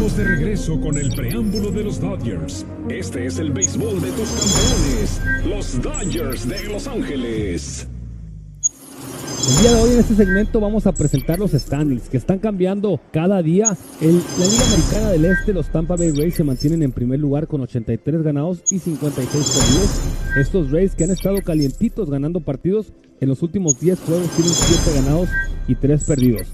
Estamos de regreso con el preámbulo de los Dodgers. Este es el béisbol de tus campeones, los Dodgers de Los Ángeles. El día de hoy en este segmento vamos a presentar los standings que están cambiando cada día. La Liga Americana del Este, los Tampa Bay Rays se mantienen en primer lugar con 83 ganados y 56 perdidos. Estos Rays que han estado calientitos ganando partidos en los últimos 10 juegos tienen 7 ganados y 3 perdidos.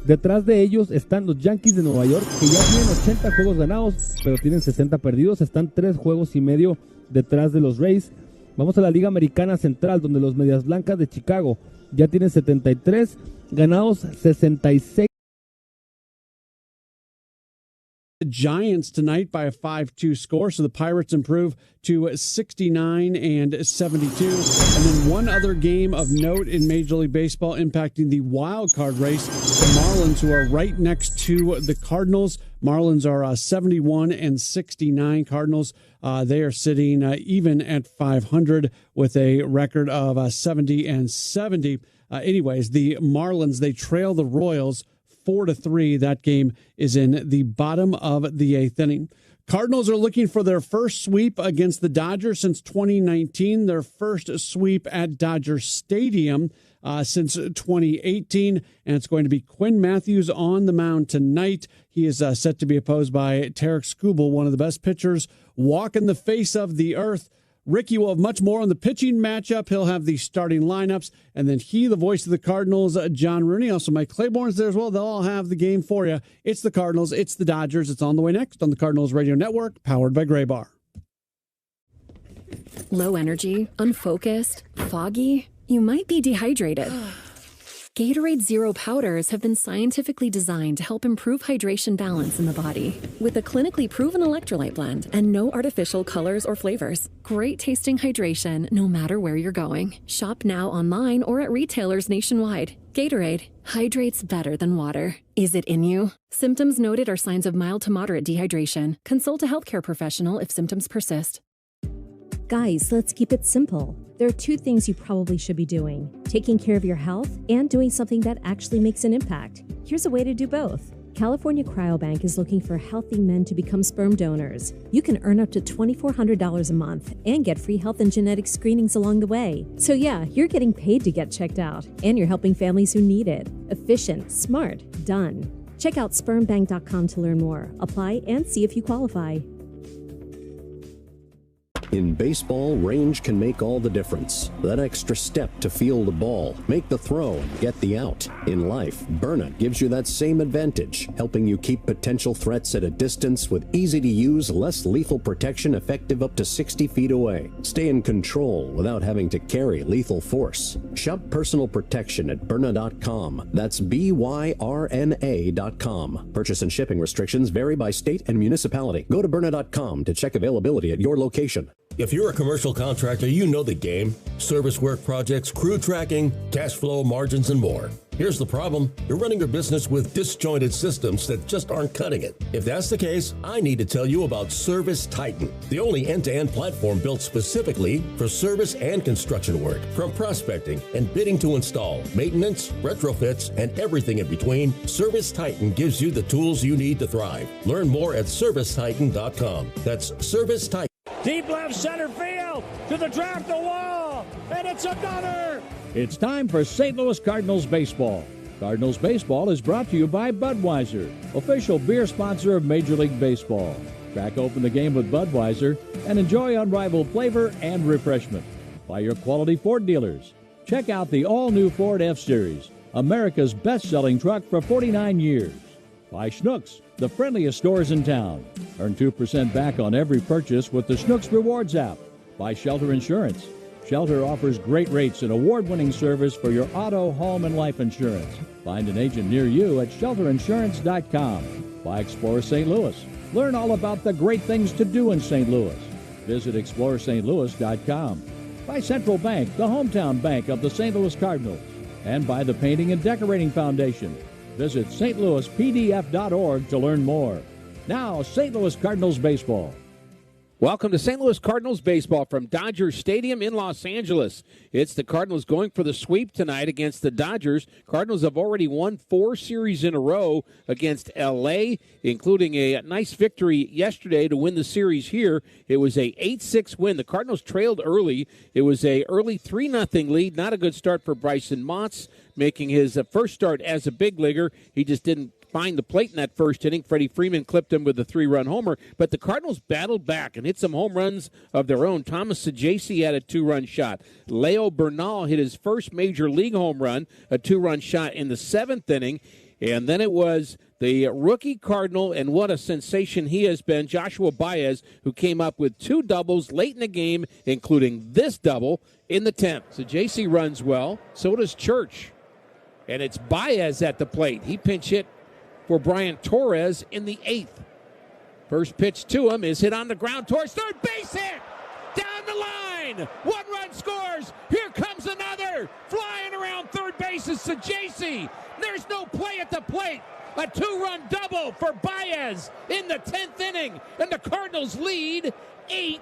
Detrás de ellos están los Yankees de Nueva York, que ya tienen 80 juegos ganados, pero tienen 60 perdidos. Están 3 juegos y medio detrás de los Rays. Vamos a la Liga Americana Central, donde los Medias Blancas de Chicago ya tienen 73 ganados, 66. The Giants tonight by a 5-2 score, so the Pirates improve to 69 and 72. And then one other game of note in Major League Baseball impacting the wild card race, the Marlins, who are right next to the Cardinals. Marlins are 71 and 69. Cardinals, they are sitting even at 500 with a record of 70 and 70. Anyways, the Marlins, they trail the Royals 4-3. That game is in the bottom of the 8th inning. Cardinals are looking for their first sweep against the Dodgers since 2019, their first sweep at Dodger Stadium since 2018, and it's going to be Quinn Matthews on the mound tonight. He is set to be opposed by Tarek Skubal, one of the best pitchers walking the face of the earth. Ricky will have much more on the pitching matchup. He'll have the starting lineups. And then the voice of the Cardinals, John Rooney. Also, Mike Claiborne's there as well. They'll all have the game for you. It's the Cardinals. It's the Dodgers. It's on the way next on the Cardinals Radio Network, powered by Gray Bar. Low energy, unfocused, foggy. You might be dehydrated. Gatorade Zero powders have been scientifically designed to help improve hydration balance in the body. With a clinically proven electrolyte blend and no artificial colors or flavors. Great tasting hydration no matter where you're going. Shop now online or at retailers nationwide. Gatorade hydrates better than water. Is it in you? Symptoms noted are signs of mild to moderate dehydration. Consult a healthcare professional if symptoms persist. Guys, let's keep it simple. There are 2 things you probably should be doing: taking care of your health and doing something that actually makes an impact. Here's a way to do both. California Cryobank is looking for healthy men to become sperm donors. You can earn up to $2,400 a month and get free health and genetic screenings along the way. So yeah, you're getting paid to get checked out, and you're helping families who need it. Efficient, smart, done. Check out spermbank.com to learn more. Apply and see if you qualify. In baseball, range can make all the difference. That extra step to feel the ball, make the throw, and get the out. In life, Burnett gives you that same advantage, helping you keep potential threats at a distance with easy-to-use, less lethal protection effective up to 60 feet away. Stay in control without having to carry lethal force. Shop personal protection at Byrna.com. That's BYRNA.com. Purchase and shipping restrictions vary by state and municipality. Go to Byrna.com to check availability at your location. If you're a commercial contractor, you know the game. Service work projects, crew tracking, cash flow, margins, and more. Here's the problem. You're running your business with disjointed systems that just aren't cutting it. If that's the case, I need to tell you about Service Titan, the only end-to-end platform built specifically for service and construction work. From prospecting and bidding to install, maintenance, retrofits, and everything in between, Service Titan gives you the tools you need to thrive. Learn more at ServiceTitan.com. That's Service Titan. Deep left center field to the track, the wall, and it's another. It's time for St. Louis Cardinals baseball. Cardinals baseball is brought to you by Budweiser, official beer sponsor of Major League Baseball. Crack open the game with Budweiser and enjoy unrivaled flavor and refreshment. By your quality Ford dealers. Check out the all-new Ford F-Series, America's best-selling truck for 49 years. By Schnucks, the friendliest stores in town. Earn 2% back on every purchase with the Schnucks Rewards app. By Shelter Insurance. Shelter offers great rates and award-winning service for your auto, home, and life insurance. Find an agent near you at shelterinsurance.com. By Explore St. Louis. Learn all about the great things to do in St. Louis. Visit ExploreSt.Louis.com. By Central Bank, the hometown bank of the St. Louis Cardinals. And by the Painting and Decorating Foundation. Visit stlouispdf.org to learn more. Now, St. Louis Cardinals baseball. Welcome to St. Louis Cardinals baseball from Dodger Stadium in Los Angeles. It's the Cardinals going for the sweep tonight against the Dodgers. Cardinals have already won 4 series in a row against L.A., including a nice victory yesterday to win the series here. It was a 8-6 win. The Cardinals trailed early. It was a early 3-0 lead. Not a good start for Bryson Motts, making his first start as a big leaguer. He just didn't find the plate in that first inning. Freddie Freeman clipped him with a 3-run homer, but the Cardinals battled back and hit some home runs of their own. Thomas Saggese had a 2-run shot. Leo Bernal hit his first major league home run, a 2-run shot in the 7th inning, and then it was the rookie Cardinal, and what a sensation he has been, Joshua Baez, who came up with 2 doubles late in the game, including this double in the 10th. Saggese runs well, so does Church, and it's Baez at the plate. He pinch hit for Brian Torres in the 8th. First pitch to him is hit on the ground towards third base hit. Down the line. 1 run scores. Here comes another. Flying around third base is Saggese. There's no play at the plate. A 2-run double for Baez in the 10th inning. And the Cardinals lead 8-5.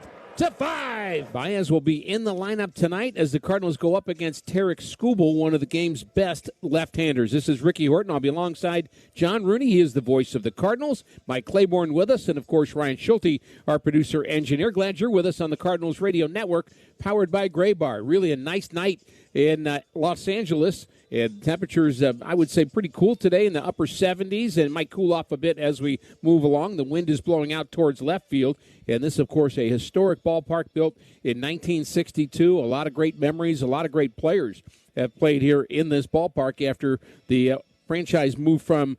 Baez will be in the lineup tonight as the Cardinals go up against Tarek Skubal, one of the game's best left-handers. This is Ricky Horton. I'll be alongside John Rooney. He is the voice of the Cardinals. Mike Claiborne with us, and of course Ryan Schulte, our producer-engineer. Glad you're with us on the Cardinals Radio Network, powered by Gray Bar. Really a nice night in Los Angeles. And temperatures, I would say, pretty cool today in the upper 70s, and it might cool off a bit as we move along. The wind is blowing out towards left field, and this, of course, a historic ballpark built in 1962. A lot of great memories, a lot of great players have played here in this ballpark after the franchise moved from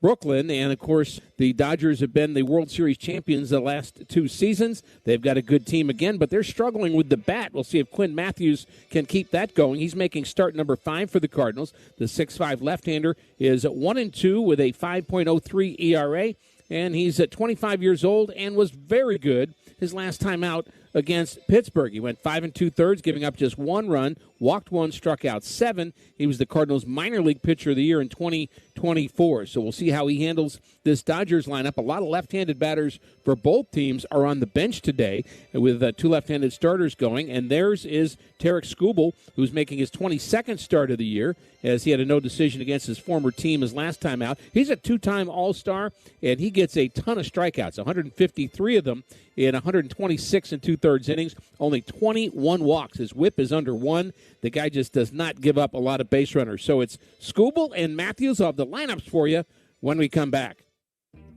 Brooklyn, and of course the Dodgers have been the World Series champions the last 2 seasons. They've got a good team again, but they're struggling with the bat. We'll see if Quinn Matthews can keep that going. He's making start number 5 for the Cardinals. The 6'5 left-hander is 1-2 with a 5.03 ERA, and he's at 25 years old and was very good his last time out against Pittsburgh. He went 5 2/3, giving up just 1 run, walked 1, struck out 7. He was the Cardinals' minor league pitcher of the year in 2024. So we'll see how he handles this Dodgers lineup. A lot of left-handed batters for both teams are on the bench today with 2 left-handed starters going, and theirs is Tarek Skubal, who's making his 22nd start of the year, as he had a no decision against his former team his last time out. He's a 2-time All-Star, and he gets a ton of strikeouts, 153 of them in 126 2/3 innings, only 21 walks. His whip is under 1. The guy just does not give up a lot of base runners. So it's Skubal and Matthews. I'll have the lineups for you when we come back.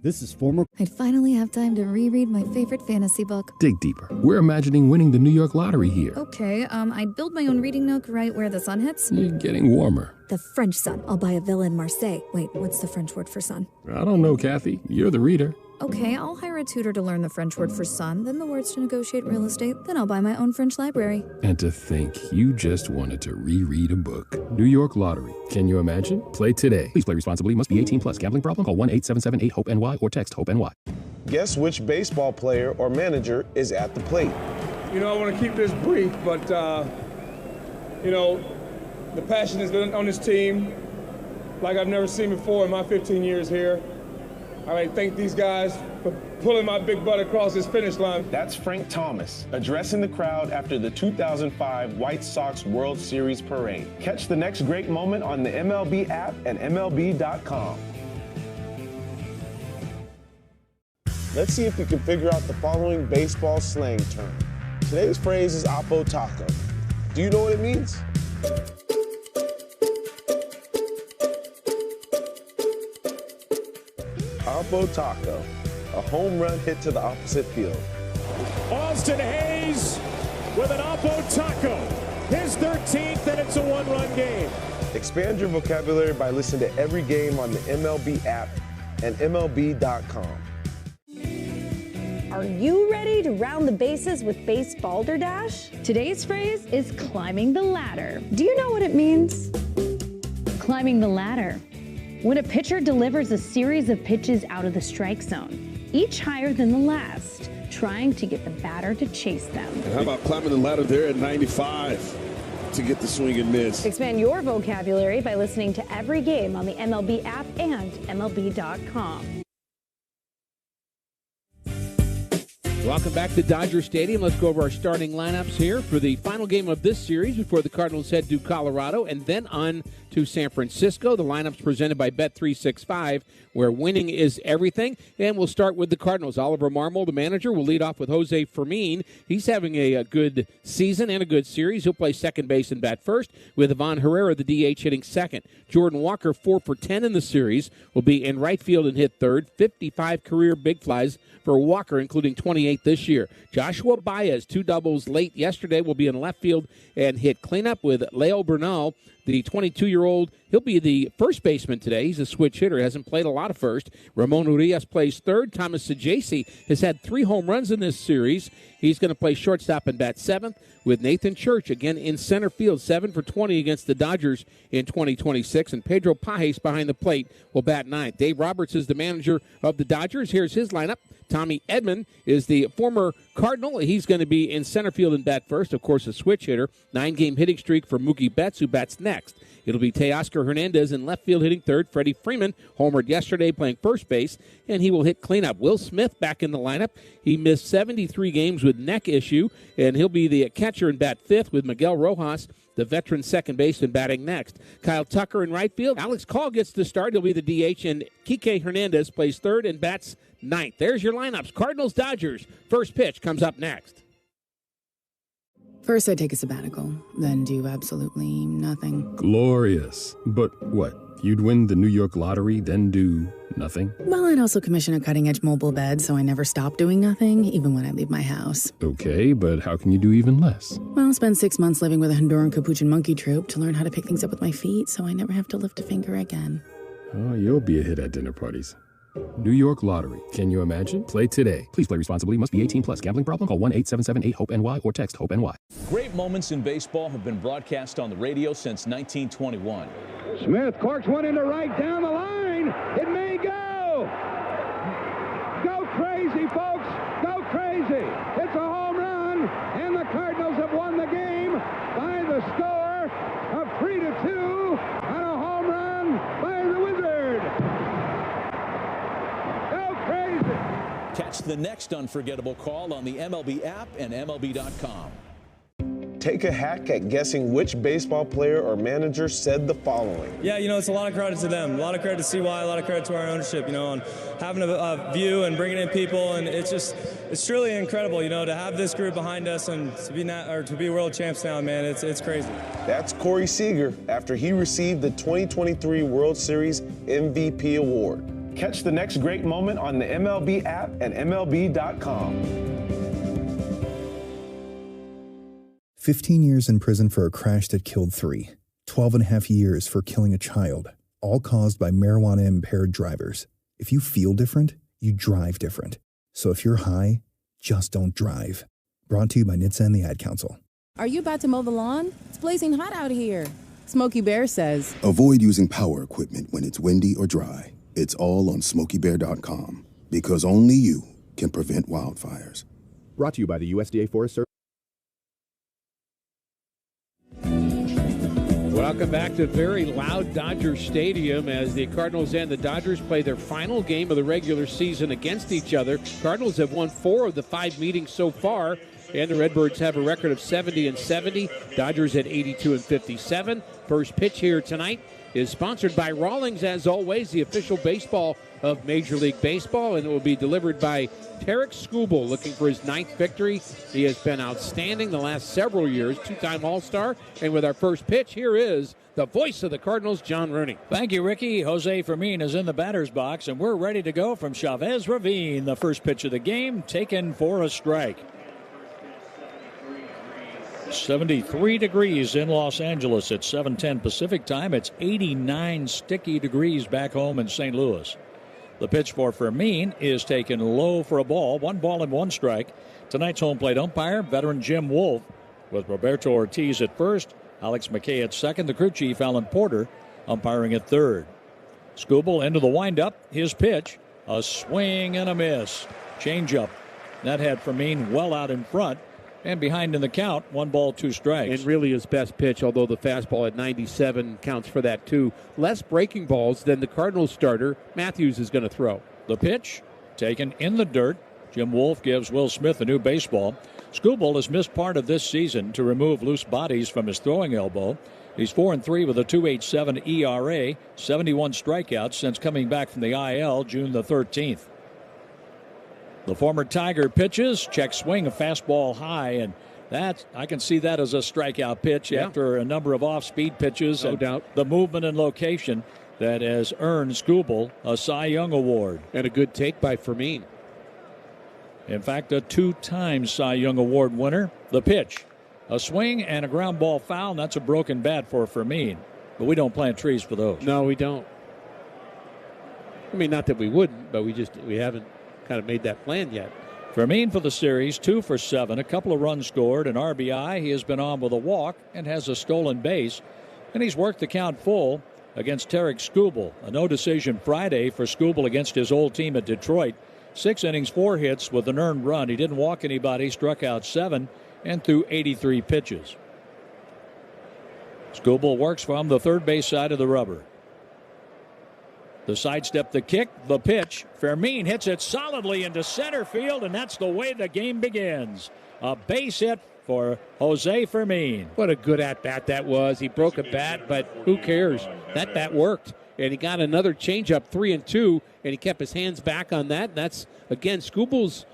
This is former. I'd finally have time to reread my favorite fantasy book. Dig deeper. We're imagining winning the New York lottery here. Okay, I'd build my own reading nook right where the sun hits. You're getting warmer. The French sun. I'll buy a villa in Marseille. Wait, what's the French word for sun? I don't know, Kathy. You're the reader. Okay, I'll hire a tutor to learn the French word for sun, then the words to negotiate real estate, then I'll buy my own French library. And to think you just wanted to reread a book. New York Lottery. Can you imagine? Play today. Please play responsibly. Must be 18 plus. Gambling problem? Call 1-877-8-HOPE-NY or text HOPE-NY. Guess which baseball player or manager is at the plate? You know, I want to keep this brief, but, you know, the passion is on this team like I've never seen before in my 15 years here. I like to thank these guys for pulling my big butt across this finish line. That's Frank Thomas addressing the crowd after the 2005 White Sox World Series parade. Catch the next great moment on the MLB app and MLB.com. Let's see if you can figure out the following baseball slang term. Today's phrase is Oppo Taco. Do you know what it means? Oppo Taco, a home run hit to the opposite field. Austin Hayes with an Oppo Taco, his 13th, and it's a 1-run game. Expand your vocabulary by listening to every game on the MLB app and MLB.com. Are you ready to round the bases with Base Balderdash? Today's phrase is climbing the ladder. Do you know what it means? Climbing the ladder. When a pitcher delivers a series of pitches out of the strike zone, each higher than the last, trying to get the batter to chase them. And how about climbing the ladder there at 95 to get the swing and miss? Expand your vocabulary by listening to every game on the MLB app and MLB.com. Welcome back to Dodger Stadium. Let's go over our starting lineups here for the final game of this series before the Cardinals head to Colorado and then on to San Francisco. The lineups presented by Bet365, where winning is everything. And we'll start with the Cardinals. Oliver Marmol, the manager, will lead off with Jose Fermin. He's having a good season and a good series. He'll play second base and bat first, with Ivan Herrera, the DH, hitting second. Jordan Walker, 4 for 10 in the series, will be in right field and hit third. 55 career big flies for Walker, including 28 this year. Joshua Baez, 2 doubles late yesterday, will be in left field and hit cleanup with Leo Bernal, the 22-year-old. He'll be the first baseman today. He's a switch hitter, hasn't played a lot of first. Ramon Urias plays third. Thomas Saggese has had 3 home runs in this series. He's going to play shortstop and bat seventh, with Nathan Church again in center field, 7 for 20 against the Dodgers in 2026. And Pedro Pajes behind the plate will bat ninth. Dave Roberts is the manager of the Dodgers. Here's his lineup. Tommy Edman is the former Cardinal. He's going to be in center field and bat first. Of course, a switch hitter. 9-game hitting streak for Mookie Betts, who bats next. It'll be Teoscar Hernandez in left field hitting third. Freddie Freeman homered yesterday playing first base, and he will hit cleanup. Will Smith back in the lineup. He missed 73 games with neck issue, and he'll be the catcher and bat fifth, with Miguel Rojas, the veteran second baseman, batting next. Kyle Tucker in right field. Alex Call gets the start. He'll be the DH, and Kike Hernandez plays third and bats ninth. There's your lineups. Cardinals, Dodgers. First pitch comes up next. First, I take a sabbatical, then do absolutely nothing. Glorious. But what? You'd win the New York lottery, then do nothing? Well, I'd also commission a cutting-edge mobile bed, so I never stop doing nothing, even when I leave my house. Okay, but how can you do even less? Well, I'll spend 6 months living with a Honduran Capuchin monkey troupe to learn how to pick things up with my feet, so I never have to lift a finger again. Oh, you'll be a hit at dinner parties. New York Lottery. Can you imagine? Play today. Please play responsibly. Must be 18 plus. Gambling problem? Call 1-877-8-HOPE-NY or text HOPE-NY. Great moments in baseball have been broadcast on the radio since 1921. Smith corks one into right down the line. It may go. Go crazy, folks. Go crazy. It's a home run, and the Cardinals have won the game by the score of 3-2 on a home run by the Wizard. Catch the next unforgettable call on the MLB app and MLB.com. Take a hack at guessing which baseball player or manager said the following. Yeah, it's a lot of credit to them. A lot of credit to CY, a lot of credit to our ownership, on having a view and bringing in people. And it's truly incredible, to have this group behind us and to be world champs now, man. It's crazy. That's Corey Seager after he received the 2023 World Series MVP award. Catch the next great moment on the MLB app and MLB.com. 15 years in prison for a crash that killed 3. 12 and a half years for killing a child, all caused by marijuana-impaired drivers. If you feel different, you drive different. So if you're high, just don't drive. Brought to you by NHTSA and the Ad Council. Are you about to mow the lawn? It's blazing hot out here. Smokey Bear says, avoid using power equipment when it's windy or dry. It's all on SmokeyBear.com, because only you can prevent wildfires. Brought to you by the USDA Forest Service. Welcome back to very loud Dodger Stadium as the Cardinals and the Dodgers play their final game of the regular season against each other. Cardinals have won 4 of the 5 meetings so far, and the Redbirds have a record of 70-70. Dodgers at 82-57. First pitch here tonight is sponsored by Rawlings, as always, the official baseball of Major League Baseball, and it will be delivered by Tarek Skubal, looking for his 9th victory. He has been outstanding the last several years, 2-time All-Star. And with our first pitch, here is the voice of the Cardinals, John Rooney. Thank you, Ricky. Jose Fermin is in the batter's box, and we're ready to go from Chavez Ravine. The first pitch of the game, taken for a strike. 73 degrees in Los Angeles at 7:10 Pacific time. It's 89 sticky degrees back home in St. Louis. The pitch for Fermin is taken low for a ball. 1 ball and 1 strike. Tonight's home plate umpire, veteran Jim Wolf, with Roberto Ortiz at first, Alex McKay at second, the crew chief Alan Porter umpiring at third. Skubal into the windup. His pitch, a swing and a miss. Changeup. That had Fermin well out in front. And behind in the count, 1 ball, 2 strikes. And really his best pitch, although the fastball at 97 counts for that too. Less breaking balls than the Cardinals starter Matthews is going to throw. The pitch taken in the dirt, Jim Wolf gives Will Smith a new baseball. Skubal has missed part of this season to remove loose bodies from his throwing elbow. He's 4-3 with a 2.87 ERA, 71 strikeouts since coming back from the IL June the 13th. The former Tiger pitches, check swing, a fastball high, and I can see that as a strikeout pitch after a number of off-speed pitches. No doubt. The movement and location that has earned Skubal a Cy Young Award. And a good take by Fermin. In fact, a 2-time Cy Young Award winner. The pitch, a swing and a ground ball foul, and that's a broken bat for Fermin. But we don't plant trees for those. No, we don't. I mean, not that we wouldn't, but we haven't kind of made that plan yet. Fermin for the series, 2 for 7, a couple of runs scored, an RBI. He has been on with a walk and has a stolen base. And he's worked the count full against Tarek Skubal. A no decision Friday for Skubal against his old team at Detroit. 6 innings, 4 hits with an earned run. He didn't walk anybody, struck out 7, and threw 83 pitches. Skubal works from the third base side of the rubber. The sidestep, the kick, the pitch. Fermin hits it solidly into center field, and that's the way the game begins. A base hit for Jose Fermin. What a good at-bat that was. He broke a bat, but who cares? That bat worked. And he got another changeup, 3-2, and he kept his hands back on that. And that's, again, Skubal's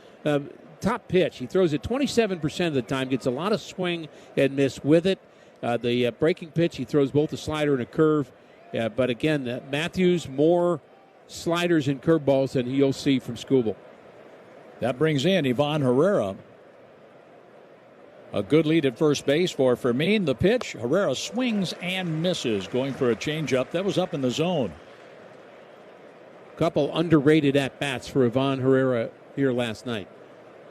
top pitch. He throws it 27% of the time, gets a lot of swing and miss with it. The breaking pitch, he throws both a slider and a curve. But again, Matthews, more sliders and curveballs than you'll see from Skubal. That brings in Ivan Herrera. A good lead at first base for Fermin. The pitch, Herrera swings and misses, going for a changeup. That was up in the zone. Couple underrated at-bats for Ivan Herrera here last night.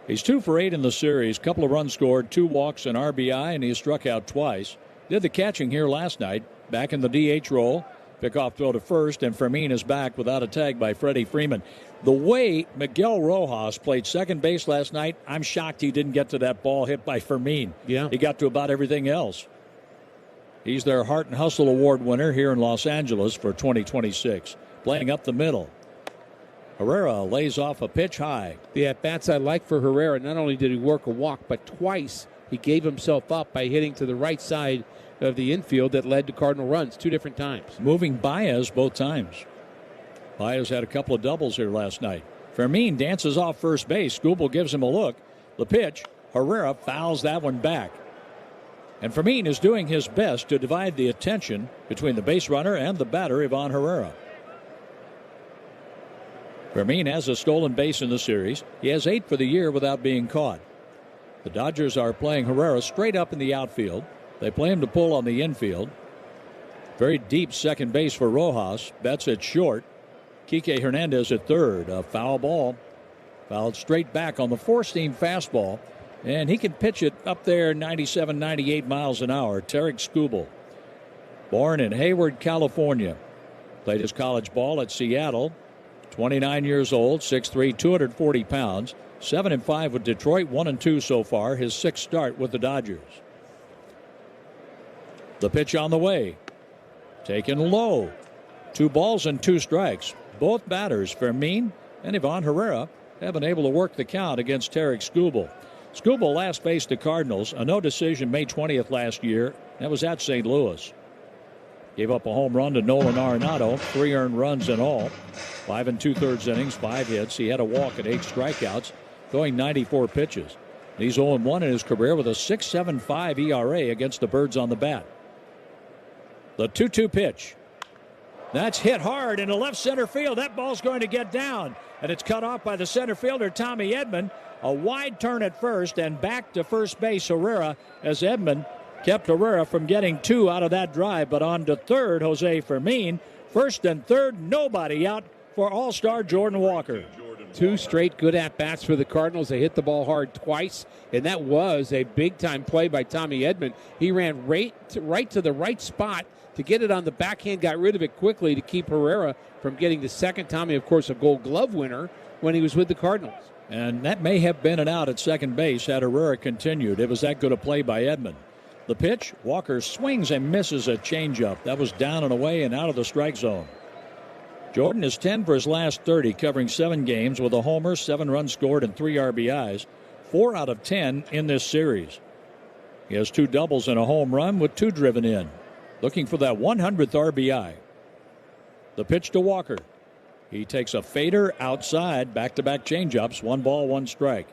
He's 2 for 8 in the series. Couple of runs scored, 2 walks, an RBI, and he struck out twice. Did the catching here last night. Back in the DH role. Pickoff throw to first, and Fermin is back without a tag by Freddie Freeman. The way Miguel Rojas played second base last night, I'm shocked he didn't get to that ball hit by Fermin. Yeah. He got to about everything else. He's their Heart and Hustle Award winner here in Los Angeles for 2026. Playing up the middle. Herrera lays off a pitch high. The at-bats I like for Herrera, not only did he work a walk, but twice he gave himself up by hitting to the right side of the infield that led to Cardinal runs 2 different times. Moving Baez both times. Baez had a couple of doubles here last night. Fermin dances off first base. Skubal gives him a look. The pitch, Herrera fouls that one back. And Fermin is doing his best to divide the attention between the base runner and the batter, Ivan Herrera. Fermin has a stolen base in the series. He has 8 for the year without being caught. The Dodgers are playing Herrera straight up in the outfield. They play him to pull on the infield. Very deep second base for Rojas. Betts at short. Kike Hernandez at third. A foul ball. Fouled straight back on the four-seam fastball. And he can pitch it up there 97, 98 miles an hour. Tarek Skubal. Born in Hayward, California. Played his college ball at Seattle. 29 years old, 6'3", 240 pounds. 7-5 with Detroit, 1-2 so far. His 6th start with the Dodgers. The pitch on the way. Taken low. 2 balls and 2 strikes. Both batters, Fermin and Ivan Herrera, have been able to work the count against Tarek Skubal. Skubal last faced the Cardinals, a no decision May 20th last year. That was at St. Louis. Gave up a home run to Nolan Arenado, 3 earned runs in all. 5 2/3 innings, 5 hits. He had a walk and 8 strikeouts, throwing 94 pitches. He's 0-1 in his career with a 6.75 ERA against the Birds on the bat. The 2-2 pitch. That's hit hard into left center field. That ball's going to get down, and it's cut off by the center fielder, Tommy Edman. A wide turn at first and back to first base, Herrera, as Edman kept Herrera from getting 2 out of that drive. But on to third, Jose Fermin. First and third, nobody out for All-Star Jordan Walker. 2 straight good at-bats for the Cardinals. They hit the ball hard twice, and that was a big-time play by Tommy Edman. He ran right to the right spot to get it on the backhand, got rid of it quickly to keep Herrera from getting the second. Tommy, of course, a Gold Glove winner when he was with the Cardinals. And that may have been an out at second base had Herrera continued. It was that good a play by Edman. The pitch, Walker swings and misses a changeup. That was down and away and out of the strike zone. Jordan is 10 for his last 30, covering 7 games with a homer, 7 runs scored, and 3 RBIs, 4 out of 10 in this series. He has 2 doubles and a home run with 2 driven in. Looking for that 100th RBI. The pitch to Walker. He takes a fader outside, back-to-back changeups, 1 ball, 1 strike.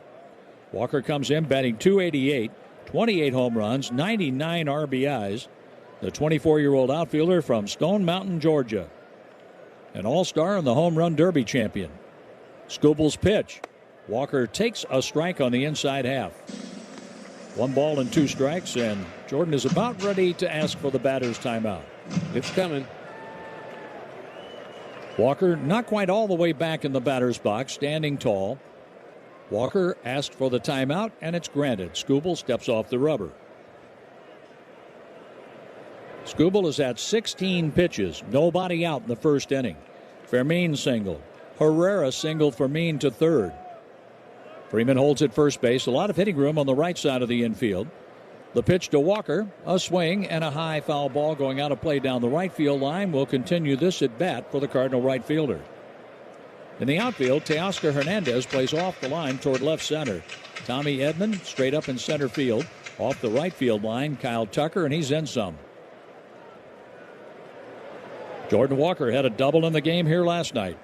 Walker comes in batting .288, 28 home runs, 99 RBIs. The 24-year-old outfielder from Stone Mountain, Georgia. An all-star and the home run derby champion. Skubal's pitch. Walker takes a strike on the inside half. 1 ball and 2 strikes, and Jordan is about ready to ask for the batter's timeout. It's coming. Walker not quite all the way back in the batter's box, standing tall. Walker asked for the timeout, and it's granted. Skubal steps off the rubber. Skubal is at 16 pitches. Nobody out in the first inning. Fermin single. Herrera singled Fermin to third. Freeman holds at first base. A lot of hitting room on the right side of the infield. The pitch to Walker. A swing and a high foul ball going out of play down the right field line will continue this at bat for the Cardinal right fielder. In the outfield, Teoscar Hernandez plays off the line toward left center. Tommy Edman straight up in center field. Off the right field line, Kyle Tucker, and he's in some. Jordan Walker had a double in the game here last night.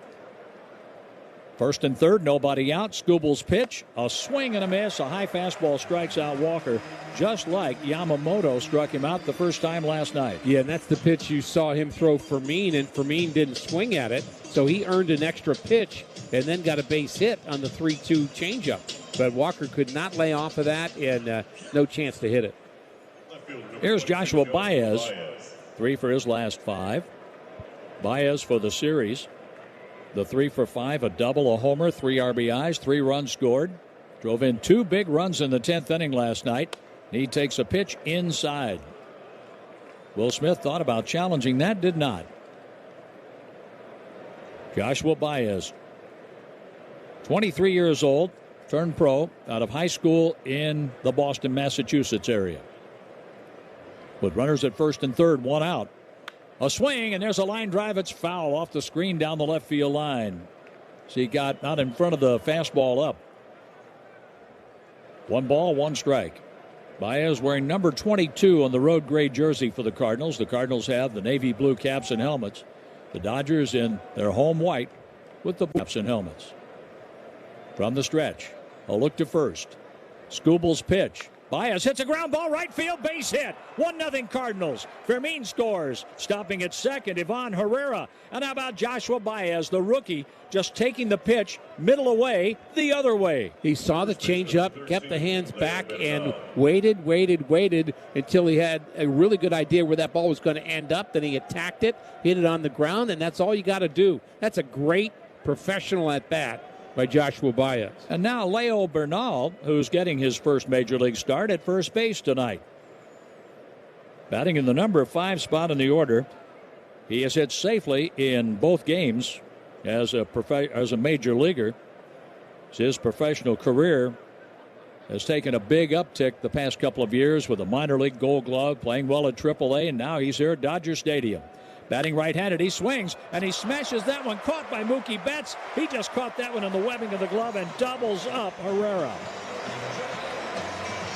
First and third, nobody out. Skubal's pitch, a swing and a miss. A high fastball strikes out Walker, just like Yamamoto struck him out the first time last night. Yeah, and that's the pitch you saw him throw Fermin, and Fermin didn't swing at it, so he earned an extra pitch and then got a base hit on the 3-2 changeup. But Walker could not lay off of that, and no chance to hit it. Here's Joshua Baez, 3 for his last 5. Baez for the series. The 3 for 5, a double, a homer, 3 RBIs, 3 runs scored. Drove in 2 big runs in the 10th inning last night. He takes a pitch inside. Will Smith thought about challenging that, did not. Joshua Baez, 23 years old, turned pro out of high school in the Boston, Massachusetts area. With runners at first and third, 1 out. A swing, and there's a line drive. It's foul off the screen down the left field line. So he got out in front of the fastball up. 1 ball, 1 strike. Baez wearing number 22 on the road gray jersey for the Cardinals. The Cardinals have the navy blue caps and helmets. The Dodgers in their home white with the caps and helmets. From the stretch, a look to first. Skubal's pitch. Baez hits a ground ball, right field, base hit. 1-0 Cardinals. Fermin scores. Stopping at second, Ivan Herrera. And how about Joshua Baez, the rookie, just taking the pitch middle away, the other way. He saw the changeup, kept the hands back, and waited until he had a really good idea where that ball was going to end up. Then he attacked it, hit it on the ground, and that's all you got to do. That's a great professional at bat by Joshua Baez. And now Leo Bernal, who's getting his first major league start at first base tonight. Batting in the number 5 spot in the order. He has hit safely in both games as a major leaguer. His professional career has taken a big uptick the past couple of years with a minor league Gold Glove, playing well at AAA, and now he's here at Dodger Stadium. Batting right-handed, he swings, and he smashes that one, caught by Mookie Betts. He just caught that one in the webbing of the glove and doubles up Herrera.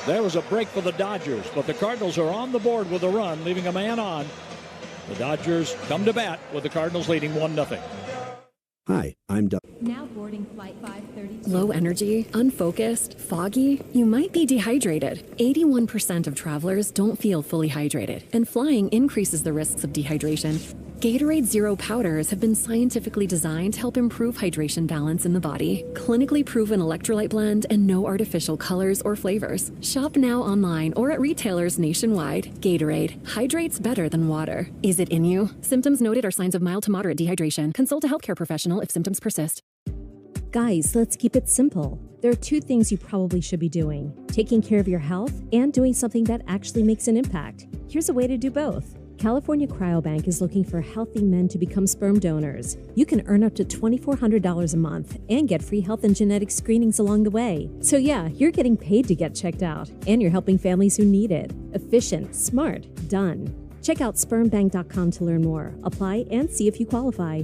There was a break for the Dodgers, but the Cardinals are on the board with a run, leaving a man on. The Dodgers come to bat with the Cardinals leading 1-0. Hi, I'm Doug. Now boarding flight 532. Low energy, unfocused, foggy. You might be dehydrated. 81% of travelers don't feel fully hydrated, and flying increases the risks of dehydration. Gatorade Zero powders have been scientifically designed to help improve hydration balance in the body. Clinically proven electrolyte blend and no artificial colors or flavors. Shop now online or at retailers nationwide. Gatorade hydrates better than water. Is it in you? Symptoms noted are signs of mild to moderate dehydration. Consult a healthcare professional if symptoms persist. Guys, let's keep it simple. There are 2 things you probably should be doing: taking care of your health and doing something that actually makes an impact. Here's a way to do both. California Cryobank is looking for healthy men to become sperm donors. You can earn up to $2,400 a month and get free health and genetic screenings along the way. So yeah, you're getting paid to get checked out, and you're helping families who need it. Efficient, smart, done. Check out spermbank.com to learn more. Apply and see if you qualify.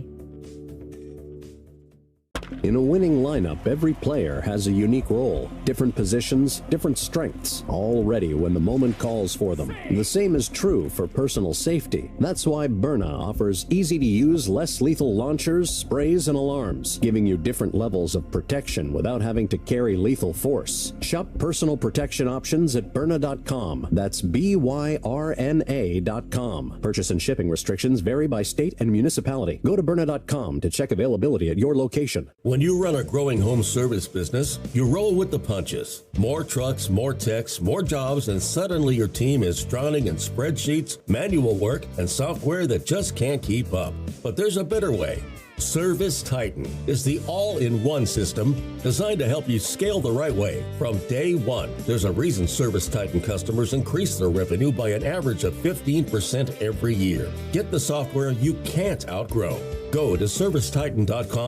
In a winning lineup, every player has a unique role, different positions, different strengths, all ready when the moment calls for them. The same is true for personal safety. That's why Byrna offers easy-to-use, less lethal launchers, sprays, and alarms, giving you different levels of protection without having to carry lethal force. Shop personal protection options at Byrna.com. That's BYRNA.com. Purchase and shipping restrictions vary by state and municipality. Go to Byrna.com to check availability at your location. When you run a growing home service business, you roll with the punches. More trucks, more techs, more jobs, and suddenly your team is drowning in spreadsheets, manual work, and software that just can't keep up. But there's a better way. Service Titan is the all-in-one system designed to help you scale the right way from day one. There's a reason Service Titan customers increase their revenue by an average of 15% every year. Get the software you can't outgrow. Go to ServiceTitan.com.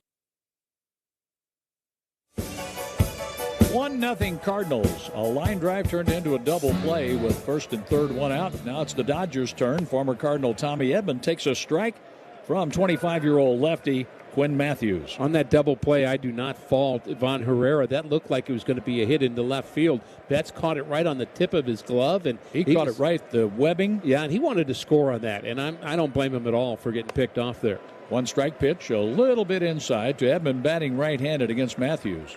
1-0 Cardinals. A line drive turned into a double play with first and third one out. Now it's the Dodgers' turn. Former Cardinal Tommy Edman takes a strike from 25-year-old lefty Quinn Matthews. On that double play, I do not fault Ivan Herrera. That looked like it was going to be a hit into left field. Betts caught it right on the tip of his glove, and he caught it right, the webbing. Yeah, and he wanted to score on that, and I don't blame him at all for getting picked off there. One strike pitch, a little bit inside to Edman, batting right-handed against Matthews.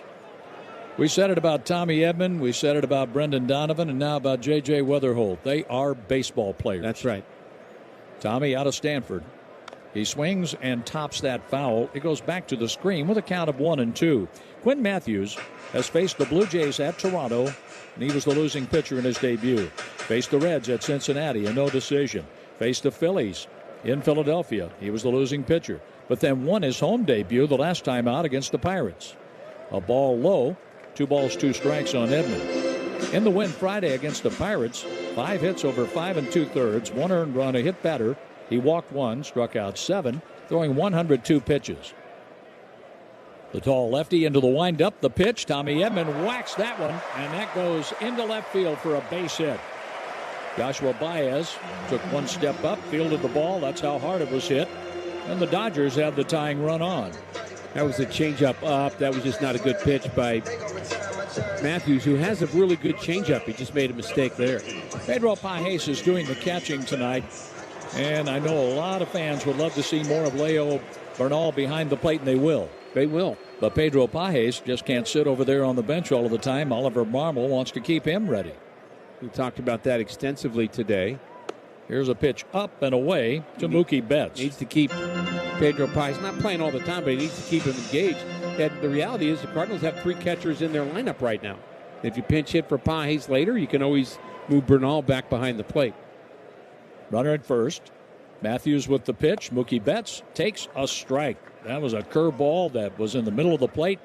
We said it about Tommy Edman, we said it about Brendan Donovan, and now about J.J. Weatherholt. They are baseball players. That's right. Tommy out of Stanford. He swings and tops that foul. It goes back to the screen with a count of 1-2. Quinn Matthews has faced the Blue Jays at Toronto, and he was the losing pitcher in his debut. Faced the Reds at Cincinnati, a no decision. Faced the Phillies in Philadelphia. He was the losing pitcher, but then won his home debut the last time out against the Pirates. A ball low. 2 balls, 2 strikes on Edman. In the win Friday against the Pirates, 5 hits over 5 2/3, 1 earned run, a hit batter. He walked 1, struck out 7, throwing 102 pitches. The tall lefty into the windup, the pitch. Tommy Edman whacks that one, and that goes into left field for a base hit. Joshua Baez took 1 step up, fielded the ball. That's how hard it was hit. And the Dodgers have the tying run on. That was a changeup up. That was just not a good pitch by Matthews, who has a really good changeup. He just made a mistake there. Pedro Pajes is doing the catching tonight, and I know a lot of fans would love to see more of Leo Bernal behind the plate, and they will. They will. But Pedro Pajes just can't sit over there on the bench all of the time. Oliver Marmol wants to keep him ready. We talked about that extensively today. Here's a pitch up and away to Mookie Betts. Needs to keep Pedro Pajes, not playing all the time, but he needs to keep him engaged. And the reality is the Cardinals have 3 catchers in their lineup right now. If you pinch hit for Pajes later, you can always move Bernal back behind the plate. Runner at first. Matthews with the pitch. Mookie Betts takes a strike. That was a curveball that was in the middle of the plate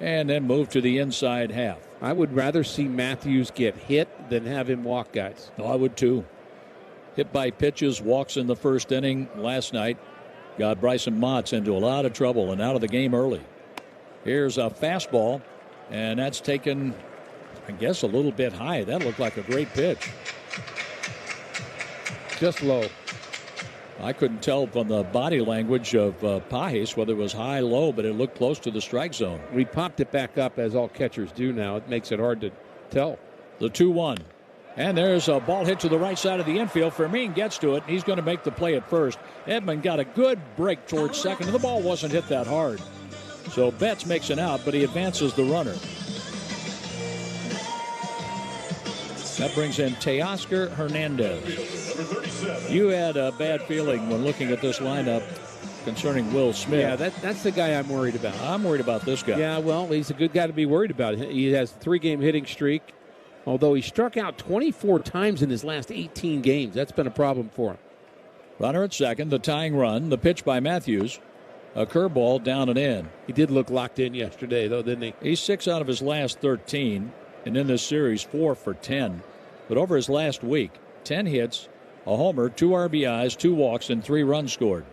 and then moved to the inside half. I would rather see Matthews get hit than have him walk guys. Oh, I would too. Hit by pitches, walks in the first inning last night. Got Bryson Motts into a lot of trouble and out of the game early. Here's a fastball, and that's taken, I guess, a little bit high. That looked like a great pitch. Just low. I couldn't tell from the body language of Pajes whether it was high, low, but it looked close to the strike zone. We popped it back up, as all catchers do now. It makes it hard to tell. The 2-1. And there's a ball hit to the right side of the infield. Fermin gets to it. He's going to make the play at first. Edman got a good break towards second, and the ball wasn't hit that hard. So Betts makes an out, but he advances the runner. That brings in Teoscar Hernandez. You had a bad feeling when looking at this lineup concerning Will Smith. Yeah, that's the guy I'm worried about. I'm worried about this guy. Yeah, well, he's a good guy to be worried about. He has a 3-game hitting streak. Although he struck out 24 times in his last 18 games. That's been a problem for him. Runner at second, the tying run. The pitch by Matthews. A curveball down and in. He did look locked in yesterday, though, didn't he? He's 6 out of his last 13. And in this series, 4 for 10. But over his last week, 10 hits, a homer, 2 RBIs, 2 walks, and 3 runs scored.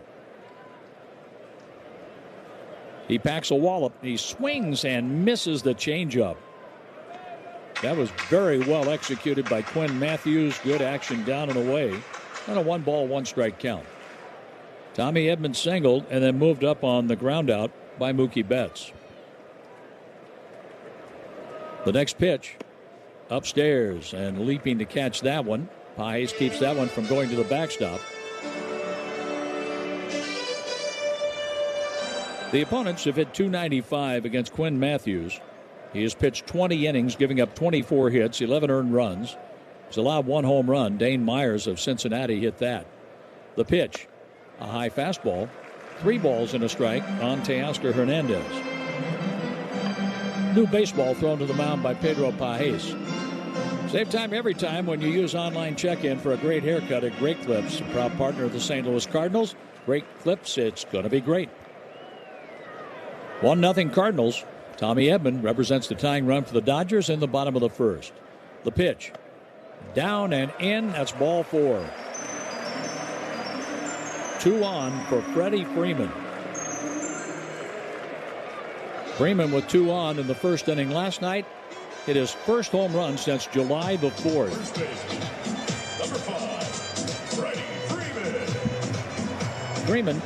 He packs a wallop. He swings and misses the changeup. That was very well executed by Quinn Matthews. Good action down and away. And a 1-ball, 1-strike count. Tommy Edman singled and then moved up on the ground out by Mookie Betts. The next pitch upstairs and leaping to catch that one. Pages keeps that one from going to the backstop. The opponents have hit .295 against Quinn Matthews. He has pitched 20 innings, giving up 24 hits, 11 earned runs. He's allowed 1 home run. Dane Myers of Cincinnati hit that. The pitch, a high fastball, 3 balls and a strike on Teoscar Hernandez. New baseball thrown to the mound by Pedro Pages. Save time every time when you use online check-in for a great haircut at Great Clips, a proud partner of the St. Louis Cardinals. Great Clips, it's going to be great. 1-0 Cardinals. Tommy Edman represents the tying run for the Dodgers in the bottom of the first. The pitch, down and in, that's ball 4. 2 on for Freddie Freeman. Freeman with 2 on in the first inning last night. Hit his first home run since July the 4th. Number 5, Freddie Freeman. Freeman,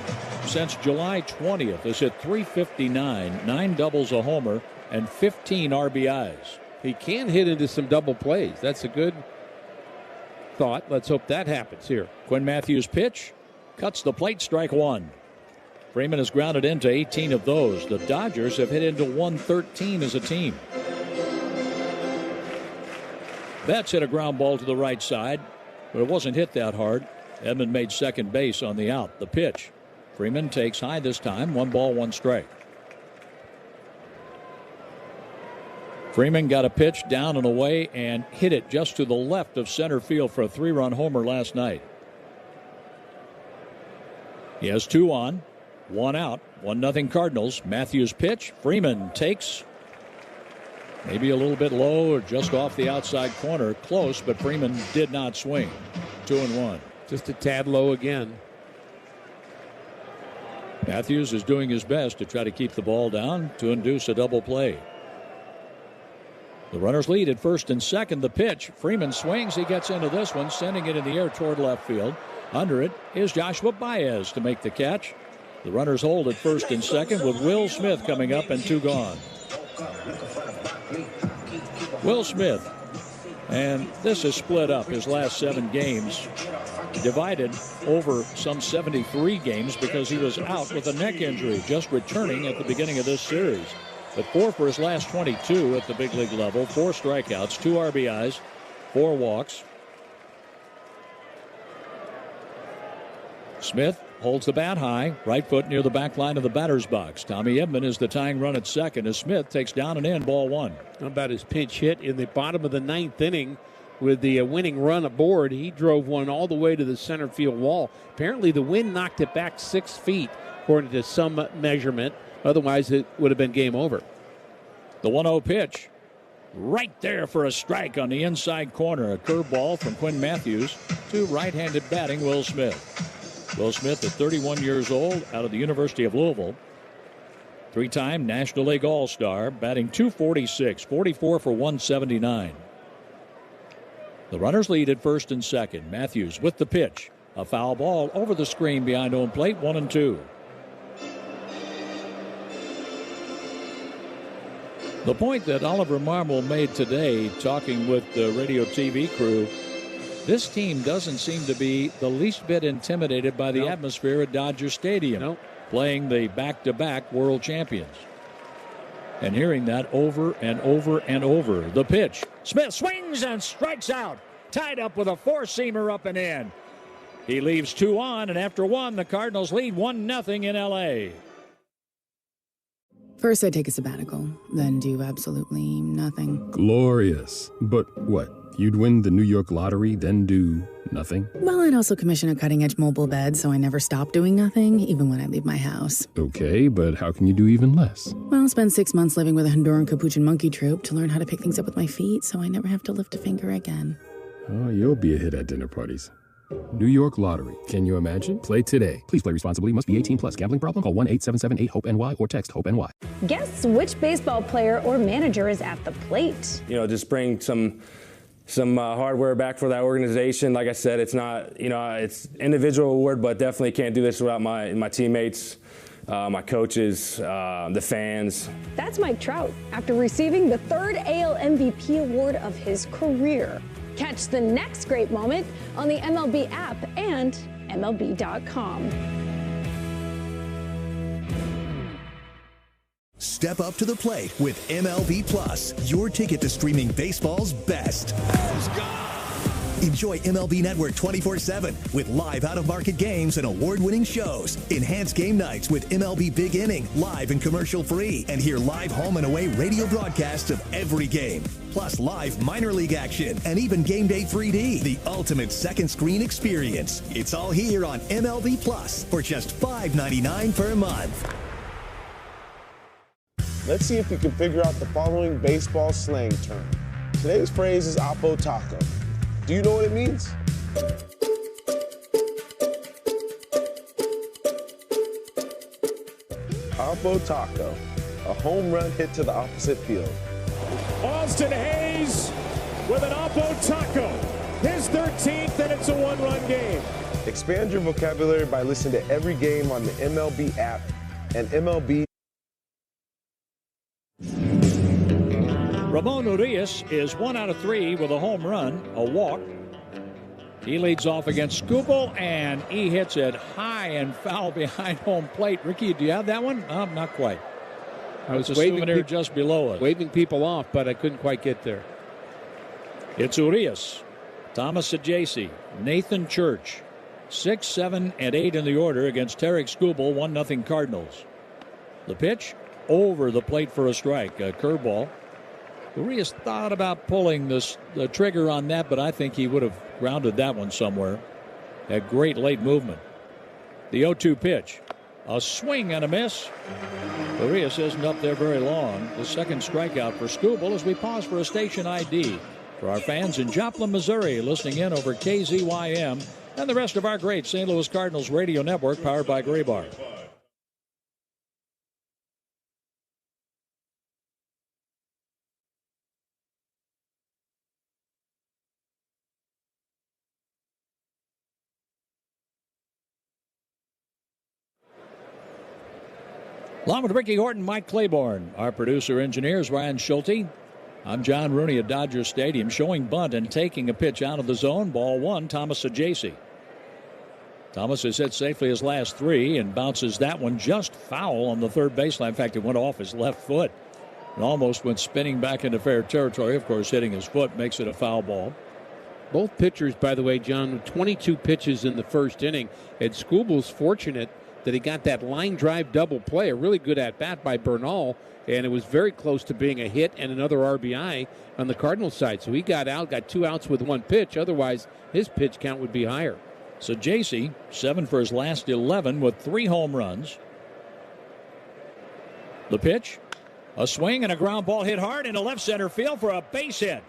since July 20th, has hit .359, 9 doubles, a homer, and 15 RBIs. He can hit into some double plays. That's a good thought. Let's hope that happens here. Quinn Matthews' pitch cuts the plate, strike 1. Freeman has grounded into 18 of those. The Dodgers have hit into 113 as a team. Betts hit a ground ball to the right side, but it wasn't hit that hard. Edman made second base on the out. The pitch. Freeman takes high this time. 1 ball, 1 strike. Freeman got a pitch down and away and hit it just to the left of center field for a 3-run homer last night. He has 2 on, 1 out, 1-0 Cardinals. Matthews pitch. Freeman takes maybe a little bit low or just off the outside corner. Close, but Freeman did not swing. 2-1. Just a tad low again. Matthews is doing his best to try to keep the ball down to induce a double play. The runners lead at first and second. The pitch. Freeman swings. He gets into this one, sending it in the air toward left field. Under it is Joshua Baez to make the catch. The runners hold at first and second with Will Smith coming up and 2 gone. Will Smith, and this is split up his last 7 games, divided over some 73 games because he was out with a neck injury, just returning at the beginning of this series. But 4 for his last 22 at the big league level, 4 strikeouts, 2 RBIs, 4 walks. Smith holds the bat high, right foot near the back line of the batter's box. Tommy Edman is the tying run at second as Smith takes down and in, ball 1. How about his pinch hit in the bottom of the 9th inning with the winning run aboard? He drove one all the way to the center field wall. Apparently the wind knocked it back 6 feet, according to some measurement. Otherwise, it would have been game over. The 1-0 pitch. Right there for a strike on the inside corner. A curveball from Quinn Matthews to right-handed batting Will Smith. Will Smith at 31 years old, out of the University of Louisville. 3-time National League All-Star, batting .246, 44 for 179. The runners lead at first and second. Matthews with the pitch. A foul ball over the screen behind home plate, 1-2. The point that Oliver Marmol made today, talking with the radio TV crew, this team doesn't seem to be the least bit intimidated by the atmosphere at Dodger Stadium, playing the back-to-back world champions. And hearing that over and over and over. The pitch. Smith swings and strikes out. Tied up with a 4-seamer up and in. He leaves 2 on, and after 1, the Cardinals lead 1-0 in L.A. First, I take a sabbatical, then do absolutely nothing. Glorious. But what? You'd win the New York lottery, then do nothing? Well, I'd also commission a cutting-edge mobile bed, so I never stop doing nothing, even when I leave my house. Okay, but how can you do even less? Well, spend 6 months living with a Honduran Capuchin monkey troupe to learn how to pick things up with my feet, so I never have to lift a finger again. Oh, you'll be a hit at dinner parties. New York Lottery. Can you imagine? Play today. Please play responsibly. Must be 18 plus. Gambling problem? Call 1-877-8-HOPE-NY or text HOPE-NY. Guess which baseball player or manager is at the plate? You know, just bring some hardware back for that organization. Like I said, it's not, it's individual award, but definitely can't do this without my teammates. my coaches, the fans. That's Mike Trout after receiving the third AL MVP award of his career. Catch the next great moment on the MLB app and MLB.com. Step up to the plate with MLB Plus, your ticket to streaming baseball's best. Enjoy MLB Network 24/7 with live out-of-market games and award-winning shows. Enhance game nights with MLB Big Inning, live and commercial-free, and hear live home and away radio broadcasts of every game. Plus live minor league action and even Game Day 3D, the ultimate second screen experience. It's all here on MLB Plus for just $5.99 per month. Let's see if you can figure out the following baseball slang term. Today's phrase is Oppo Taco. Do you know what it means? Oppo Taco, a home run hit to the opposite field. Austin Hayes with an Oppo Taco, his 13th, and it's a one-run game. Expand your vocabulary by listening to every game on the MLB app and MLB. Ramon Urias is 1 out of 3 with a home run, a walk. He leads off against Skubal, and he hits it high and foul behind home plate. Ricky, do you have that one? Not quite. I was waving just below us. Waving people off, but I couldn't quite get there. It's Urias, Thomas Sajaci, Nathan Church, 6, 7, and 8 in the order against Tarek Skubal, 1-0 Cardinals. The pitch over the plate for a strike, a curveball. Urias thought about pulling the trigger on that, but I think he would have grounded that one somewhere. Had great late movement. The 0-2 pitch. A swing and a miss. Urias isn't up there very long. The second strikeout for Skubal as we pause for a station ID. For our fans in Joplin, Missouri, listening in over KZYM and the rest of our great St. Louis Cardinals radio network powered by Graybar. Along with Ricky Horton, Mike Claiborne. Our producer engineer is Ryan Schulte. I'm John Rooney at Dodger Stadium, showing bunt and taking a pitch out of the zone. Ball 1, Thomas Sajaci. Thomas has hit safely his last 3 and bounces that one just foul on the third baseline. In fact, it went off his left foot and almost went spinning back into fair territory. Of course, hitting his foot makes it a foul ball. Both pitchers, by the way, John, 22 pitches in the first inning. And Skubal's fortunate that he got that line drive double play, a really good at-bat by Bernal, and it was very close to being a hit and another RBI on the Cardinals side. So he got out, got 2 outs with 1 pitch. Otherwise, his pitch count would be higher. So Sajaci, 7 for his last 11 with 3 home runs. The pitch, a swing and a ground ball hit hard into left center field for a base hit.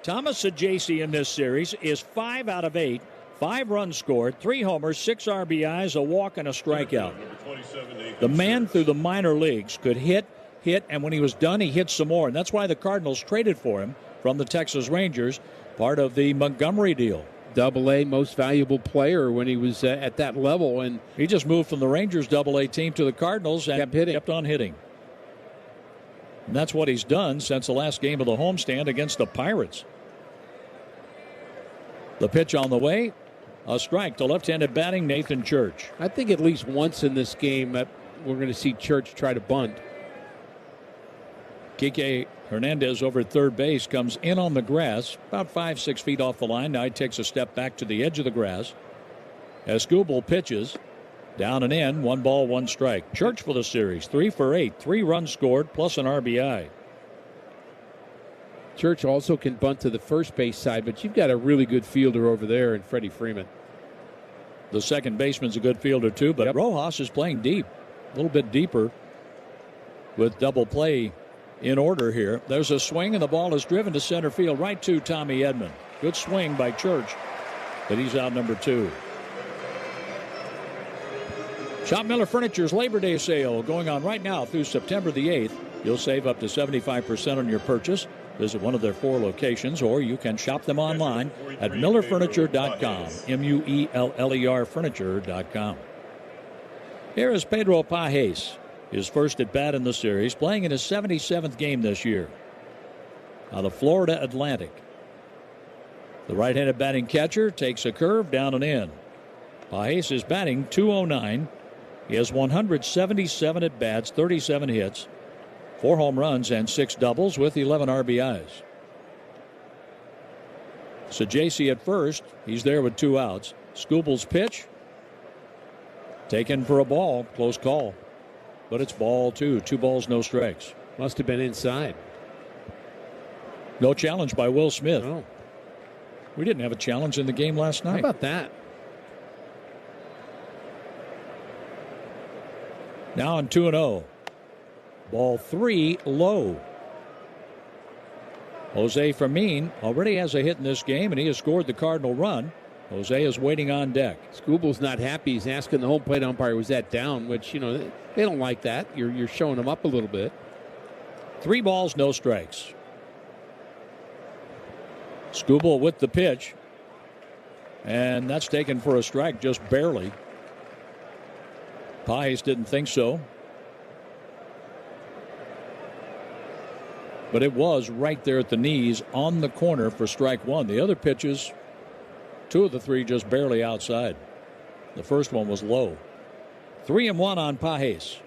Thomas Sajaci in this series is 5 out of 8. 5 runs scored, 3 homers, 6 RBIs, a walk, and a strikeout. The man through the minor leagues could hit, and when he was done, he hit some more. And that's why the Cardinals traded for him from the Texas Rangers, part of the Montgomery deal. Double-A most valuable player when he was at that level. And he just moved from the Rangers Double-A team to the Cardinals and kept on hitting. And that's what he's done since the last game of the homestand against the Pirates. The pitch on the way. A strike to left-handed batting Nathan Church. I think at least once in this game that we're going to see Church try to bunt. Kike Hernandez over at third base comes in on the grass, about 5-6 feet off the line. Now he takes a step back to the edge of the grass. As Skubal pitches, down and in, 1 ball, 1 strike. Church for the series, 3 for 8, 3 runs scored, plus an RBI. Church also can bunt to the first base side, but you've got a really good fielder over there in Freddie Freeman. The second baseman's a good fielder too, but Rojas is playing deep, a little bit deeper with double play in order here. There's a swing and the ball is driven to center field right to Tommy Edman. Good swing by Church, but he's out number 2. Shop Miller Furniture's Labor Day sale going on right now through September the 8th. You'll save up to 75% on your purchase. Visit one of their 4 locations, or you can shop them online at millerfurniture.com. MUELLER Furniture.com. Here is Pedro Pajes, his first at bat in the series, playing in his 77th game this year. Out of Florida Atlantic. The right-handed batting catcher takes a curve down and in. Pajes is batting .209. He has 177 at bats, 37 hits, 4 home runs, and 6 doubles with 11 RBIs. Sajasi at first. He's there with 2 outs. Skubal's pitch. Taken for a ball. Close call. But it's ball 2. 2 balls, no strikes. Must have been inside. No challenge by Will Smith. No. We didn't have a challenge in the game last night. How about that? Now on 2-0. Ball 3 low. Jose Fermin already has a hit in this game, and he has scored the Cardinal run. Jose is waiting on deck. Skubal's not happy. He's asking the home plate umpire, was that down? Which, they don't like that. You're showing them up a little bit. 3 balls, no strikes. Skubal with the pitch. And that's taken for a strike, just barely. Pajes didn't think so. But it was right there at the knees on the corner for strike 1. The other pitches, 2 of the 3 just barely outside. The first one was low. 3-1 on Pajes.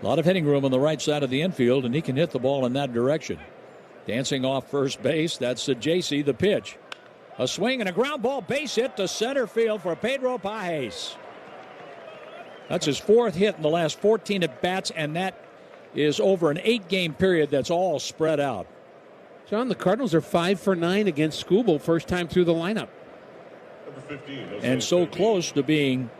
A lot of hitting room on the right side of the infield, and he can hit the ball in that direction. Dancing off first base, that's Sajasi, the pitch. A swing and a ground ball base hit to center field for Pedro Pajes. That's his 4th hit in the last 14 at-bats, and that is over an 8-game period that's all spread out. John, the Cardinals are 5 for 9 against Skubal, first time through the lineup. Number 15, and so close to being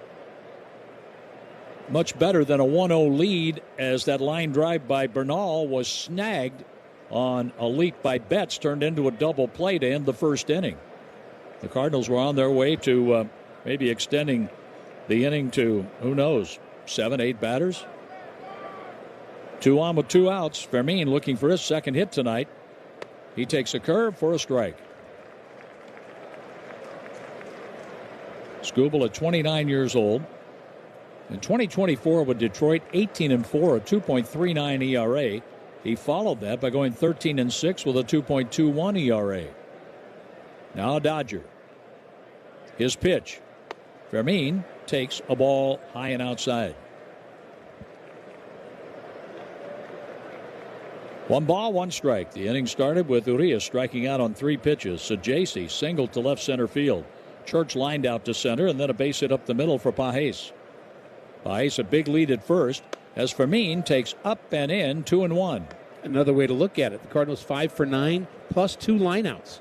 much better than a 1-0 lead, as that line drive by Bernal was snagged on a leap by Betts, turned into a double play to end the first inning. The Cardinals were on their way to maybe extending the inning to, who knows, 7, 8 batters. 2 on with 2 outs. Fermin looking for his second hit tonight. He takes a curve for a strike. Skubal at 29 years old. In 2024 with Detroit, 18-4, a 2.39 ERA. He followed that by going 13-6 with a 2.21 ERA. Now a Dodger. His pitch. Fermin takes a ball high and outside. 1 ball, 1 strike. The inning started with Urias striking out on 3 pitches. Sajasi singled to left center field. Church lined out to center, and then a base hit up the middle for Pajes. Pajes a big lead at first as Fermin takes up and in 2-1. Another way to look at it. The Cardinals 5 for 9 plus 2 lineouts.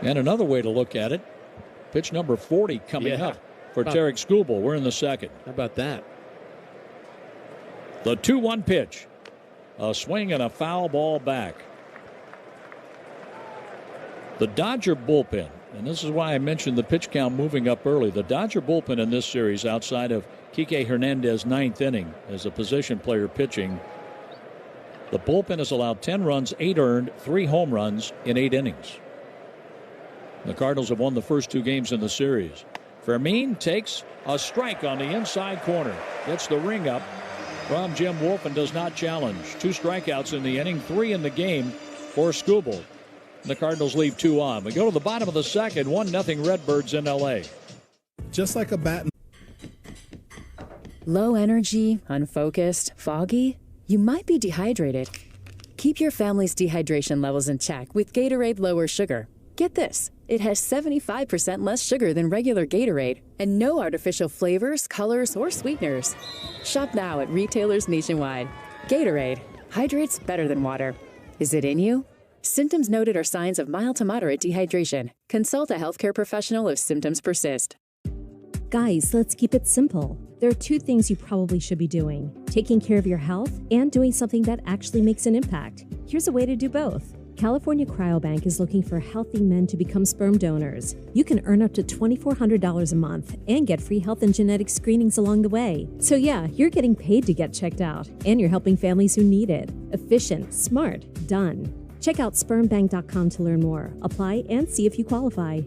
And another way to look at it, pitch number 40 coming up for Tarek Skubal. We're in the second. How about that? The 2-1 pitch. A swing and a foul ball back. The Dodger bullpen, and this is why I mentioned the pitch count moving up early. The Dodger bullpen in this series, outside of Kike Hernandez's 9th inning as a position player pitching, the bullpen has allowed 10 runs, 8 earned, 3 home runs in 8 innings. The Cardinals have won the first 2 games in the series. Fermin takes a strike on the inside corner. Gets the ring up from Jim Wolf and does not challenge. 2 strikeouts in the inning, 3 in the game for Skubal. The Cardinals leave 2 on. We go to the bottom of the second, 1-0 Redbirds in LA. Just like a bat. Low energy, unfocused, foggy? You might be dehydrated. Keep your family's dehydration levels in check with Gatorade Lower Sugar. Get this, it has 75% less sugar than regular Gatorade and no artificial flavors, colors, or sweeteners. Shop now at retailers nationwide. Gatorade, hydrates better than water. Is it in you? Symptoms noted are signs of mild to moderate dehydration. Consult a healthcare professional if symptoms persist. Guys, let's keep it simple. There are 2 things you probably should be doing: taking care of your health and doing something that actually makes an impact. Here's a way to do both. California Cryobank is looking for healthy men to become sperm donors. You can earn up to $2,400 a month and get free health and genetic screenings along the way. So yeah, you're getting paid to get checked out, and you're helping families who need it. Efficient, smart, done. Check out spermbank.com to learn more. Apply and see if you qualify.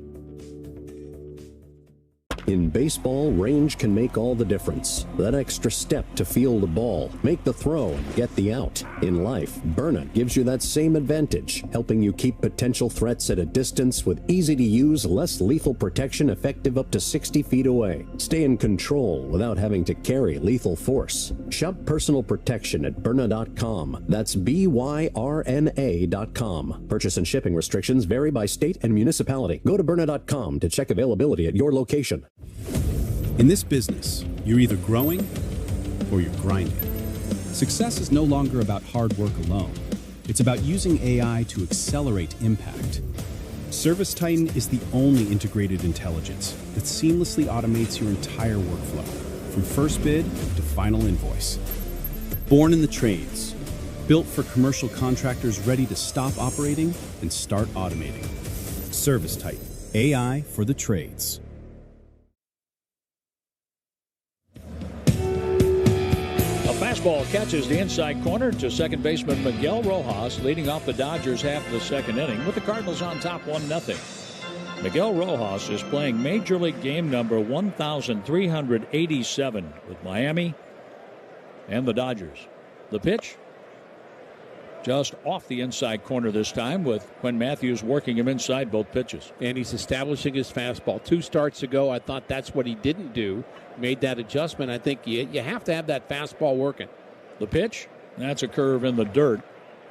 In baseball, range can make all the difference. That extra step to feel the ball, make the throw, and get the out. In life, Byrna gives you that same advantage, helping you keep potential threats at a distance with easy-to-use, less lethal protection effective up to 60 feet away. Stay in control without having to carry lethal force. Shop personal protection at Byrna.com. That's BYRNA.com. Purchase and shipping restrictions vary by state and municipality. Go to Byrna.com to check availability at your location. In this business, you're either growing or you're grinding. Success is no longer about hard work alone. It's about using AI to accelerate impact. ServiceTitan is the only integrated intelligence that seamlessly automates your entire workflow, from first bid to final invoice. Born in the trades, built for commercial contractors ready to stop operating and start automating. ServiceTitan, AI for the trades. A fastball catches the inside corner to second baseman Miguel Rojas, leading off the Dodgers half of the second inning with the Cardinals on top 1-0. Miguel Rojas is playing Major League game number 1,387 with Miami and the Dodgers. The pitch just off the inside corner this time, with Quinn Matthews working him inside both pitches. And he's establishing his fastball. 2 starts ago, I thought that's what he didn't do. Made that adjustment. I think you have to have that fastball working. The pitch, that's a curve in the dirt.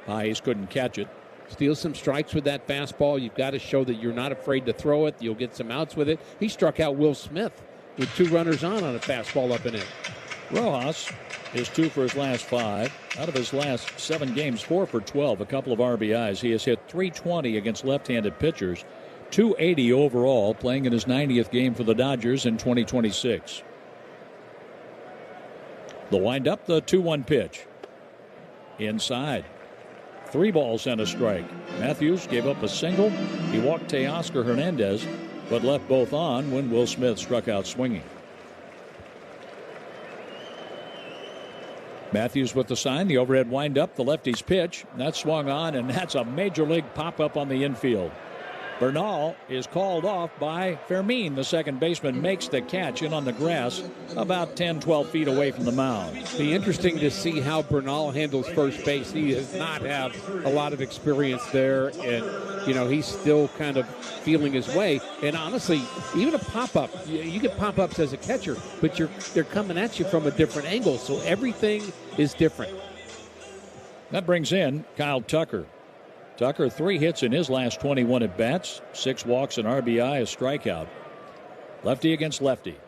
Hayes couldn't catch it. Steal some strikes with that fastball. You've got to show that you're not afraid to throw it. You'll get some outs with it. He struck out Will Smith with 2 runners on a fastball up and in. Rojas is 2 for his last 5. Out of his last 7 games, 4 for 12, a couple of RBIs. He has hit .320 against left-handed pitchers, .280 overall, playing in his 90th game for the Dodgers in 2026. The windup, the 2-1 pitch. Inside. 3 balls and a strike. Matthews gave up a single. He walked Teoscar Hernandez, but left both on when Will Smith struck out swinging. Matthews with the sign, the overhead windup, the lefty's pitch. That swung on, and that's a major league pop-up on the infield. Bernal is called off by Fermin. The second baseman makes the catch in on the grass about 10, 12 feet away from the mound. Be interesting to see how Bernal handles first base. He does not have a lot of experience there, and he's still kind of feeling his way. And honestly, even a pop-up, you get pop-ups as a catcher, but they're coming at you from a different angle, so everything is different. That brings in Kyle Tucker. Tucker, 3 hits in his last 21 at-bats, 6 walks, an RBI, a strikeout. Lefty against lefty.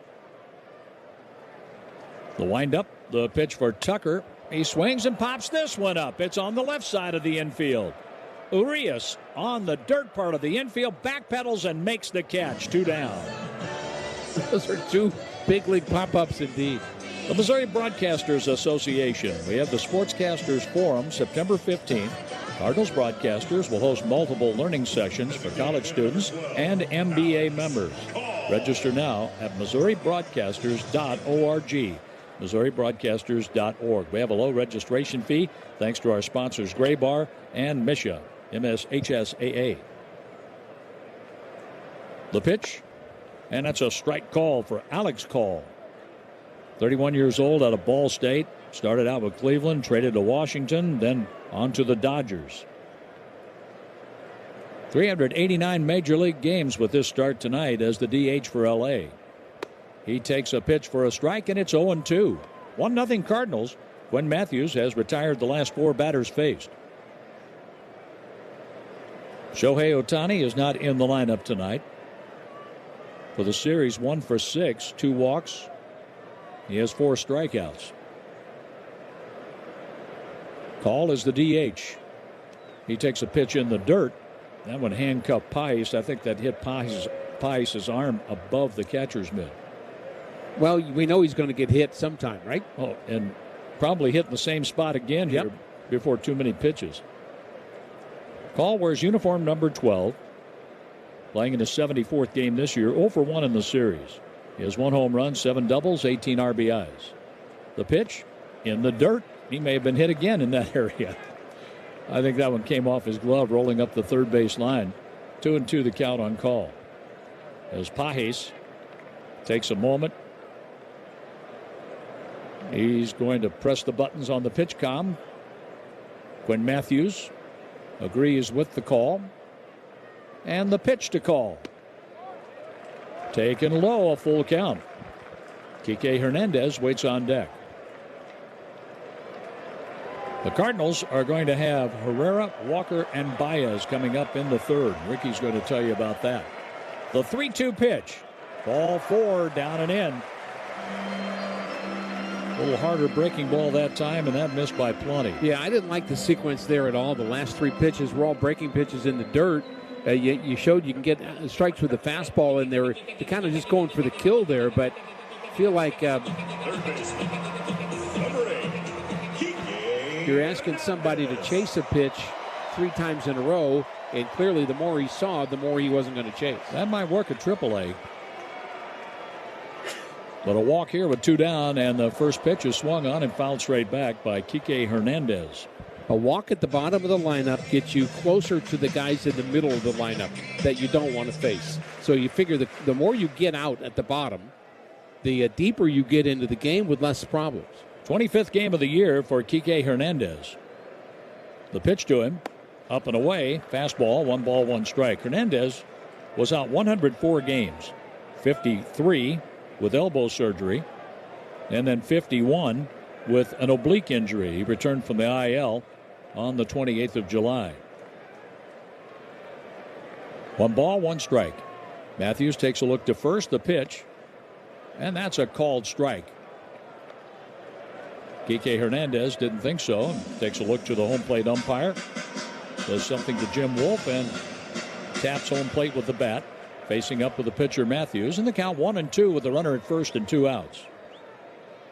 The windup, the pitch for Tucker. He swings and pops this one up. It's on the left side of the infield. Urias on the dirt part of the infield, backpedals and makes the catch. 2 down. Those are 2 big league pop-ups indeed. The Missouri Broadcasters Association. We have the Sportscasters Forum September 15th. Cardinals broadcasters will host multiple learning sessions for college students and MBA members. Register now at MissouriBroadcasters.org. MissouriBroadcasters.org. We have a low registration fee thanks to our sponsors Gray Bar and Misha, MSHSAA. The pitch, and that's a strike call for Alex Call. 31 years old out of Ball State. Started out with Cleveland, traded to Washington, then on to the Dodgers. 389 Major League games with this start tonight as the DH for LA. He takes a pitch for a strike, and it's 0-2. 1-0 Cardinals. Quinn Matthews has retired the last 4 batters faced. Shohei Ohtani is not in the lineup tonight. For the series, 1 for 6, 2 walks. He has 4 strikeouts. Call is the DH. He takes a pitch in the dirt. That one handcuffed Pius. I think that hit Pius' arm above the catcher's mitt. Well, we know he's going to get hit sometime, right? Oh, and probably hit in the same spot again here before too many pitches. Call wears uniform number 12. Playing in his 74th game this year, 0 for 1 in the series. He has 1 home run, 7 doubles, 18 RBIs. The pitch in the dirt. He may have been hit again in that area. I think that one came off his glove rolling up the third base line. 2-2 the count on Call. As Pajes Takes a moment. He's going to press the buttons on the pitch comm. Quinn Matthews agrees with the call. And the pitch to call. Taken low, a full count. Kike Hernandez waits on deck. The Cardinals are going to have Herrera, Walker, and Baez coming up in the third. Ricky's going to tell you about that. The 3-2 pitch. Ball 4, down and in. A little harder breaking ball that time, and that missed by plenty. Yeah, I didn't like the sequence there at all. The last 3 pitches were all breaking pitches in the dirt. You showed you can get strikes with the fastball in there. You're kind of just going for the kill there, but I feel like you're asking somebody to chase a pitch 3 times in a row, and clearly the more he saw, the more he wasn't going to chase. That might work at AAA. But a walk here with 2 down, and the first pitch is swung on and fouled straight back by Kike Hernandez. A walk at the bottom of the lineup gets you closer to the guys in the middle of the lineup that you don't want to face. So you figure the more you get out at the bottom, the deeper you get into the game with less problems. 25th game of the year for Kike Hernandez. The pitch to him, up and away, fastball, 1 ball, 1 strike. Hernandez was out 104 games, 53 with elbow surgery, and then 51 with an oblique injury. He returned from the IL on the 28th of July. 1 ball, 1 strike. Matthews takes a look to first, the pitch, and that's a called strike. Kike Hernandez didn't think so. Takes a look to the home plate umpire. Does something to Jim Wolf and taps home plate with the bat. Facing up with the pitcher Matthews, and the count 1-2 with the runner at first and 2 outs.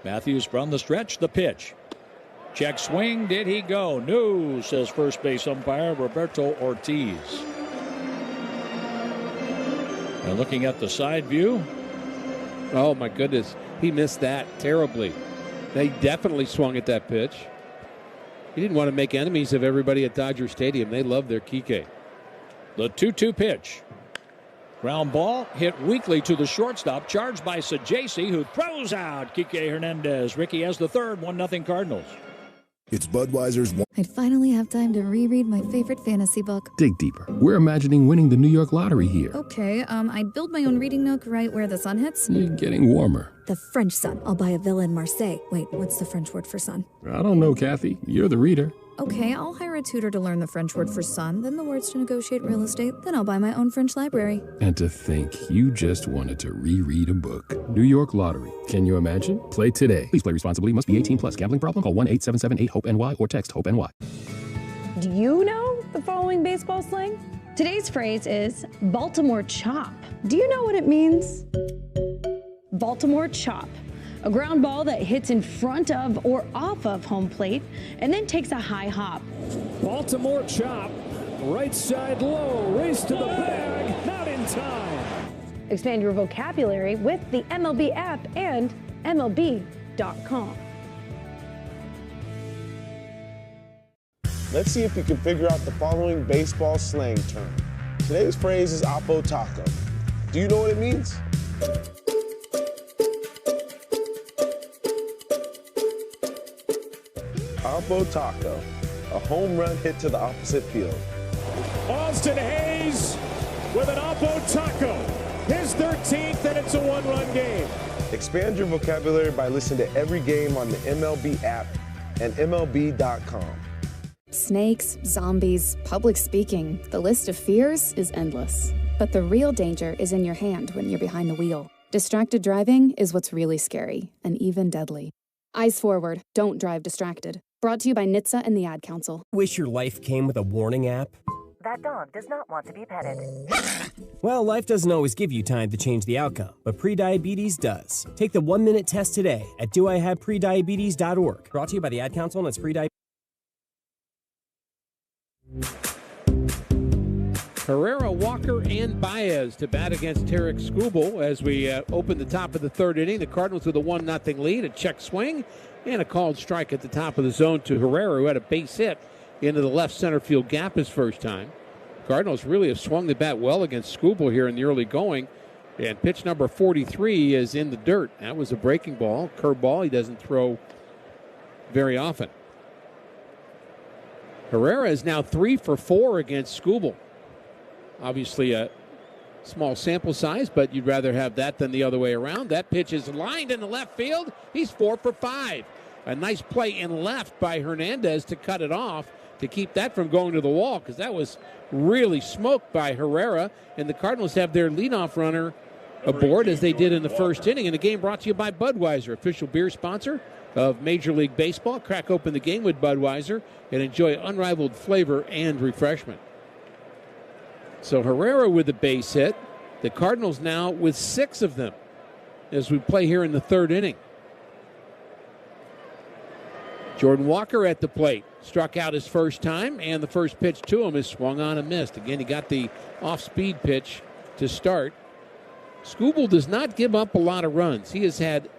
Matthews from the stretch, the pitch. Check swing, did he go? No, says first base umpire Roberto Ortiz. And looking at the side view. Oh my goodness, he missed that terribly. They definitely swung at that pitch. He didn't want to make enemies of everybody at Dodger Stadium. They love their Kike. The 2-2 pitch. Ground ball hit weakly to the shortstop, charged by Sajasi, who throws out Kike Hernandez. Ricky has the third, 1-0 Cardinals. It's Budweiser's. I'd finally have time to reread my favorite fantasy book. Dig deeper. We're imagining winning the New York lottery here. Okay, I'd build my own reading nook right where the sun hits. You're getting warmer. The French sun. I'll buy a villa in Marseille. Wait, what's the French word for sun? I don't know, Kathy. You're the reader. Okay, I'll hire a tutor to learn the French word for sun, then the words to negotiate real estate, then I'll buy my own French library. And to think you just wanted to reread a book. New York Lottery. Can you imagine? Play today. Please play responsibly. Must be 18 plus. Gambling problem? Call 1-877-8-HOPE-NY or text HOPE-NY. Do you know the following baseball slang? Today's phrase is Baltimore chop. Do you know what it means? Baltimore chop. A ground ball that hits in front of or off of home plate and then takes a high hop. Baltimore chop. Right side low. Race to the bag. Not in time. Expand your vocabulary with the MLB app and MLB.com. Let's see if you can figure out the following baseball slang term. Today's phrase is Oppo Taco. Do you know what it means? Oppo Taco, a home run hit to the opposite field. Austin Hayes with an Oppo Taco. His 13th, and it's a 1-run game. Expand your vocabulary by listening to every game on the MLB app and MLB.com. Snakes, zombies, public speaking. The list of fears is endless. But the real danger is in your hand when you're behind the wheel. Distracted driving is what's really scary and even deadly. Eyes forward. Don't drive distracted. Brought to you by NHTSA and the Ad Council. Wish your life came with a warning app? That dog does not want to be petted. Well, life doesn't always give you time to change the outcome, but prediabetes does. Take the 1-minute test today at doihaveprediabetes.org. Brought to you by the Ad Council and its prediabetes. Herrera, Walker, and Baez to bat against Tarek Skubal as we open the top of the third inning. The Cardinals with a 1-0 lead, a check swing, and a called strike at the top of the zone to Herrera, who had a base hit into the left center field gap his first time. Cardinals really have swung the bat well against Skubal here in the early going. And pitch number 43 is in the dirt. That was a breaking ball, curveball. He doesn't throw very often. Herrera is now 3 for 4 against Skubal. Obviously a small sample size, but you'd rather have that than the other way around. That pitch is lined in the left field. He's 4 for 5. A nice play in left by Hernandez to cut it off, to keep that from going to the wall, because that was really smoked by Herrera. And the Cardinals have their leadoff runner aboard, as they did in the first inning. And the game brought to you by Budweiser, official beer sponsor of Major League Baseball. Crack open the game with Budweiser and enjoy unrivaled flavor and refreshment. So Herrera with the base hit. The Cardinals now with 6 of them as we play here in the third inning. Jordan Walker at the plate. Struck out his first time, and the first pitch to him is swung on and missed. Again, he got the off-speed pitch to start. Skubal does not give up a lot of runs. He has had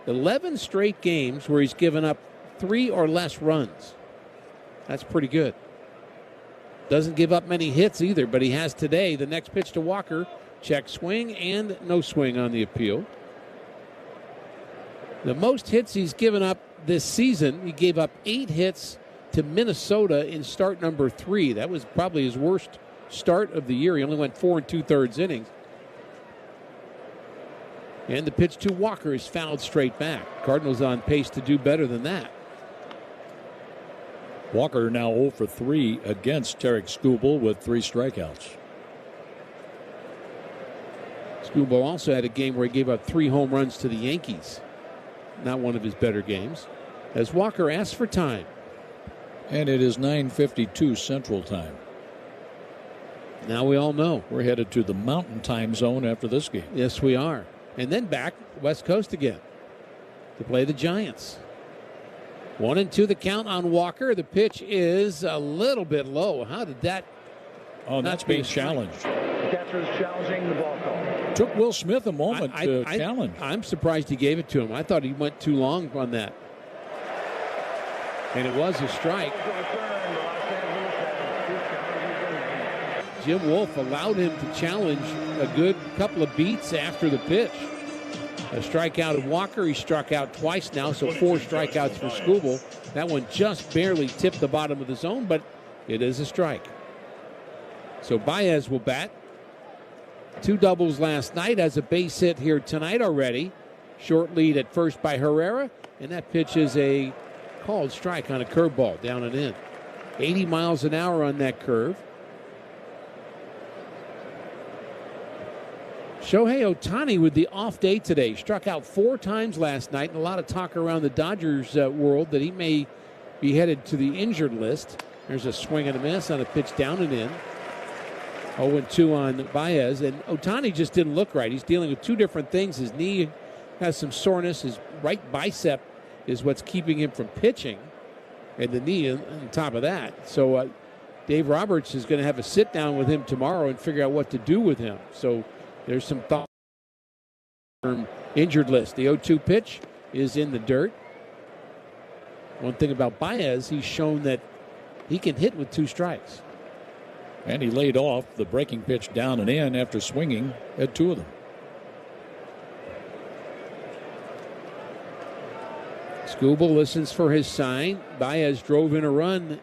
11 straight games where he's given up 3 or less runs. That's pretty good. Doesn't give up many hits either, but he has today. The next pitch to Walker, check swing and no swing on the appeal. The most hits he's given up this season, he gave up 8 hits to Minnesota in start number 3. That was probably his worst start of the year. He only went 4 2/3 innings. And the pitch to Walker is fouled straight back. Cardinals on pace to do better than that. Walker now 0 for 3 against Tarek Skubal with 3 strikeouts. Skubal also had a game where he gave up 3 home runs to the Yankees. Not one of his better games. As Walker asks for time. And it is 9:52 Central Time. Now we all know. We're headed to the Mountain Time zone after this game. Yes, we are. And then back West Coast again to play the Giants. 1-2 the count on Walker. The pitch is a little bit low. How did that? Oh, that's being challenged. The catcher is challenging the ball call. Took Will Smith a moment to challenge. I'm surprised he gave it to him. I thought he went too long on that. And it was a strike. Jim Wolf allowed him to challenge a good couple of beats after the pitch. A strikeout of Walker. He struck out twice now, so 4 strikeouts for Skubal. That one just barely tipped the bottom of the zone, but it is a strike. So Baez will bat. 2 doubles last night, has a base hit here tonight already. Short lead at first by Herrera, and that pitch is a called strike on a curveball down and in. 80 miles an hour on that curve. Shohei Ohtani with the off day today. Struck out 4 times last night, and a lot of talk around the Dodgers world that he may be headed to the injured list. There's a swing and a miss on a pitch down and in. 0-2 on Baez, and Ohtani just didn't look right. He's dealing with 2 different things. His knee has some soreness. His right bicep is what's keeping him from pitching, and the knee on top of that. So Dave Roberts is going to have a sit down with him tomorrow and figure out what to do with him. So there's some thought. Injured list. The 0-2 pitch is in the dirt. One thing about Baez, he's shown that he can hit with 2 strikes. And he laid off the breaking pitch down and in after swinging at 2 of them. Skubal listens for his sign. Baez drove in a run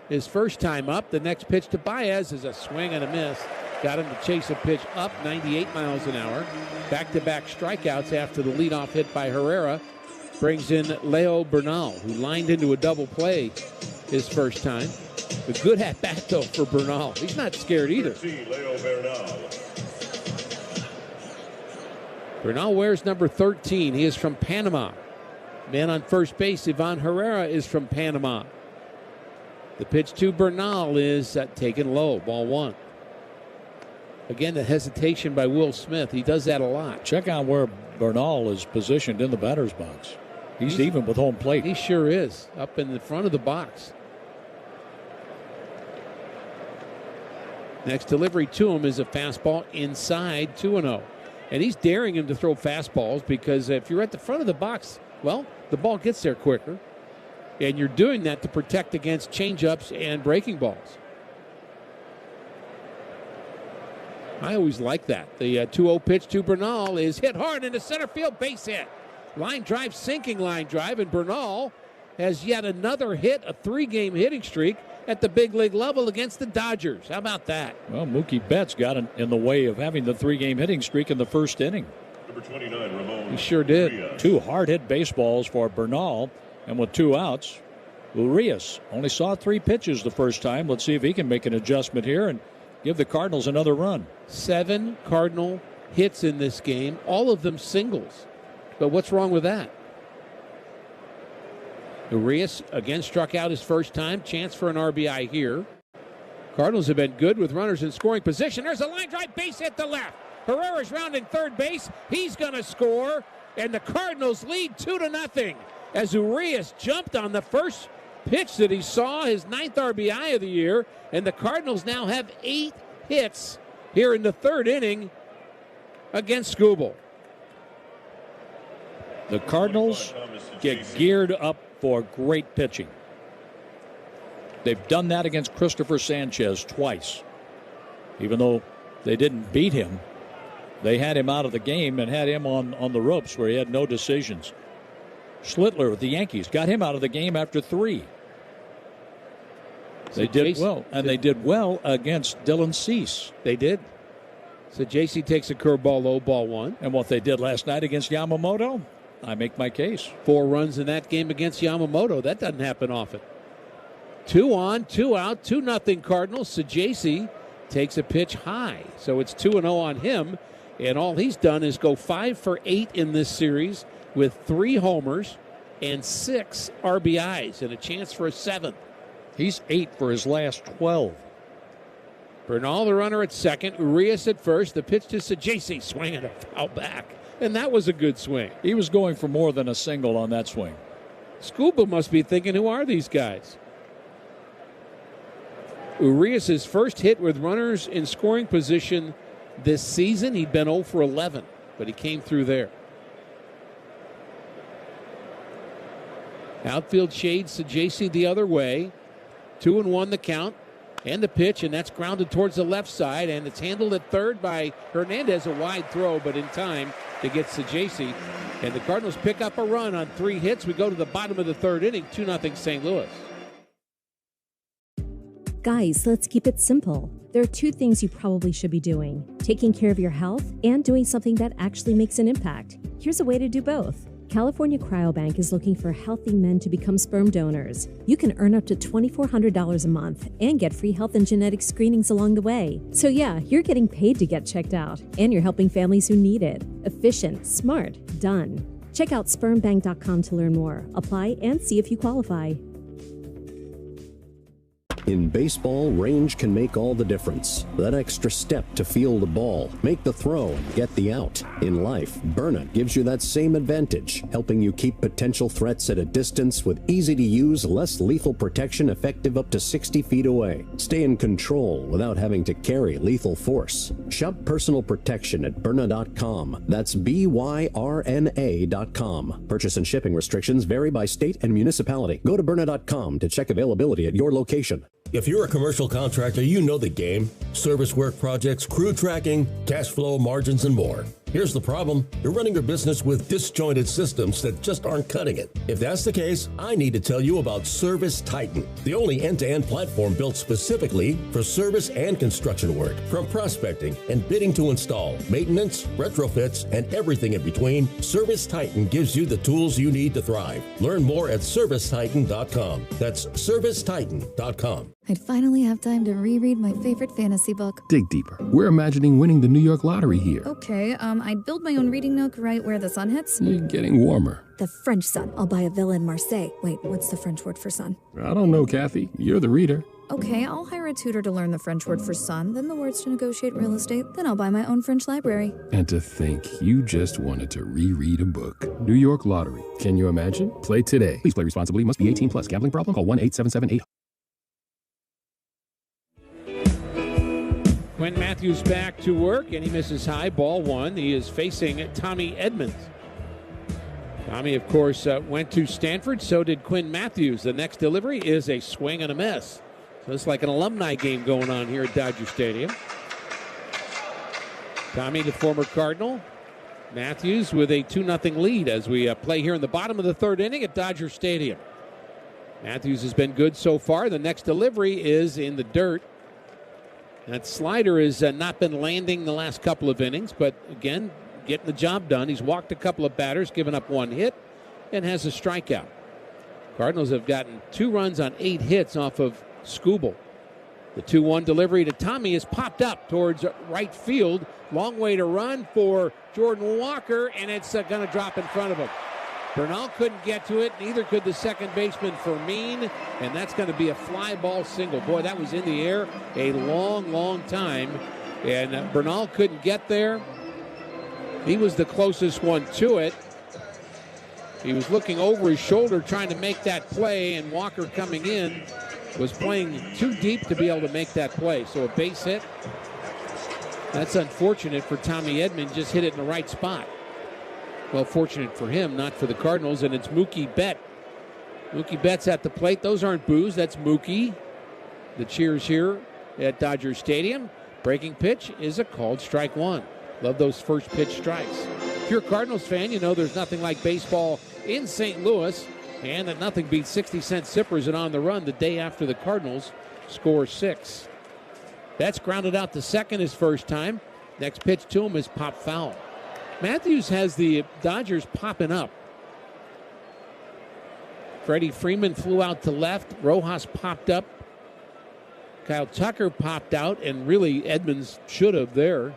his first time up. The next pitch to Baez is a swing and a miss. Got him to chase a pitch up 98 miles an hour. Back-to-back strikeouts after the leadoff hit by Herrera. Brings in Leo Bernal, who lined into a double play his first time. A good at-bat, though, for Bernal. He's not scared either. Bernal wears number 13. He is from Panama. Man on first base, Ivan Herrera, is from Panama. The pitch to Bernal is taken low, ball 1. Again, the hesitation by Will Smith. He does that a lot. Check out where Bernal is positioned in the batter's box. He's even with home plate. He sure is, up in the front of the box. Next delivery to him is a fastball inside 2-0. And he's daring him to throw fastballs because if you're at the front of the box, well, the ball gets there quicker. And you're doing that to protect against changeups and breaking balls. I always like that. The 2-0 pitch to Bernal is hit hard into center field, base hit. Line drive, sinking line drive, and Bernal has yet another hit, a 3-game hitting streak at the big league level against the Dodgers. How about that? Well, Mookie Betts got in the way of having the 3-game hitting streak in the first inning. Number 29, Ramon. He sure did. 2 hard-hit baseballs for Bernal, and with 2 outs, Urias only saw 3 pitches the first time. Let's see if he can make an adjustment here and give the Cardinals another run. 7 Cardinal hits in this game, all of them singles. But what's wrong with that? Urias again struck out his first time. Chance for an RBI here. Cardinals have been good with runners in scoring position. There's a line drive, base hit to left. Herrera's rounding third base. He's going to score, and the Cardinals lead 2-0 as Urias jumped on the first pitch that he saw, his 9th RBI of the year, and the Cardinals now have 8 hits here in the 3rd inning against Skubal. The Cardinals get geared up for great pitching. They've done that against Christopher Sanchez twice. Even though they didn't beat him, they had him out of the game and had him on the ropes where he had no decisions. Schlittler with the Yankees got him out of the game after 3. They did well, and they did well against Dylan Cease. They did. So JC takes a curveball, low, ball 1. And what they did last night against Yamamoto, I make my case. 4 runs in that game against Yamamoto. That doesn't happen often. 2 on, 2 out, 2-0 Cardinals. Sajasi takes a pitch high. So it's 2-0 on him. And all he's done is go 5 for 8 in this series with 3 homers and 6 RBIs and a chance for a 7th. He's 8 for his last 12. Bernal, the runner at second. Urias at first. The pitch to Sajasi, swinging a foul back. And that was a good swing. He was going for more than a single on that swing. Skubal must be thinking, who are these guys? Urias' first hit with runners in scoring position this season. He'd been 0 for 11, but he came through there. Outfield shades Sajasi the other way. 2-1 the count. And the pitch, and that's grounded towards the left side, and it's handled at third by Hernandez, a wide throw, but in time to get Sajasi. And the Cardinals pick up a run on 3 hits. We go to the bottom of the 3rd inning, 2-0 St. Louis. Guys, let's keep it simple. There are 2 things you probably should be doing: taking care of your health and doing something that actually makes an impact. Here's a way to do both. California Cryobank is looking for healthy men to become sperm donors. You can earn up to $2,400 a month and get free health and genetic screenings along the way. So yeah, you're getting paid to get checked out, and you're helping families who need it. Efficient, smart, done. Check out spermbank.com to learn more. Apply and see if you qualify. In baseball, range can make all the difference. That extra step to field a ball, make the throw, and get the out. In life, Byrna gives you that same advantage, helping you keep potential threats at a distance with easy-to-use, less lethal protection effective up to 60 feet away. Stay in control without having to carry lethal force. Shop personal protection at Byrna.com. That's BYRNA.com. Purchase and shipping restrictions vary by state and municipality. Go to Byrna.com to check availability at your location. If you're a commercial contractor, you know the game. Service work projects, crew tracking, cash flow, margins, and more. Here's the problem. You're running your business with disjointed systems that just aren't cutting it. If that's the case, I need to tell you about Service Titan, the only end-to-end platform built specifically for service and construction work. From prospecting and bidding to install, maintenance, retrofits, and everything in between, Service Titan gives you the tools you need to thrive. Learn more at ServiceTitan.com. That's ServiceTitan.com. I'd finally have time to reread my favorite fantasy book. Dig deeper. We're imagining winning the New York lottery here. Okay, I'd build my own reading nook right where the sun hits. You're getting warmer. The French sun. I'll buy a villa in Marseille. Wait, what's the French word for sun? I don't know, Kathy. You're the reader. Okay, I'll hire a tutor to learn the French word for sun, then the words to negotiate real estate, then I'll buy my own French library. And to think you just wanted to reread a book. New York Lottery. Can you imagine? Play today. Please play responsibly. Must be 18 plus. Gambling problem? Call 1-877-8. Quinn Matthews back to work, and he misses high, ball 1. He is facing Tommy Edmonds. Tommy, of course, went to Stanford. So did Quinn Matthews. The next delivery is a swing and a miss. So it's like an alumni game going on here at Dodger Stadium. Tommy, the former Cardinal. Matthews with a 2-0 lead as we play here in the bottom of the third inning at Dodger Stadium. Matthews has been good so far. The next delivery is in the dirt. That slider has not been landing the last couple of innings, but again, getting the job done. He's walked a couple of batters, given up 1 hit, and has a strikeout. Cardinals have gotten 2 runs on 8 hits off of Skubal. The 2-1 delivery to Tommy is popped up towards right field. Long way to run for Jordan Walker, and it's going to drop in front of him. Bernal couldn't get to it, neither could the second baseman Fermin, and that's going to be a fly ball single. Boy, that was in the air a long, long time, and Bernal couldn't get there. He was the closest one to it. He was looking over his shoulder trying to make that play, and Walker coming in was playing too deep to be able to make that play. So a base hit. That's unfortunate for Tommy Edman, just hit it in the right spot. Well, fortunate for him, not for the Cardinals, and it's Mookie Betts. Mookie Betts at the plate. Those aren't boos, that's Mookie. The cheers here at Dodger Stadium. Breaking pitch is a called strike 1. Love those first pitch strikes. If you're a Cardinals fan, you know there's nothing like baseball in St. Louis, and that nothing beats 60-cent sippers and on the run the day after the Cardinals score 6. Betts grounded out to second his first time. Next pitch to him is pop foul. Matthews has the Dodgers popping up. Freddie Freeman flew out to left. Rojas popped up. Kyle Tucker popped out, and really Edmonds should have there.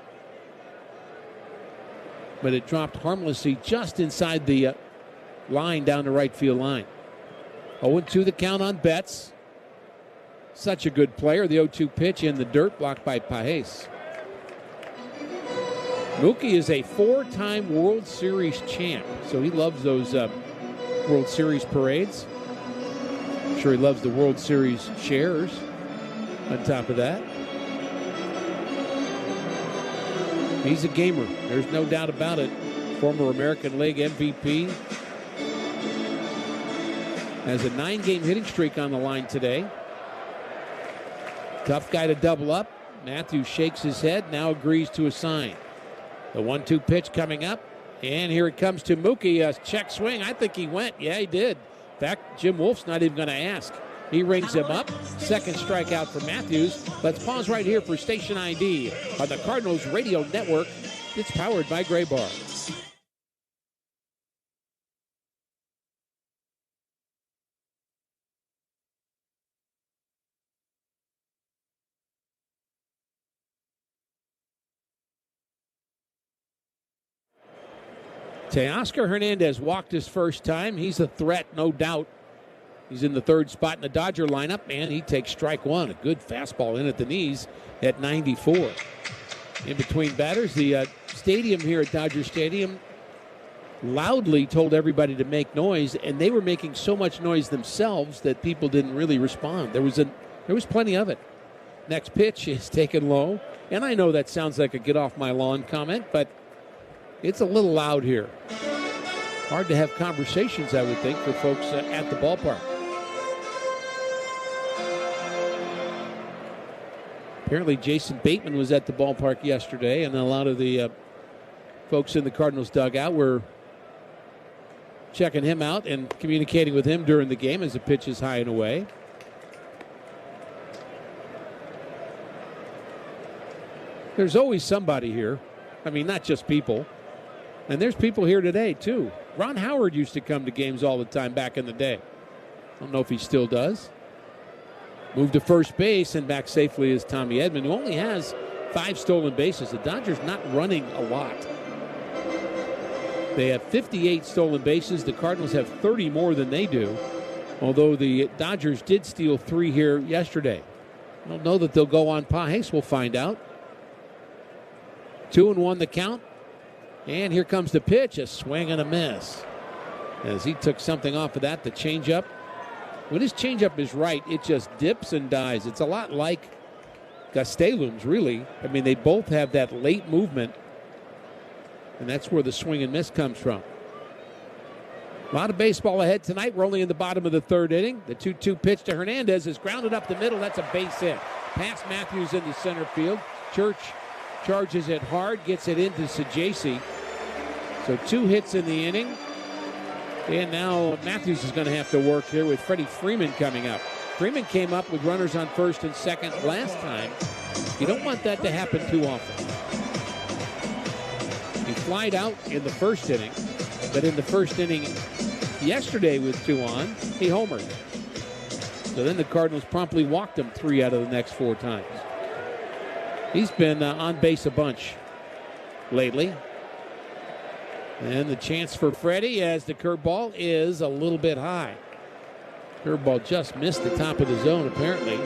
But it dropped harmlessly just inside the line down the right field line. 0-2 the count on Betts. Such a good player. The 0-2 pitch in the dirt, blocked by Pajes. Mookie is a 4-time World Series champ, so he loves those World Series parades. I'm sure he loves the World Series shares on top of that. He's a gamer. There's no doubt about it. Former American League MVP. Has a 9-game hitting streak on the line today. Tough guy to double up. Matthews shakes his head, now agrees to a sign. The 1-2 pitch coming up. And here it comes to Mookie. A check swing. I think he went. Yeah, he did. In fact, Jim Wolf's not even going to ask. He rings him up. Second strikeout for Matthews. Let's pause right here for Station ID on the Cardinals Radio Network. It's powered by Gray Bar. Teoscar Hernandez walked his first time. He's a threat, no doubt. He's in the third spot in the Dodger lineup, and he takes strike 1. A good fastball in at the knees at 94. In between batters, the stadium here at Dodger Stadium loudly told everybody to make noise, and they were making so much noise themselves that people didn't really respond. There was plenty of it. Next pitch is taken low, and I know that sounds like a get off my lawn comment, but it's a little loud here. Hard to have conversations, I would think, for folks at the ballpark. Apparently Jason Bateman was at the ballpark yesterday, and a lot of the folks in the Cardinals dugout were checking him out and communicating with him during the game as the pitch is high and away. There's always somebody here. I mean, not just people. And there's people here today, too. Ron Howard used to come to games all the time back in the day. I don't know if he still does. Moved to first base, and back safely is Tommy Edman, who only has 5 stolen bases. The Dodgers not running a lot. They have 58 stolen bases. The Cardinals have 30 more than they do, although the Dodgers did steal 3 here yesterday. I don't know that they'll go on Pajes. We'll find out. 2-1 the count. And here comes the pitch, a swing and a miss. As he took something off of that, the changeup. When his changeup is right, it just dips and dies. It's a lot like Gastelum's, really. I mean, they both have that late movement, and that's where the swing and miss comes from. A lot of baseball ahead tonight. We're only in the bottom of the third inning. The 2-2 pitch to Hernandez is grounded up the middle. That's a base hit. Past Matthews into center field. Church charges it hard, gets it into Sajasi. So 2 hits in the inning. And now Matthews is going to have to work here with Freddie Freeman coming up. Freeman came up with runners on first and second last time. You don't want that to happen too often. He flied out in the first inning, but in the first inning yesterday with 2 on, he homered. So then the Cardinals promptly walked him 3 out of the next 4 times. He's been on base a bunch lately. And the chance for Freddie as the curveball is a little bit high. Curveball just missed the top of the zone, apparently.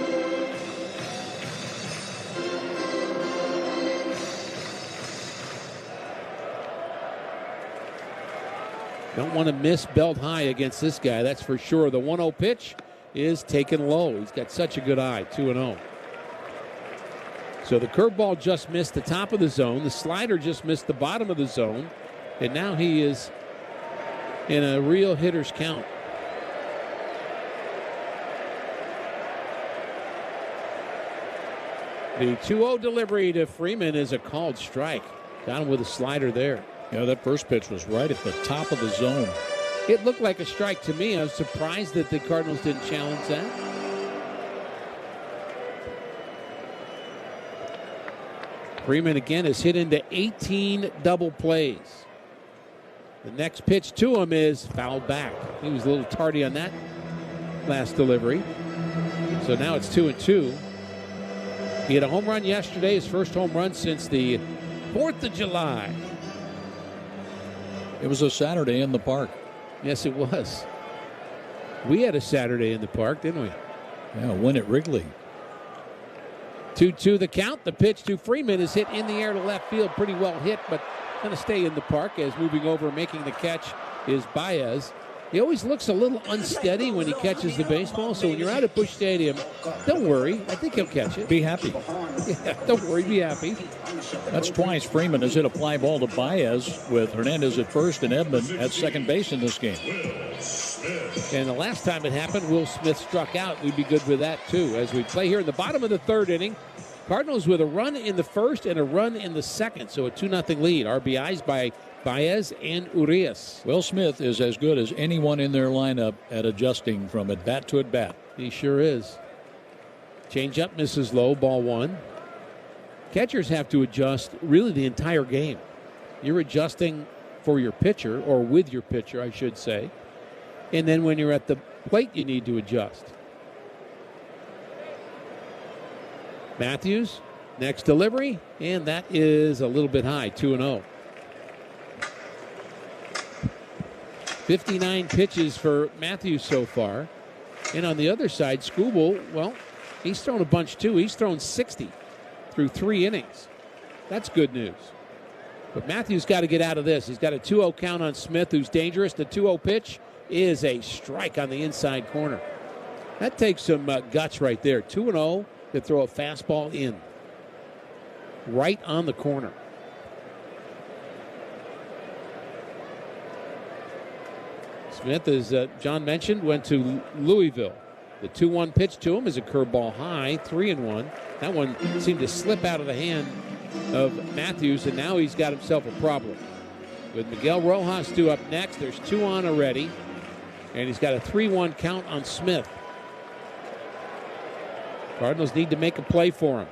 Don't want to miss belt high against this guy, that's for sure. The 1-0 pitch is taken low. He's got such a good eye, 2-0. So the curveball just missed the top of the zone. The slider just missed the bottom of the zone. And now he is in a real hitter's count. The 2-0 delivery to Freeman is a called strike. Got him with a slider there. Yeah, that first pitch was right at the top of the zone. It looked like a strike to me. I was surprised that the Cardinals didn't challenge that. Freeman again is hit into 18 double plays. The next pitch to him is fouled back. He was a little tardy on that last delivery. So now it's 2-2. He had a home run yesterday, his first home run since the 4th of July. It was a Saturday in the park. Yes, it was. We had a Saturday in the park, didn't we? Yeah, win at Wrigley. 2-2 the count. The pitch to Freeman is hit in the air to left field. Pretty well hit, but going to stay in the park as moving over, making the catch is Baez. He always looks a little unsteady when he catches the baseball, so when you're out at Busch Stadium, don't worry. I think he'll catch it. Be happy. Yeah, don't worry. Be happy. That's twice Freeman has hit a fly ball to Baez with Hernandez at first and Edman at second base in this game. And the last time it happened, Will Smith struck out. We'd be good with that, too, as we play here in the bottom of the 3rd inning. Cardinals with a run in the first and a run in the second, so a 2-0 lead. RBIs by Baez and Urias. Will Smith is as good as anyone in their lineup at adjusting from at bat to at bat. He sure is. Changeup misses low, ball 1. Catchers have to adjust really the entire game. You're adjusting for your pitcher, or with your pitcher, I should say. And then when you're at the plate, you need to adjust. Matthews, next delivery, and that is a little bit high, 2-0. 59 pitches for Matthews so far. And on the other side, Skubal, well, he's thrown a bunch too. He's thrown 60 through 3 innings. That's good news. But Matthews got to get out of this. He's got a 2-0 count on Smith, who's dangerous. The 2-0 pitch is a strike on the inside corner. That takes some guts right there. 2-0 to throw a fastball in. Right on the corner. Smith, as John mentioned, went to Louisville. The 2-1 pitch to him is a curveball high, 3-1. That one seemed to slip out of the hand of Matthews, and now he's got himself a problem. With Miguel Rojas due up next, there's 2 on already, and he's got a 3-1 count on Smith. Cardinals need to make a play for him.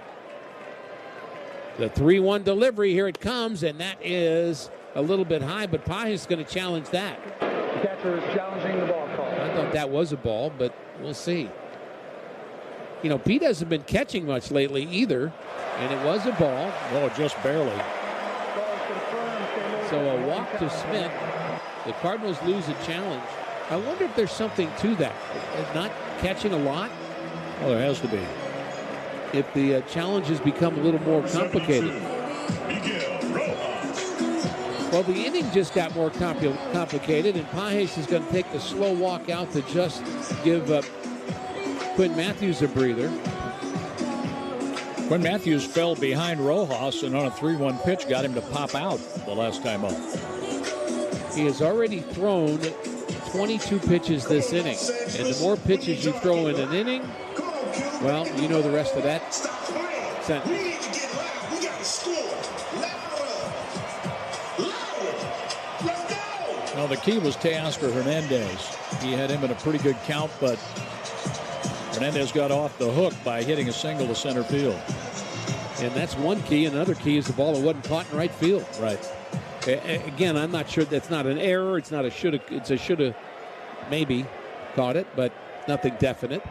The 3-1 delivery, here it comes, and that is a little bit high, but Paj is going to challenge that. The catcher is challenging the ball call. I thought that was a ball, but we'll see. You know, Pete hasn't been catching much lately either, and it was a ball. Oh, just barely. So a walk to Smith. The Cardinals lose a challenge. I wonder if there's something to that. Not catching a lot? Well, there has to be. If the challenges become a little more complicated. Well, the inning just got more complicated, and Pages is going to take the slow walk out to just give Quinn Matthews a breather. Quinn Matthews fell behind Rojas, and on a 3-1 pitch got him to pop out the last time up. He has already thrown 22 pitches this inning, and the more pitches you throw in an inning, well, you know the rest of that 100%. We need to get loud. We got to score. Louder. Let's go. Well, the key was Teoscar Hernandez. He had him in a pretty good count, but Hernandez got off the hook by hitting a single to center field. And that's one key. Another key is the ball that wasn't caught in right field. Right. Again, I'm not sure that's not an error. It's not a shoulda. It's a shoulda. Maybe caught it, but nothing definite.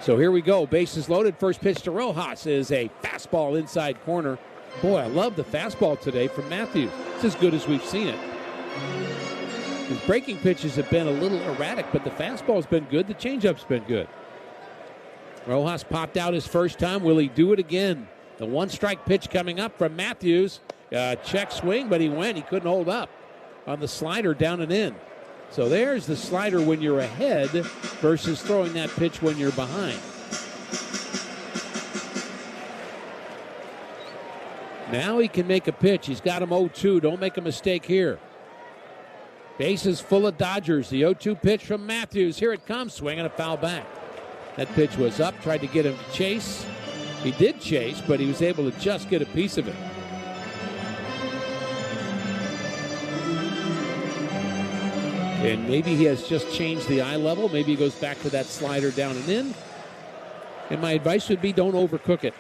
So here we go. Bases loaded. First pitch to Rojas is a fastball inside corner. Boy, I love the fastball today from Matthews. It's as good as we've seen it. His breaking pitches have been a little erratic, but the fastball's been good. The changeup's been good. Rojas popped out his first time. Will he do it again? The one-strike pitch coming up from Matthews. Check swing, but he went. He couldn't hold up on the slider down and in. So there's the slider when you're ahead versus throwing that pitch when you're behind. Now he can make a pitch. He's got him 0-2. Don't make a mistake here. Bases full of Dodgers. The 0-2 pitch from Matthews. Here it comes. Swing and a foul back. That pitch was up. Tried to get him to chase. He did chase, but he was able to just get a piece of it. And maybe he has just changed the eye level. Maybe he goes back to that slider down and in. And my advice would be don't overcook it.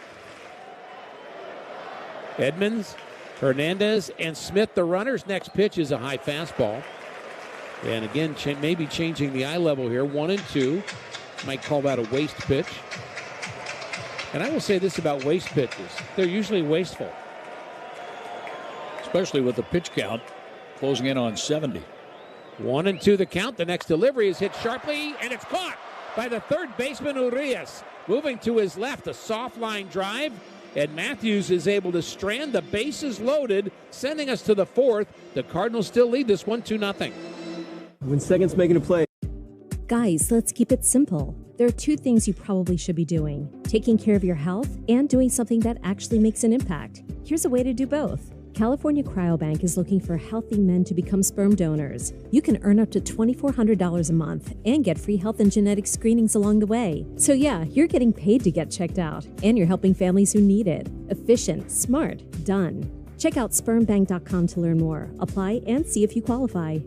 Edmonds, Hernandez, and Smith, the runners. Next pitch is a high fastball. And again, maybe changing the eye level here. 1-2. Might call that a waste pitch. And I will say this about waste pitches. They're usually wasteful. Especially with the pitch count closing in on 70. 1-2 the count. The next delivery is hit sharply, and it's caught by the third baseman, Urias. Moving to his left, a soft line drive, and Matthews is able to strand. The bases loaded, sending us to the fourth. The Cardinals still lead this 1-2. When seconds making a play. Guys, let's keep it simple. There are two things you probably should be doing: taking care of your health and doing something that actually makes an impact. Here's a way to do both. California Cryobank is looking for healthy men to become sperm donors. You can earn up to $2,400 a month and get free health and genetic screenings along the way. So yeah, you're getting paid to get checked out, and you're helping families who need it. Efficient, smart, done. Check out spermbank.com to learn more. Apply and see if you qualify.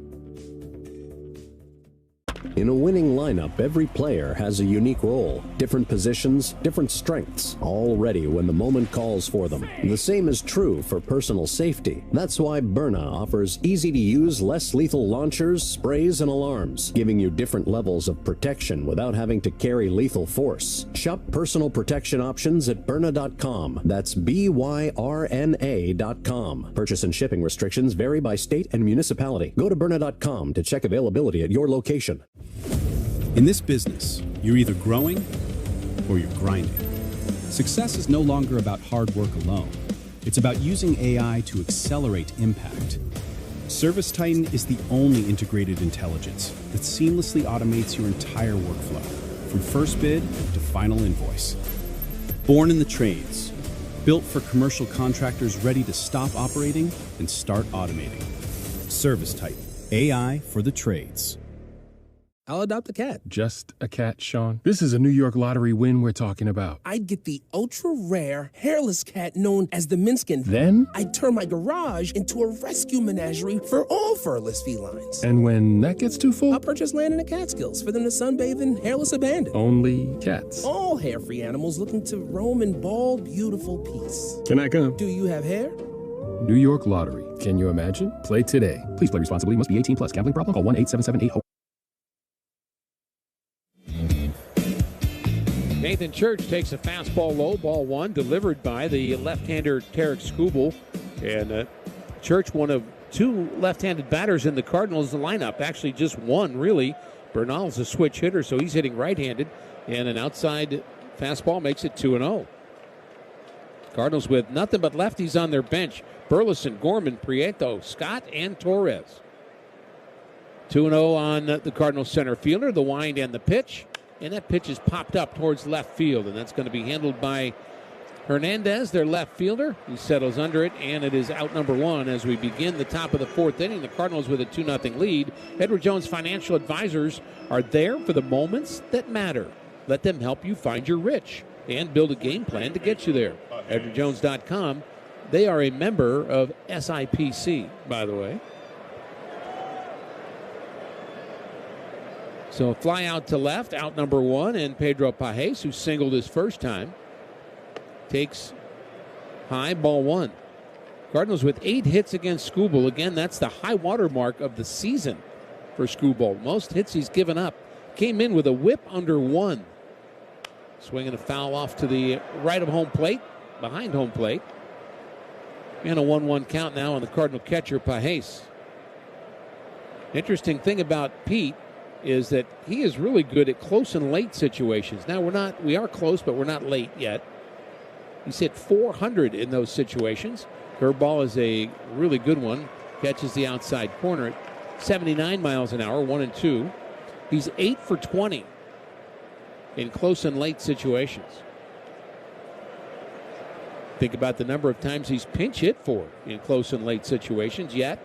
In a winning lineup, every player has a unique role, different positions, different strengths, all ready when the moment calls for them. The same is true for personal safety. That's why Byrna offers easy-to-use, less lethal launchers, sprays, and alarms, giving you different levels of protection without having to carry lethal force. Shop personal protection options at Byrna.com. That's BYRNA.com. Purchase and shipping restrictions vary by state and municipality. Go to Byrna.com to check availability at your location. In this business, you're either growing or you're grinding. Success is no longer about hard work alone. It's about using AI to accelerate impact. ServiceTitan is the only integrated intelligence that seamlessly automates your entire workflow, from first bid to final invoice. Born in the trades, built for commercial contractors ready to stop operating and start automating. ServiceTitan, AI for the trades. I'll adopt a cat. Just a cat, Sean? This is a New York Lottery win we're talking about. I'd get the ultra-rare, hairless cat known as the Minskin. Then? I'd turn my garage into a rescue menagerie for all furless felines. And when that gets too full? I'll purchase land in the Catskills for them to sunbathe in hairless abandon. Only cats. All hair-free animals looking to roam in bald, beautiful peace. Can I come? Do you have hair? New York Lottery. Can you imagine? Play today. Please play responsibly. Must be 18 plus. Gambling problem? Call 1-877-8-HOPE. Nathan Church takes a fastball low, ball one, delivered by the left-hander Tarek Skubal. And Church, one of two left-handed batters in the Cardinals lineup. Actually, just one, really. Bernal's a switch hitter, so he's hitting right-handed. And an outside fastball makes it 2-0. Cardinals with nothing but lefties on their bench. Burleson, Gorman, Prieto, Scott, and Torres. 2-0 on the Cardinals center fielder, the wind and the pitch. And that pitch is popped up towards left field, and that's going to be handled by Hernandez, their left fielder. He settles under it, and it is out number one as we begin the top of the fourth inning. The Cardinals with a 2-0 lead. Edward Jones Financial Advisors are there for the moments that matter. Let them help you find your rich. and build a game plan to get you there. EdwardJones.com. They are a member of SIPC, by the way. So fly out to left, out number 1, and Pedro Pajes, who singled his first time, takes high, ball 1. Cardinals with 8 hits against Skubal. Again, that's the high water mark of the season for Skubal. Most hits he's given up. Came in with a whip under 1. Swinging a foul off to the right of home plate, behind home plate. And a 1-1 count now on the Cardinal catcher, Pajes. Interesting thing about Pete is that he is really good at close and late situations. Now we are close, but we're not late yet. He's hit 400 in those situations. Curveball is a really good one. Catches the outside corner at 79 miles an hour, 1-2. He's 8 for 20 in close and late situations. Think about the number of times he's pinch hit for in close and late situations, yet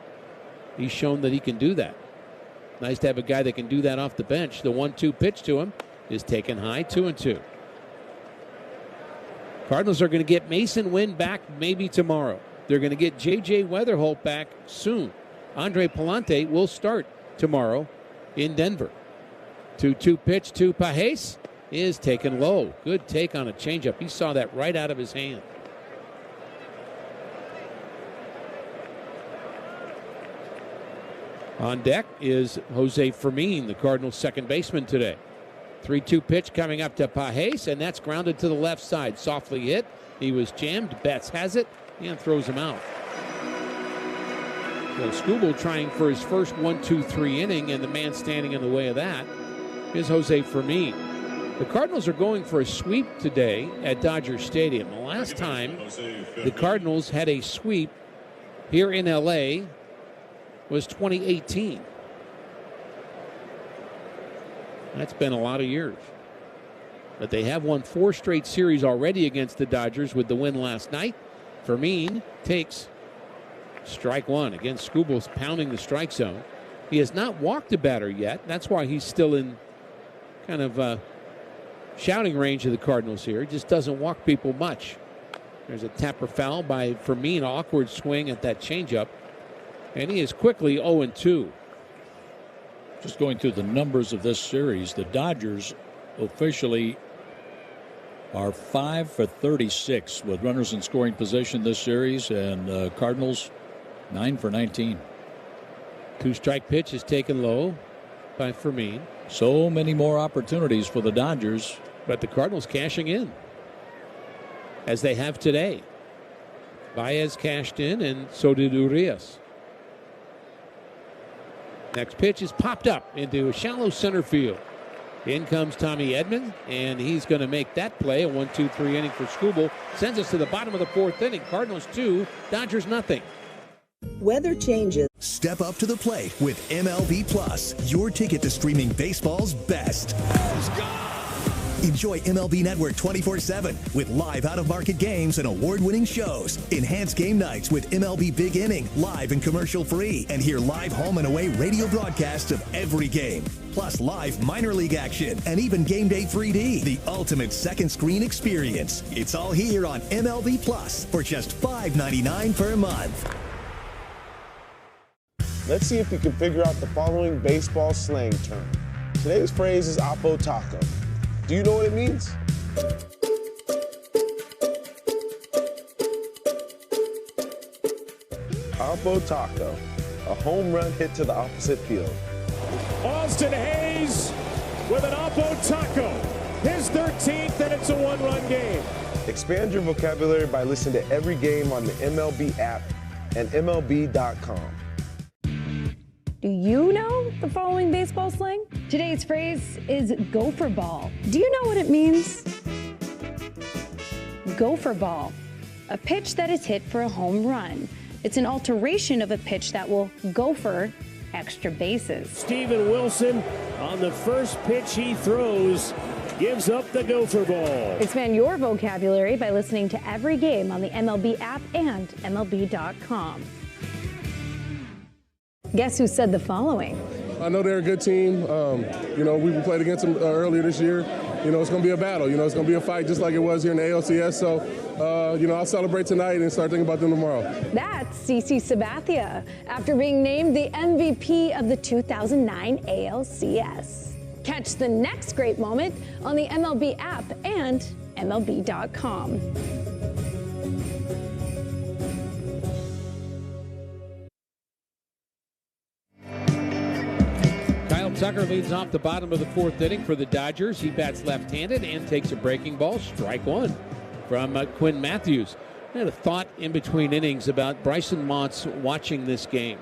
he's shown that he can do that. Nice to have a guy that can do that off the bench. The 1-2 pitch to him is taken high, 2-2. Cardinals are going to get Mason Wynn back maybe tomorrow. They're going to get J.J. Weatherholt back soon. Andre Palante will start tomorrow in Denver. 2-2 pitch to Pajes is taken low. Good take on a changeup. He saw that right out of his hand. On deck is Jose Fermin, the Cardinals' second baseman today. 3-2 pitch coming up to Pajes, and that's grounded to the left side. Softly hit. He was jammed. Betts has it and throws him out. So Skubal trying for his first 1-2-3 inning, and the man standing in the way of that is Jose Fermin. The Cardinals are going for a sweep today at Dodger Stadium. The last time the Cardinals had a sweep here in L.A. was 2018. That's been a lot of years. But they have won 4 straight series already against the Dodgers with the win last night. Fermin takes strike 1. Again, Skubal's pounding the strike zone. He has not walked a batter yet. That's why he's still in kind of shouting range of the Cardinals here. He just doesn't walk people much. There's a tapper foul by Fermin. Awkward swing at that changeup. And he is quickly 0-2. Just going through the numbers of this series, the Dodgers officially are 5 for 36 with runners in scoring position this series, and Cardinals 9 for 19. 2-strike pitch is taken low by Fermin. So many more opportunities for the Dodgers. But the Cardinals cashing in, as they have today. Baez cashed in, and so did Urias. Next pitch is popped up into a shallow center field. In comes Tommy Edman, and he's going to make that play. A 1-2-3 inning for Skubal. Sends us to the bottom of the 4th inning. Cardinals 2, Dodgers nothing. Weather changes. Step up to the plate with MLB Plus, your ticket to streaming baseball's best. Enjoy MLB Network 24/7 with live out-of-market games and award-winning shows. Enhance game nights with MLB Big Inning, live and commercial-free. And hear live home and away radio broadcasts of every game. Plus live minor league action and even Game Day 3D, the ultimate second screen experience. It's all here on MLB Plus for just $5.99 per month. Let's see if we can figure out the following baseball slang term. Today's phrase is Oppo Taco. Do you know what it means? Oppo Taco, a home run hit to the opposite field. Austin Hayes with an Oppo Taco, his 13th, and it's a 1-run game. Expand your vocabulary by listening to every game on the MLB app and MLB.com. Do you know the following baseball slang? Today's phrase is gopher ball. Do you know what it means? Gopher ball, a pitch that is hit for a home run. It's an alteration of a pitch that will gopher extra bases. Steven Wilson, on the first pitch he throws, gives up the gopher ball. Expand your vocabulary by listening to every game on the MLB app and MLB.com. Guess who said the following? I know they're a good team. We played against them earlier this year. it's going to be a battle. It's going to be a fight just like it was here in the ALCS. So, I'll celebrate tonight and start thinking about them tomorrow. That's CeCe Sabathia after being named the MVP of the 2009 ALCS. Catch the next great moment on the MLB app and MLB.com. Tucker leads off the bottom of the fourth inning for the Dodgers. He bats left-handed and takes a breaking ball. Strike one from Quinn Matthews. I had a thought in between innings about Bryson Mott's watching this game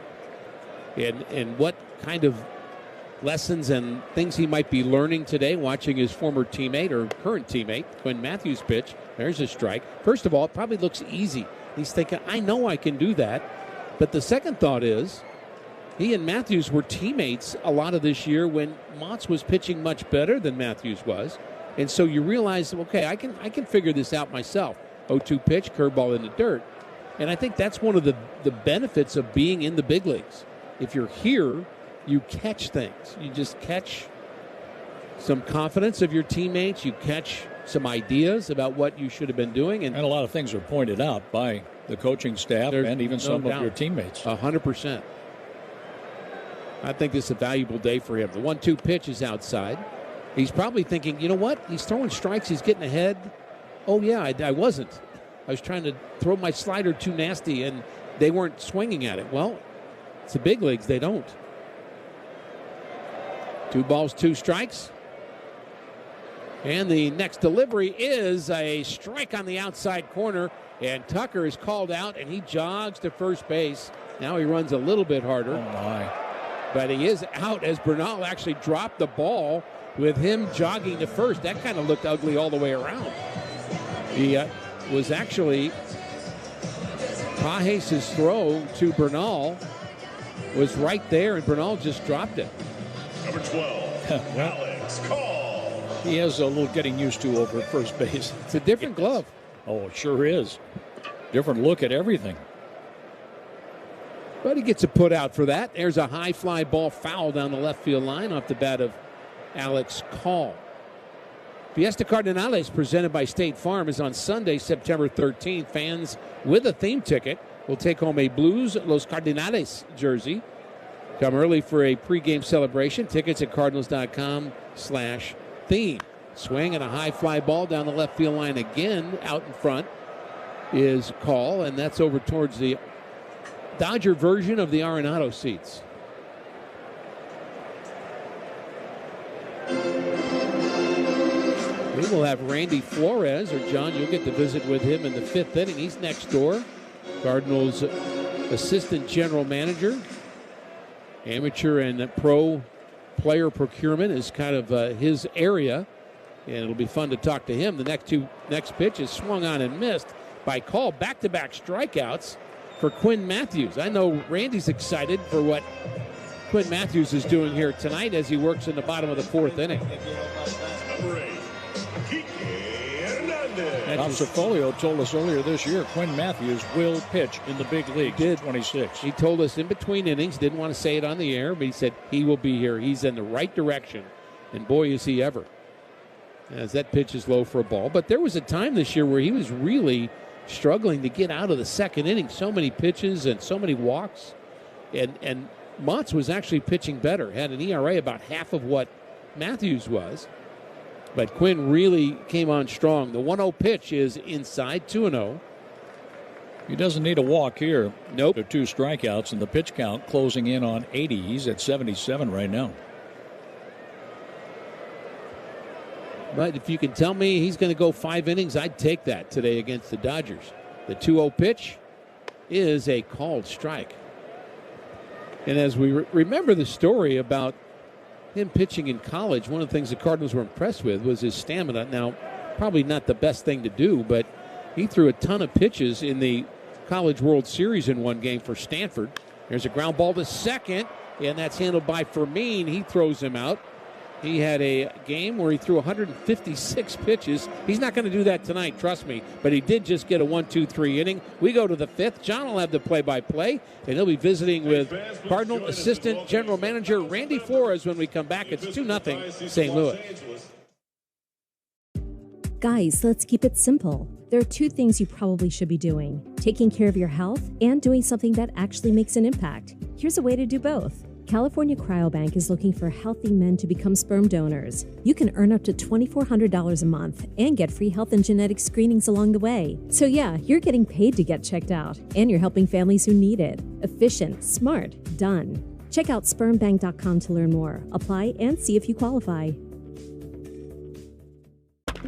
and what kind of lessons and things he might be learning today watching his former teammate or current teammate, Quinn Matthews, pitch. There's a strike. First of all, it probably looks easy. He's thinking, I know I can do that. But the second thought is, he and Matthews were teammates a lot of this year when Motts was pitching much better than Matthews was. And so you realize, okay, I can figure this out myself. 0-2 pitch, curveball in the dirt. And I think that's one of the benefits of being in the big leagues. If you're here, you catch things. You just catch some confidence of your teammates. You catch some ideas about what you should have been doing. And a lot of things are pointed out by the coaching staff and even some of your teammates. 100%. I think this is a valuable day for him. The 1-2 pitch is outside. He's probably thinking, you know what? He's throwing strikes. He's getting ahead. Oh, yeah, I wasn't. I was trying to throw my slider too nasty, and they weren't swinging at it. Well, it's the big leagues. They don't. 2 balls, 2 strikes. And the next delivery is a strike on the outside corner, and Tucker is called out, and he jogs to first base. Now he runs a little bit harder. Oh, my. But he is out as Bernal actually dropped the ball with him jogging to first. That kind of looked ugly all the way around. He was actually, Pages' throw to Bernal was right there, and Bernal just dropped it. Number 12, Alex Call. He has a little getting used to over at first base. It's a different glove. Oh, it sure is. Different look at everything. But he gets a put out for that. There's a high fly ball foul down the left field line off the bat of Alex Call. Fiesta Cardinals, presented by State Farm, is on Sunday, September 13th. Fans with a theme ticket will take home a Blues Los Cardinals jersey. Come early for a pregame celebration. Tickets at cardinals.com/theme. Swing and a high fly ball down the left field line again. Out in front is Call, and that's over towards the Dodger version of the Arenado seats. We will have Randy Flores, or John, you'll get to visit with him in the 5th inning. He's next door. Cardinals assistant general manager. Amateur and pro player procurement is kind of his area, and it'll be fun to talk to him. The next pitch is swung on and missed by Call. Back-to-back strikeouts for Quinn Matthews. I know Randy's excited for what Quinn Matthews is doing here tonight as he works in the bottom of the 4th inning. Tom Cifolio told us earlier this year Quinn Matthews will pitch in the big league. He did. 26. He told us in between innings, didn't want to say it on the air, but he said he will be here. He's in the right direction, and boy, is he ever. As that pitch is low for a ball. But there was a time this year where he was really struggling to get out of the 2nd inning. So many pitches and so many walks. And Motts was actually pitching better. Had an ERA about half of what Matthews was. But Quinn really came on strong. The 1-0 pitch is inside, 2-0. He doesn't need a walk here. Nope. There are 2 strikeouts, and the pitch count closing in on 80. He's at 77 right now. But if you can tell me he's going to go 5 innings, I'd take that today against the Dodgers. The 2-0 pitch is a called strike. And as we remember the story about him pitching in college, one of the things the Cardinals were impressed with was his stamina. Now, probably not the best thing to do, but he threw a ton of pitches in the College World Series in one game for Stanford. There's a ground ball to second, and that's handled by Fermin. He throws him out. He had a game where he threw 156 pitches. He's not going to do that tonight, trust me. But he did just get a 1-2-3 inning. We go to the 5th. John will have the play-by-play, and he'll be visiting with Cardinal Assistant General Manager Randy Flores when we come back. It's 2-0 St. Louis. Guys, let's keep it simple. There are two things you probably should be doing: taking care of your health and doing something that actually makes an impact. Here's a way to do both. California Cryobank is looking for healthy men to become sperm donors. You can earn up to $2,400 a month and get free health and genetic screenings along the way. So yeah, you're getting paid to get checked out, and you're helping families who need it. Efficient, smart, done. Check out spermbank.com to learn more. Apply and see if you qualify.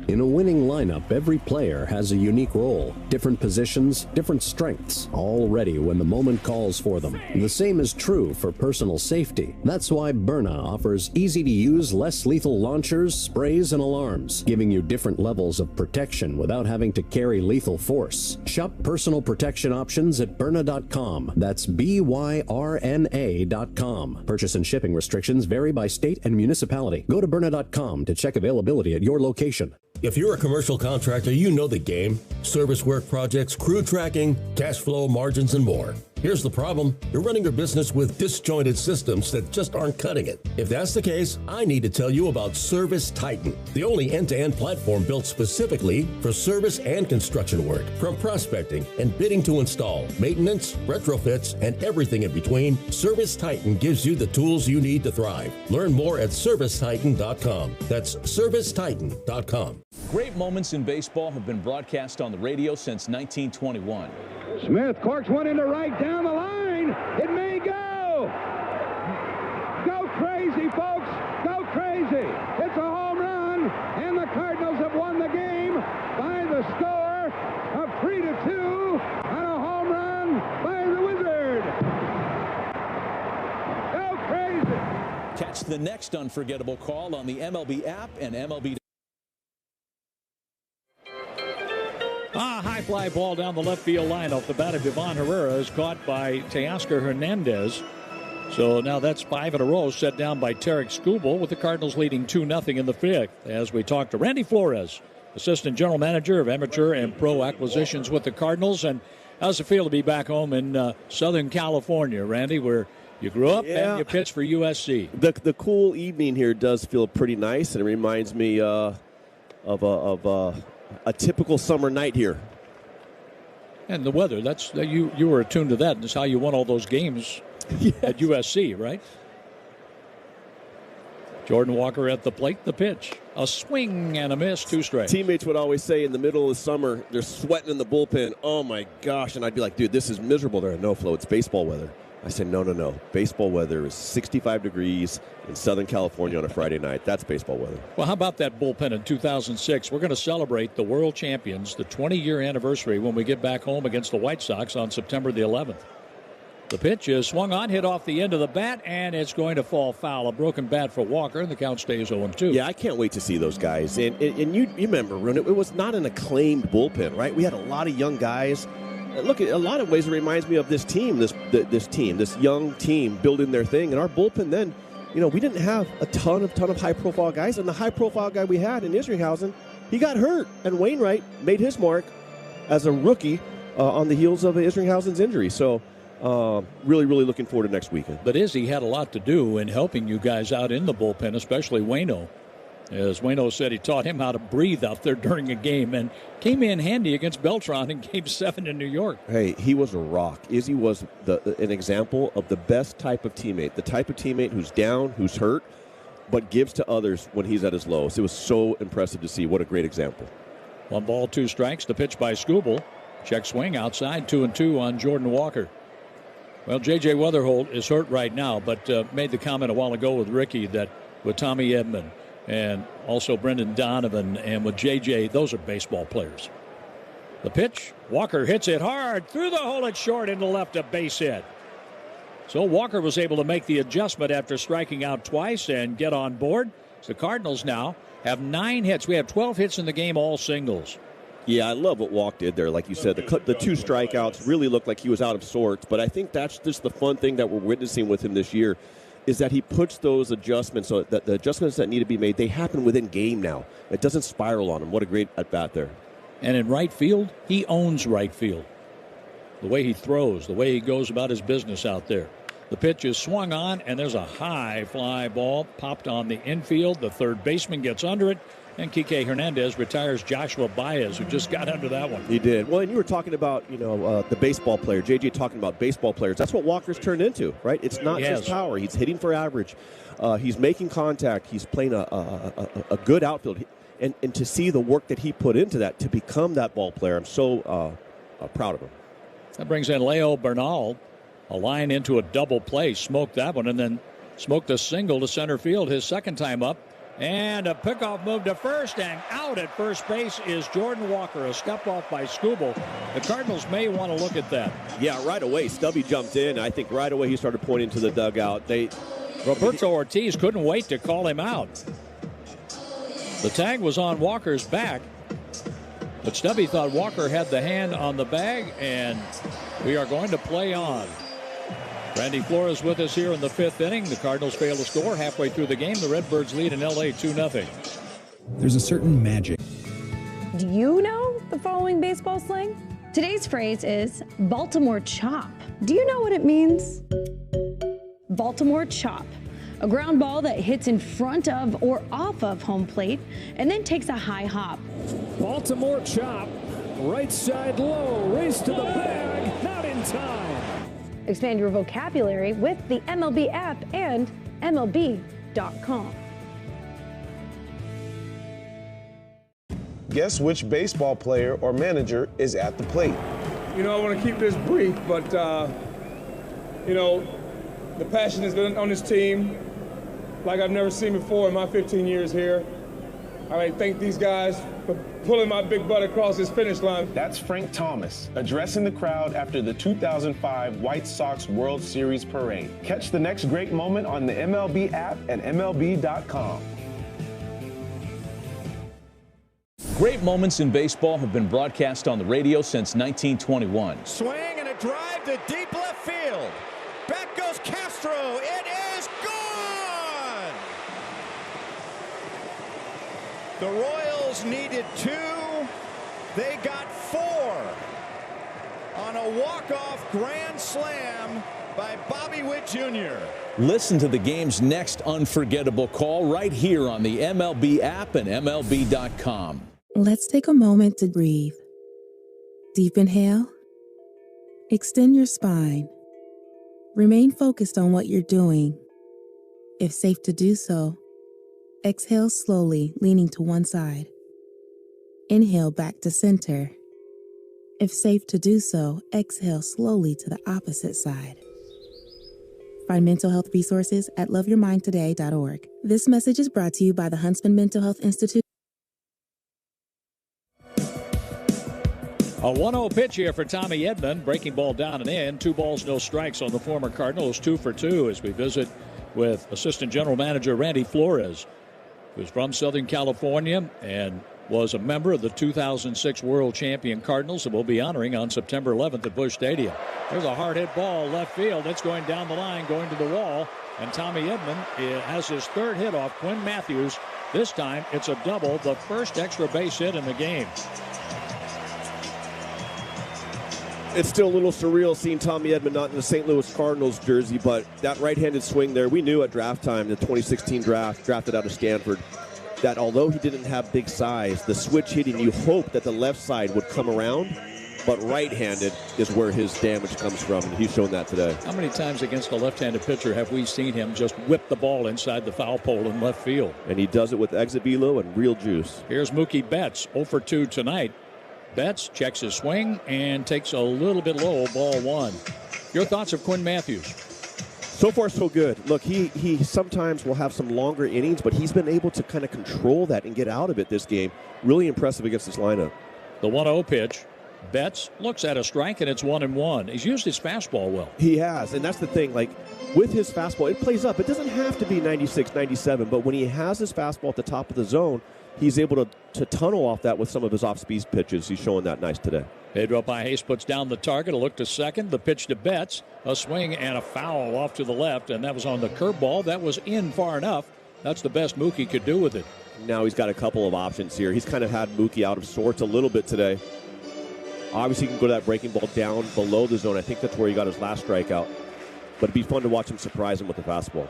In a winning lineup, every player has a unique role, different positions, different strengths, all ready when the moment calls for them. The same is true for personal safety. That's why Byrna offers easy-to-use, less lethal launchers, sprays, and alarms, giving you different levels of protection without having to carry lethal force. Shop personal protection options at Byrna.com. That's BYRNA.com. Purchase and shipping restrictions vary by state and municipality. Go to Byrna.com to check availability at your location. If you're a commercial contractor, you know the game. Service work projects, crew tracking, cash flow, margins, and more. Here's the problem. You're running your business with disjointed systems that just aren't cutting it. If that's the case, I need to tell you about Service Titan, the only end-to-end platform built specifically for service and construction work. From prospecting and bidding to install, maintenance, retrofits, and everything in between, Service Titan gives you the tools you need to thrive. Learn more at ServiceTitan.com. That's ServiceTitan.com. Great moments in baseball have been broadcast on the radio since 1921. Smith corks one into right down the line. It may go. Go crazy, folks. Go crazy. It's a home run, and the Cardinals have won the game by the score of 3-2 on a home run by the Wizard. Go crazy. Catch the next unforgettable call on the MLB app and MLB. High fly ball down the left field line off the bat of Ivan Herrera is caught by Teoscar Hernandez. So now that's 5 in a row set down by Tarek Skubal, with the Cardinals leading 2-0 in the 5th. As we talk to Randy Flores, Assistant General Manager of Amateur and Pro Acquisitions with the Cardinals. And how's it feel to be back home in Southern California, Randy, where you grew up and you pitched for USC? The cool evening here does feel pretty nice, and it reminds me of a typical summer night here. And the weather, you were attuned to that. That's how you won all those games at USC, right? Jordan Walker at the plate, the pitch. A swing and a miss, 2 strikes. Teammates would always say in the middle of the summer, they're sweating in the bullpen. Oh, my gosh. And I'd be like, dude, this is miserable. They're no, Flo, it's baseball weather. I said, no. Baseball weather is 65 degrees in Southern California on a Friday night. That's baseball weather. Well, how about that bullpen in 2006? We're going to celebrate the world champions, the 20-year anniversary, when we get back home against the White Sox on September the 11th. The pitch is swung on, hit off the end of the bat, and it's going to fall foul. A broken bat for Walker, and the count stays 0-2. Yeah, I can't wait to see those guys. And you remember, Rune, it was not an acclaimed bullpen, right? We had a lot of young guys. Look, a lot of ways it reminds me of this team, this young team building their thing. And our bullpen then, we didn't have a ton of high-profile guys. And the high-profile guy we had in Isringhausen, he got hurt. And Wainwright made his mark as a rookie on the heels of Isringhausen's injury. So really, really looking forward to next weekend. But Izzy had a lot to do in helping you guys out in the bullpen, especially Waino. As Waino said, he taught him how to breathe out there during a game and came in handy against Beltran in Game 7 in New York. Hey, he was a rock. Izzy was an example of the best type of teammate, the type of teammate who's down, who's hurt, but gives to others when he's at his lowest. It was so impressive to see. What a great example. 1 ball, 2 strikes. The pitch by Skubal. Check swing outside, 2-2 on Jordan Walker. Well, J.J. Weatherholt is hurt right now, but made the comment a while ago with Ricky that with Tommy Edman and also Brendan Donovan and with J.J., those are baseball players. The pitch, Walker hits it hard through the hole at short into left, a base hit. So Walker was able to make the adjustment after striking out twice and get on board. The Cardinals now have 9 hits. We have 12 hits in the game, all singles. Yeah, I love what Walk did there. Like you said, the 2 strikeouts really looked like he was out of sorts. But I think that's just the fun thing that we're witnessing with him this year is that he puts those adjustments, so that the adjustments that need to be made, they happen within game now. It doesn't spiral on him. What a great at-bat there. And in right field, he owns right field. The way he throws, the way he goes about his business out there. The pitch is swung on, and there's a high fly ball popped on the infield. The third baseman gets under it, And Kike Hernandez retires Joshua Baez, who just got under that one. He did. Well, and you were talking about, the baseball player. JJ talking about baseball players. That's what Walker's turned into, right? It's not just power. He's hitting for average. He's making contact. He's playing a good outfield. And to see the work that he put into that to become that ball player, I'm so proud of him. That brings in Leo Bernal. A line into a double play. Smoked that one and then smoked a single to center field his second time up. And a pickoff move to first, and out at first base is Jordan Walker. A step off by Skubal. The Cardinals may want to look at that. Yeah, right away. Stubby jumped in. I think right away he started pointing to the dugout. Roberto Ortiz couldn't wait to call him out. The tag was on Walker's back, but Stubby thought Walker had the hand on the bag, and we are going to play on. Randy Flores with us here in the fifth inning. The Cardinals fail to score halfway through the game. The Redbirds lead in LA 2-0. There's a certain magic. Do you know the following baseball slang? Today's phrase is Baltimore chop. Do you know what it means? Baltimore chop. A ground ball that hits in front of or off of home plate and then takes a high hop. Baltimore chop. Right side low. Race to the bag. Not in time. Expand your vocabulary with the MLB app and MLB.com. Guess which baseball player or manager is at the plate? I want to keep this brief, but, the passion has been on this team like I've never seen before in my 15 years here. I thank these guys for pulling my big butt across this finish line. That's Frank Thomas addressing the crowd after the 2005 White Sox World Series parade. Catch the next great moment on the MLB app and MLB.com. Great moments in baseball have been broadcast on the radio since 1921. Swing and a drive to deep left field. Back goes Castro. It is gone! The Royals needed 2. They got 4 on a walk-off grand slam by Bobby Witt Jr. Listen to the game's next unforgettable call right here on the MLB app and MLB.com. Let's take a moment to breathe. Deep inhale. Extend your spine. Remain focused on what you're doing. If safe to do so, exhale slowly, leaning to one side. Inhale back to center. If safe to do so, exhale slowly to the opposite side. Find mental health resources at loveyourmindtoday.org. This message is brought to you by the Huntsman Mental Health Institute. A 1-0 pitch here for Tommy Edman. Breaking ball down and in. 2 balls, no strikes on the former Cardinals. 2 for 2 as we visit with Assistant General Manager Randy Flores, who's from Southern California and was a member of the 2006 World Champion Cardinals that we'll be honoring on September 11th at Busch Stadium. There's a hard hit ball left field. It's going down the line, going to the wall. And Tommy Edman has his 3rd hit off Quinn Matthews. This time it's a double, the first extra base hit in the game. It's still a little surreal seeing Tommy Edman not in the St. Louis Cardinals jersey, but that right-handed swing there, we knew at draft time, the 2016 draft, drafted out of Stanford, that although he didn't have big size, the switch hitting, you hope that the left side would come around, but right-handed is where his damage comes from, and he's shown that today. How many times against a left-handed pitcher have we seen him just whip the ball inside the foul pole in left field? And he does it with exit velo and real juice. Here's Mookie Betts, 0 for 2 tonight. Betts checks his swing and takes a little bit low, ball 1. Your thoughts of Quinn Matthews? So far, so good. Look, he sometimes will have some longer innings, but he's been able to kind of control that and get out of it this game. Really impressive against this lineup. The 1-0 pitch. Betts looks at a strike, and it's 1-1. He's used his fastball well. He has, and that's the thing. Like, with his fastball, it plays up. It doesn't have to be 96, 97, but when he has his fastball at the top of the zone, he's able to tunnel off that with some of his off-speed pitches. He's showing that nice today. Pedro Pages puts down the target. A look to second. The pitch to Betts. A swing and a foul off to the left, and that was on the curveball. That was in far enough. That's the best Mookie could do with it. Now he's got a couple of options here. He's kind of had Mookie out of sorts a little bit today. Obviously, he can go to that breaking ball down below the zone. I think that's where he got his last strikeout. But it'd be fun to watch him surprise him with the fastball.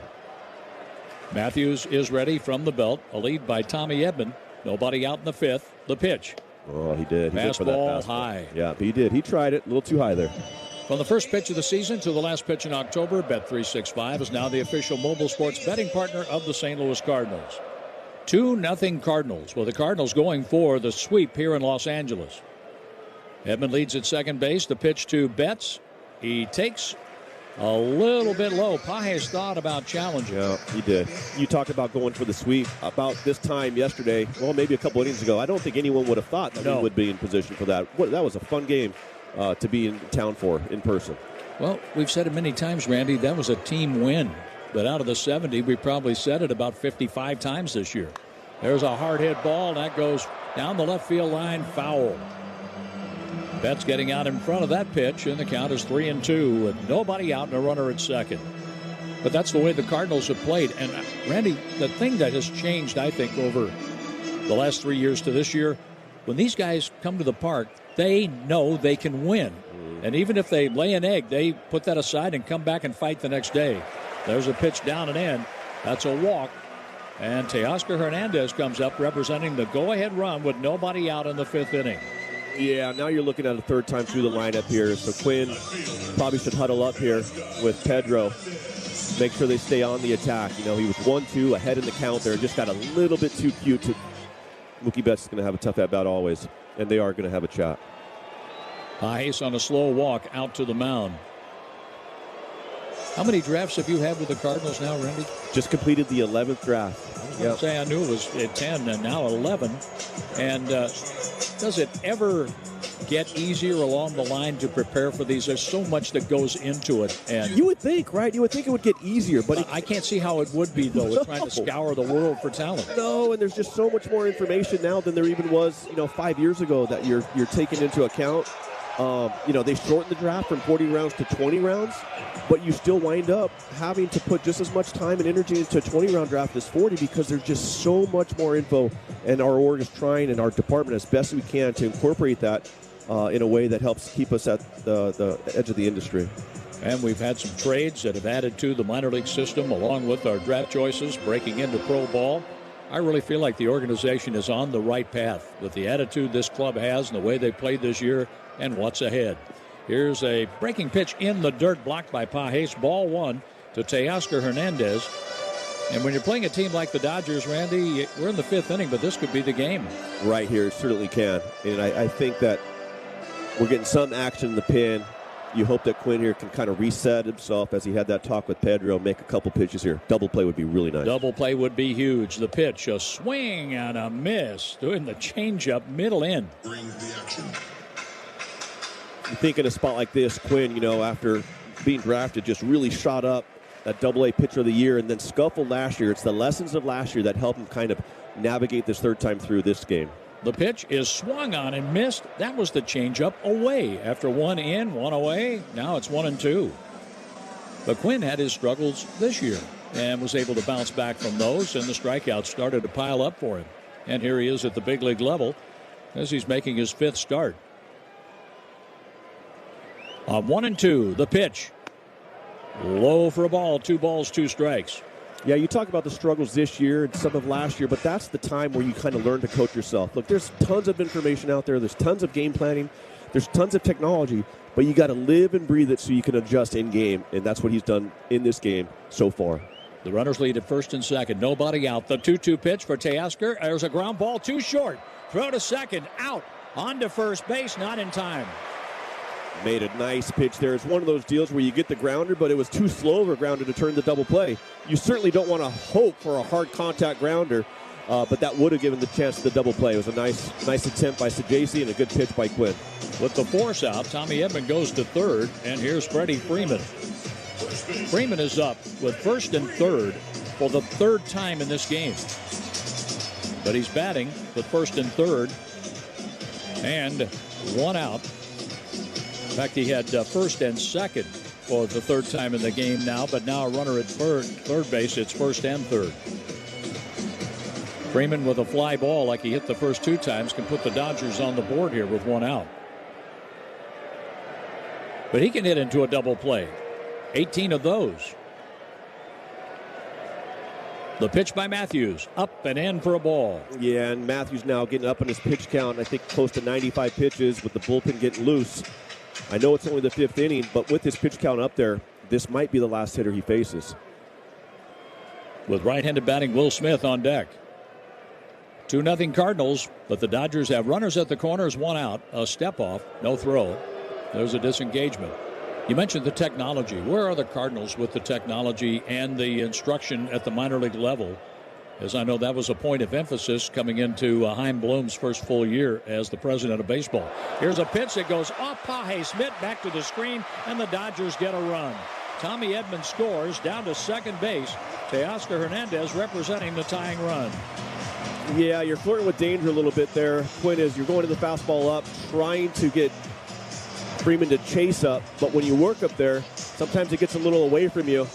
Matthews is ready from the belt. A lead by Tommy Edman. Nobody out in the fifth. The pitch. Oh, he did. He went for that fastball high. Yeah, he did. He tried it. A little too high there. From the first pitch of the season to the last pitch in October, Bet365 is now the official mobile sports betting partner of the St. Louis Cardinals. 2-0 Cardinals, with the Cardinals going for the sweep here in Los Angeles. Edman leads at second base. The pitch to Betts. He takes a little bit low. Pages thought about challenging. Yeah, he did. You talked about going for the sweep. About this time yesterday, well, maybe a couple innings ago, I don't think anyone would have thought that we would be in position for that. That was a fun game to be in town for in person. Well, we've said it many times, Randy. That was a team win. But out of the 70, we probably said it about 55 times this year. There's a hard hit ball. That goes down the left field line, foul. Betts getting out in front of that pitch, and the count is 3-2 with nobody out and a runner at second. But that's the way the Cardinals have played. And, Randy, the thing that has changed, I think, over the last 3 years to this year, when these guys come to the park, they know they can win. And even if they lay an egg, they put that aside and come back and fight the next day. There's a pitch down and in. That's a walk. And Teoscar Hernandez comes up representing the go-ahead run with nobody out in the fifth inning. Yeah, now you're looking at a third time through the lineup here. So Quinn probably should huddle up here with Pedro. Make sure they stay on the attack. You know, he was 1-2 ahead in the count there and just got a little bit too cute. Mookie Betts is going to have a tough at-bat always, and they are going to have a chat. Pages on a slow walk out to the mound. How many drafts have you had with the Cardinals now, Randy? Just completed the 11th draft. Yep. Say I knew it was at 10 and now 11. And does it ever get easier along the line to prepare for these? There's so much that goes into it. And you would think, right? You would think it would get easier, but I can't see how it would be, though, with trying to scour the world for talent. No, and there's just so much more information now than there even was, 5 years ago that you're taking into account. They shortened the draft from 40 rounds to 20 rounds, but you still wind up having to put just as much time and energy into a 20-round draft as 40 because there's just so much more info, and our org is trying and our department as best we can to incorporate that in a way that helps keep us at the edge of the industry. And we've had some trades that have added to the minor league system along with our draft choices breaking into pro ball. I really feel like the organization is on the right path with the attitude this club has and the way they played this year and what's ahead. Here's a breaking pitch in the dirt, blocked by Pages. Ball one to Teoscar Hernandez. And when you're playing a team like the Dodgers, Randy, we're in the fifth inning, but this could be the game. Right here, it certainly can. And I think that we're getting some action in the pen. You hope that Quinn here can kind of reset himself as he had that talk with Pedro, make a couple pitches here. Double play would be really nice. Double play would be huge. The pitch, a swing and a miss. Doing the changeup, middle in. You think in a spot like this, Quinn, after being drafted, just really shot up that Double-A pitcher of the year and then scuffled last year. It's the lessons of last year that helped him kind of navigate this third time through this game. The pitch is swung on and missed. That was the changeup away. After one in, one away, now it's 1-2. But Quinn had his struggles this year and was able to bounce back from those, and the strikeouts started to pile up for him. And here he is at the big league level as he's making his fifth start. 1-2, the pitch. Low for a ball, 2 balls, 2 strikes. Yeah, you talk about the struggles this year and some of last year, but that's the time where you kind of learn to coach yourself. Look, there's tons of information out there. There's tons of game planning. There's tons of technology, but you got to live and breathe it so you can adjust in game, and that's what he's done in this game so far. The runners lead at first and second. Nobody out. The 2-2 pitch for Teoscar. There's a ground ball, too short. Throw to second, out. On to first base, not in time. Made a nice pitch there. It's one of those deals where you get the grounder, but it was too slow of a grounder to turn the double play. You certainly don't want to hope for a hard contact grounder, but that would have given the chance to the double play. It was a nice attempt by Sajasi and a good pitch by Quinn. With the force out, Tommy Edman goes to third, and here's Freddie Freeman. Freeman is up with first and third for the third time in this game. But he's batting with first and third, and one out. In fact, he had first and second for the third time in the game now, but now a runner at third base. It's first and third. Freeman with a fly ball like he hit the first 2 times can put the Dodgers on the board here with 1 out. But he can hit into a double play. 18 of those. The pitch by Matthews, up and in for a ball. Yeah, and Matthews now getting up on his pitch count, I think close to 95 pitches with the bullpen getting loose. I know it's only the 5th inning, but with his pitch count up there, this might be the last hitter he faces. With right-handed batting, Will Smith on deck. 2-0 Cardinals, but the Dodgers have runners at the corners, 1 out, a step off, no throw. There's a disengagement. You mentioned the technology. Where are the Cardinals with the technology and the instruction at the minor league level? As I know that was a point of emphasis coming into Chaim Bloom's first full year as the president of baseball. Here's a pitch that goes off Paje Smith back to the screen, and the Dodgers get a run. Tommy Edman scores down to second base. Teoscar Hernandez representing the tying run. Yeah, you're flirting with danger a little bit there. Point is, you're going to the fastball up, trying to get Freeman to chase up, but when you work up there, sometimes it gets a little away from you.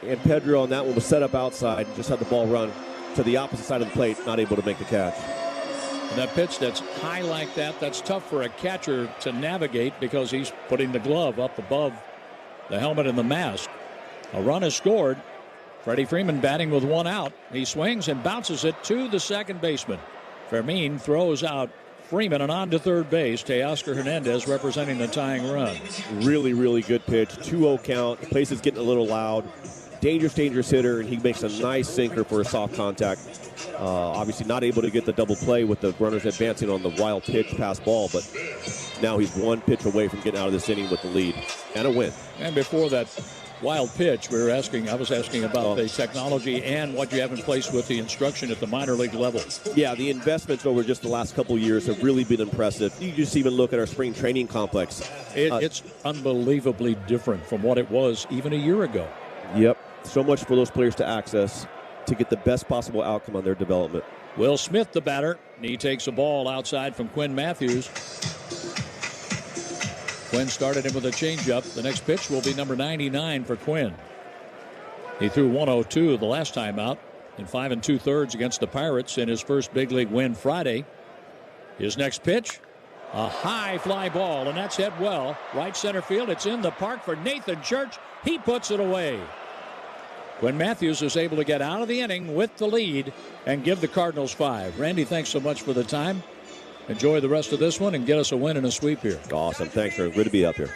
And Pedro on that one was set up outside, just had the ball run to the opposite side of the plate, not able to make the catch. And that pitch that's high like that, that's tough for a catcher to navigate because he's putting the glove up above the helmet and the mask. A run is scored. Freddie Freeman batting with 1 out. He swings and bounces it to the second baseman. Fermin throws out Freeman and on to third base. Teoscar Hernandez representing the tying run. Really, really good pitch. 2-0 count. The place is getting a little loud. Dangerous hitter, and he makes a nice sinker for a soft contact. Obviously not able to get the double play with the runners advancing on the wild pitch pass ball, but now he's 1 pitch away from getting out of this inning with the lead and a win. And before that wild pitch, I was asking about the technology and what you have in place with the instruction at the minor league level. Yeah, the investments over just the last couple of years have really been impressive. You just even look at our spring training complex. It's unbelievably different from what it was even a year ago. Yep. So much for those players to access to get the best possible outcome on their development. Will Smith, the batter, and he takes a ball outside from Quinn Matthews. Quinn started him with a changeup. The next pitch will be number 99 for Quinn. He threw 102 the last time out in 5 2/3 against the Pirates in his first big league win Friday. His next pitch, a high fly ball, and that's hit well. Right center field. It's in the park for Nathan Church. He puts it away. Quinn Matthews is able to get out of the inning with the lead and give the Cardinals 5. Randy, thanks so much for the time. Enjoy the rest of this one and get us a win and a sweep here. Awesome. Thanks, sir. Good to be up here.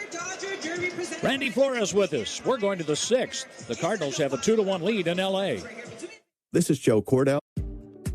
Randy Flores with us. We're going to the 6th. The Cardinals have a 2-1 lead in L.A. This is Joe Cordell.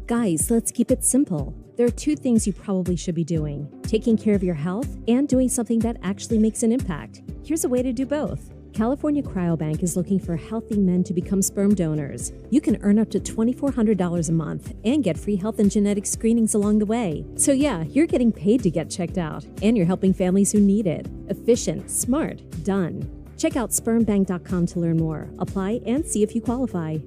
Guys, let's keep it simple. There are 2 things you probably should be doing: taking care of your health and doing something that actually makes an impact. Here's a way to do both. California Cryobank is looking for healthy men to become sperm donors. You can earn up to $2,400 a month and get free health and genetic screenings along the way. So yeah, you're getting paid to get checked out, and you're helping families who need it. Efficient, smart, done. Check out spermbank.com to learn more. Apply and see if you qualify.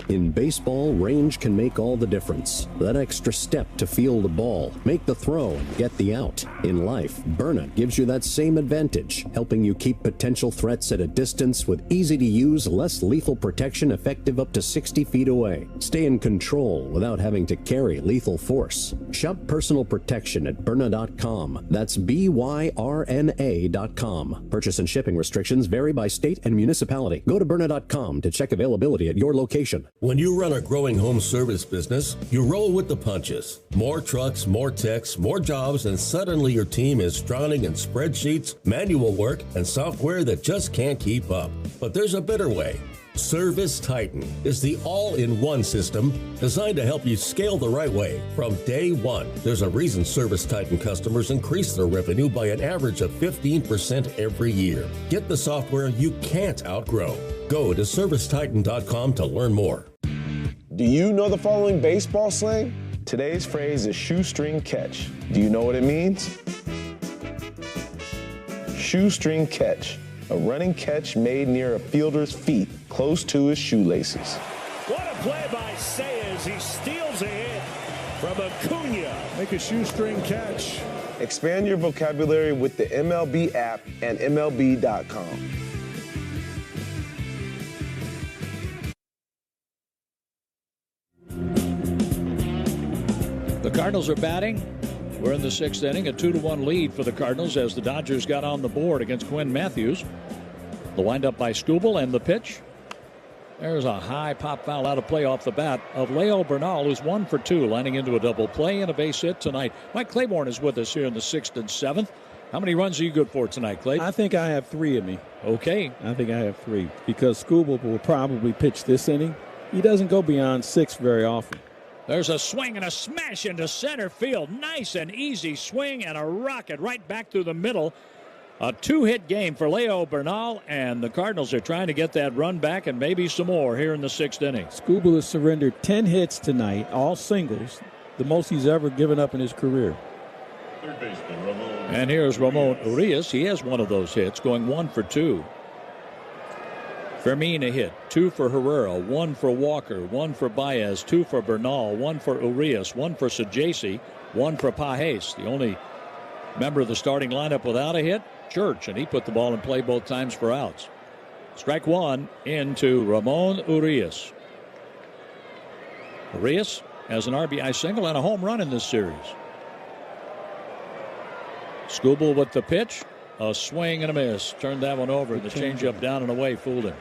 In baseball, range can make all the difference. That extra step to field the ball, make the throw, and get the out. In life, Byrna gives you that same advantage, helping you keep potential threats at a distance with easy-to-use, less lethal protection effective up to 60 feet away. Stay in control without having to carry lethal force. Shop personal protection at Byrna.com. That's BYRNA.com. Purchase and shipping restrictions vary by state and municipality. Go to Byrna.com to check availability at your location. When you run a growing home service business, you roll with the punches. More trucks, more techs, more jobs, and suddenly your team is drowning in spreadsheets, manual work, and software that just can't keep up. But there's a better way. Service Titan is the all-in-one system designed to help you scale the right way from day one. There's a reason Service Titan customers increase their revenue by an average of 15% every year. Get the software you can't outgrow. Go to ServiceTitan.com to learn more. Do you know the following baseball slang? Today's phrase is shoestring catch. Do you know what it means? Shoestring catch. A running catch made near a fielder's feet, close to his shoelaces. What a play by Sayers. He steals a hit from Acuna. Make a shoestring catch. Expand your vocabulary with the MLB app and MLB.com. The Cardinals are batting. We're in the 6th inning, a 2-1 lead for the Cardinals as the Dodgers got on the board against Quinn Matthews. The windup by Skubal and the pitch. There's a high pop foul out of play off the bat of Leo Bernal, who's 1 for 2, lining into a double play and a base hit tonight. Mike Claiborne is with us here in the 6th and 7th. How many runs are you good for tonight, Clay? I think I have 3 in me. Okay. I think I have 3 because Scoreboard will probably pitch this inning. He doesn't go beyond 6 very often. There's a swing and a smash into center field. Nice and easy swing and a rocket right back through the middle. A 2-hit game for Leo Bernal, and the Cardinals are trying to get that run back and maybe some more here in the 6th inning. Scoreboard has surrendered 10 hits tonight, all singles, the most he's ever given up in his career. Third baseman, Ramon. And here's Ramon Urias. He has one of those hits, going 1 for 2. Fermin a hit, 2 for Herrera, 1 for Walker, 1 for Baez, 2 for Bernal, 1 for Urias, 1 for Sajaci, 1 for Pajes. The only member of the starting lineup without a hit, Church, and he put the ball in play both times for outs. Strike 1 into Ramon Urias. Urias has an RBI single and a home run in this series. Skubal with the pitch, a swing and a miss. Turned that one over. The changeup down and away fooled him.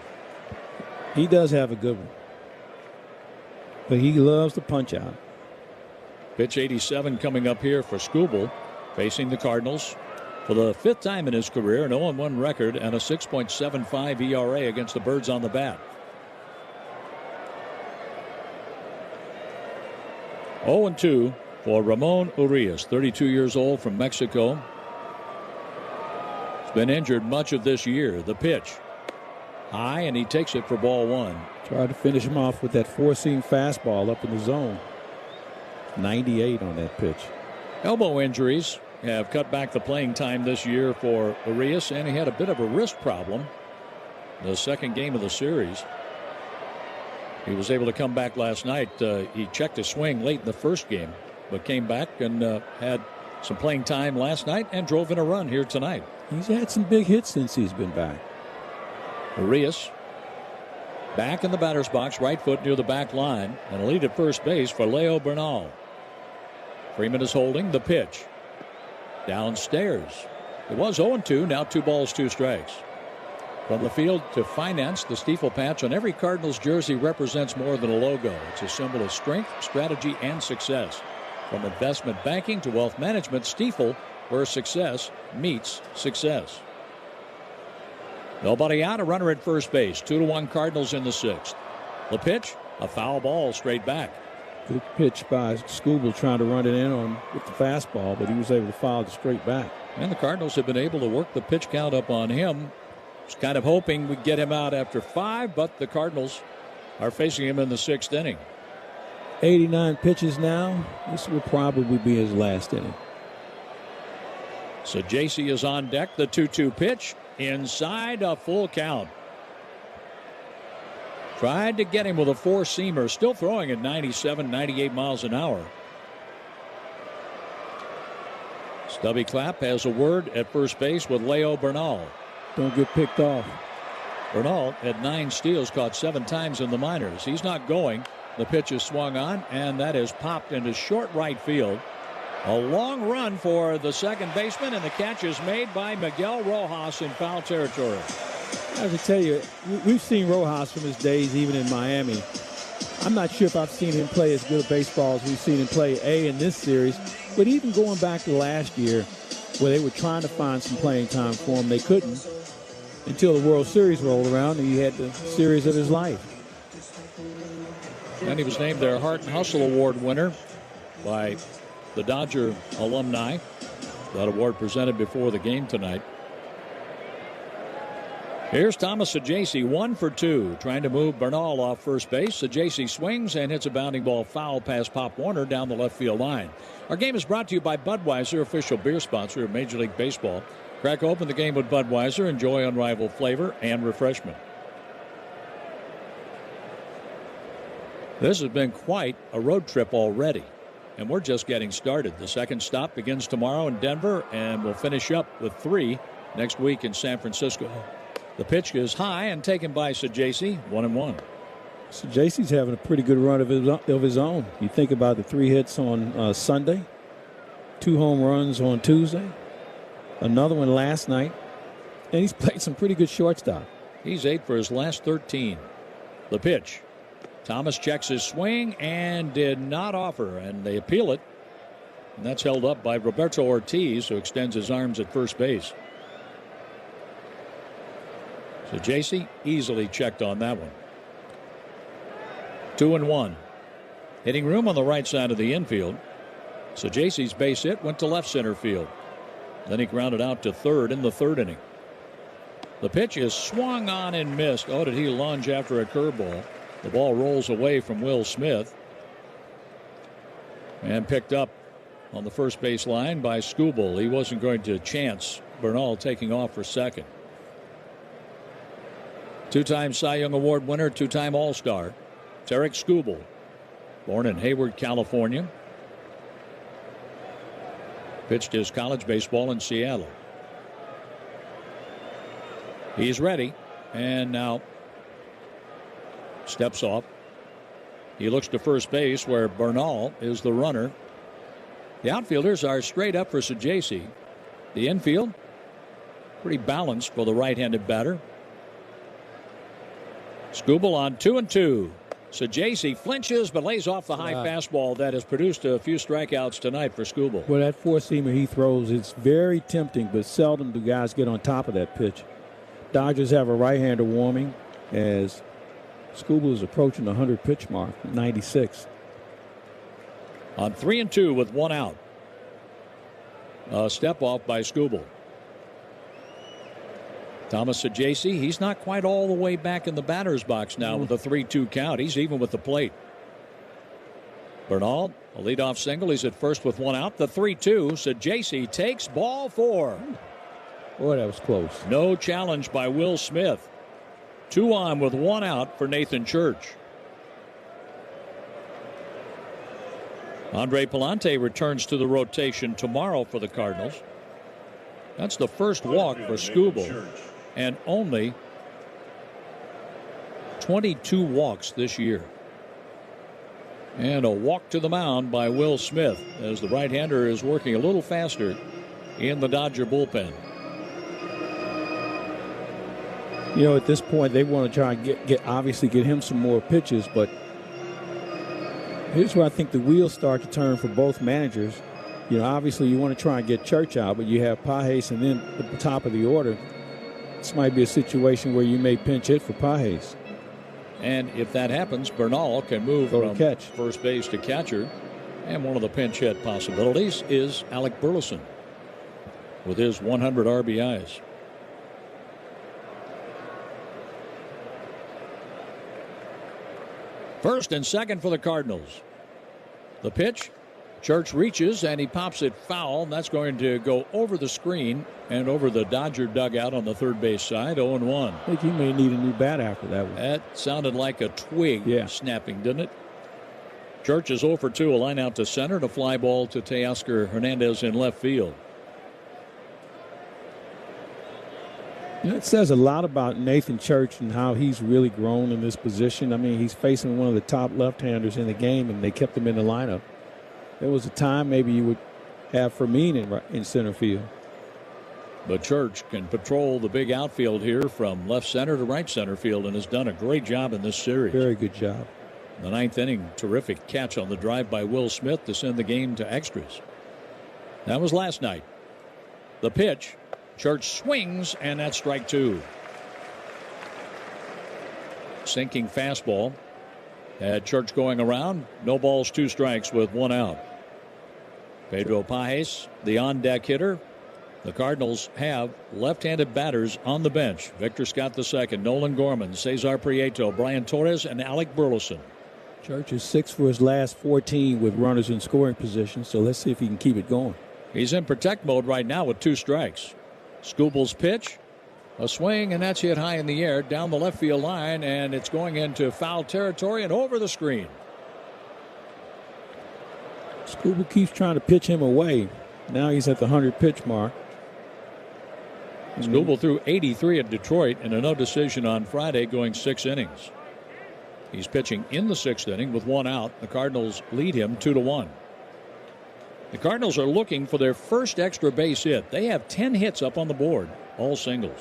He does have a good one, but he loves to punch out. Pitch 87 coming up here for Skubal, facing the Cardinals for the 5th time in his career, an 0-1 record and a 6.75 ERA against the Birds on the bat. 0-2 for Ramon Urias, 32 years old, from Mexico. He's been injured much of this year. The pitch high, and he takes it for ball 1. Tried to finish him off with that 4-seam fastball up in the zone. 98 on that pitch. Elbow injuries have cut back the playing time this year for Urias, and he had a bit of a wrist problem the second game of the series. He was able to come back last night. He checked his swing late in the first game, but came back and had some playing time last night and drove in a run here tonight. He's had some big hits since he's been back. Urias back in the batter's box, right foot near the back line, and a lead at first base for Leo Bernal. Freeman is holding the pitch. Downstairs. It was 0-2, now 2 balls, 2 strikes. From the field to finance, the Stiefel patch on every Cardinals jersey represents more than a logo. It's a symbol of strength, strategy, and success. From investment banking to wealth management, Stiefel, where success meets success. Nobody out, a runner at first base. 2-1 Cardinals in the 6th. The pitch, a foul ball straight back. Good pitch by Skubal trying to run it in on with the fastball, but he was able to foul it straight back. And the Cardinals have been able to work the pitch count up on him. Was kind of hoping we'd get him out after 5, but the Cardinals are facing him in the 6th inning. 89 pitches now. This will probably be his last inning. So Sajaci is on deck. The 2-2 pitch inside, a full count. Tried to get him with a 4-seamer, still throwing at 97, 98 miles an hour. Stubby Clapp has a word at first base with Leo Bernal. Don't get picked off. Bernal had 9 steals, caught 7 times in the minors. He's not going. The pitch is swung on, and that is popped into short right field. A long run for the second baseman, and the catch is made by Miguel Rojas in foul territory. I have to tell you, we've seen Rojas from his days even in Miami. I'm not sure if I've seen him play as good a baseball as we've seen him play in this series, but even going back to last year where they were trying to find some playing time for him, they couldn't until the World Series rolled around and he had the series of his life. And he was named their Heart and Hustle Award winner by the Dodger alumni. That award presented before the game tonight. Here's Thomas Sajaci, 1 for 2, trying to move Bernal off first base. Sajaci swings and hits a bounding ball foul past Pop Warner down the left field line. Our game is brought to you by Budweiser, official beer sponsor of Major League Baseball. Crack open the game with Budweiser. Enjoy unrivaled flavor and refreshment. This has been quite a road trip already, and we're just getting started. The second stop begins tomorrow in Denver, and we'll finish up with 3 next week in San Francisco. The pitch is high and taken by Sajaci, 1-1. Sajaci's having a pretty good run of his own. You think about the 3 hits on Sunday, 2 home runs on Tuesday, another one last night, and he's played some pretty good shortstop. He's 8 for his last 13. The pitch. Thomas checks his swing and did not offer, and they appeal it. And that's held up by Roberto Ortiz, who extends his arms at first base. So JC easily checked on that one. 2-1. Hitting room on the right side of the infield. So JC's base hit went to left center field. Then he grounded out to third in the third inning. The pitch is swung on and missed. Oh, did he lunge after a curveball? The ball rolls away from Will Smith and picked up on the first base line by Skubal. He wasn't going to chance Bernal taking off for second. Two-time Cy Young Award winner, two-time All-Star, Tarik Skubal, born in Hayward, California. Pitched his college baseball in Seattle. He's ready, and now steps off. He looks to first base where Bernal is the runner. The outfielders are straight up for Sajaci. The infield, pretty balanced for the right-handed batter. Skubal on 2-2. Sajaci flinches but lays off the high fastball that has produced a few strikeouts tonight for Skubal. Well, that four-seamer he throws, it's very tempting, but seldom do guys get on top of that pitch. Dodgers have a right-hander warming as Skubal is approaching the 100-pitch mark, 96. On 3-2 with one out. A step off by Skubal. Thomas Sajaci, he's not quite all the way back in the batter's box now with a 3-2 count. He's even with the plate. Bernal, a leadoff single. He's at first with one out. The 3-2. Sajaci takes ball 4. Boy, that was close. No challenge by Will Smith. 2 on with one out for Nathan Church. Andre Palante returns to the rotation tomorrow for the Cardinals. That's the first walk for Skubal, and only 22 walks this year. And a walk to the mound by Will Smith as the right-hander is working a little faster in the Dodger bullpen. You know, at this point, they want to try and obviously get him some more pitches, but here's where I think the wheels start to turn for both managers. You know, obviously you want to try and get Church out, but you have Pages and then at the top of the order. This might be a situation where you may pinch hit for Pages. And if that happens, Bernal can move from first base to catcher. And one of the pinch hit possibilities is Alec Burleson with his 100 RBIs. First and second for the Cardinals. The pitch. Church reaches and he pops it foul. That's going to go over the screen and over the Dodger dugout on the third base side. 0-1. I think he may need a new bat after that one. That sounded like a twig snapping, didn't it? Church is 0 for 2. A line out to center. A fly ball to Teoscar Hernandez in left field. You know, it says a lot about Nathan Church and how he's really grown in this position. I mean, he's facing one of the top left-handers in the game, and they kept him in the lineup. There was a time maybe you would have Fermin in center field. But Church can patrol the big outfield here from left center to right center field and has done a great job in this series. Very good job. In the ninth inning, terrific catch on the drive by Will Smith to send the game to extras. That was last night. The pitch. Church swings, and that's strike 2. Sinking fastball. Had Church going around. No balls, 2 strikes with 1 out. Pedro Pages, the on-deck hitter. The Cardinals have left-handed batters on the bench. Victor Scott II, Nolan Gorman, Cesar Prieto, Brian Torres, and Alec Burleson. Church is 6 for his last 14 with runners in scoring position, so let's see if he can keep it going. He's in protect mode right now with 2 strikes. Skubal's pitch, a swing, and that's hit high in the air down the left field line, and it's going into foul territory and over the screen. Skubal keeps trying to pitch him away. Now he's at the 100-pitch mark. Skubal threw 83 at Detroit in a no decision on Friday, going 6 innings. He's pitching in the 6th inning with 1 out. The Cardinals lead him 2-1. The Cardinals are looking for their first extra base hit. They have 10 hits up on the board, all singles.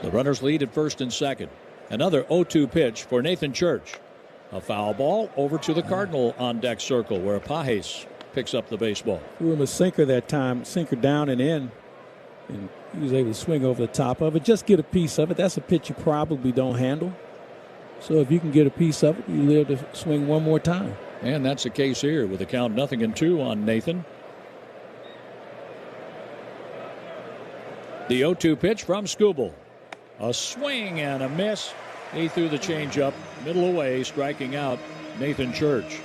The runners lead at first and second. Another 0-2 pitch for Nathan Church. A foul ball over to the Cardinal on deck circle where Pajes picks up the baseball. Threw him a sinker that time, sinker down and in. And he was able to swing over the top of it, just get a piece of it. That's a pitch you probably don't handle. So if you can get a piece of it, you'll be able to swing one more time. And that's the case here with the count 0-2 on Nathan. The 0-2 pitch from Skubal. A swing and a miss. He threw the changeup middle away, striking out Nathan Church.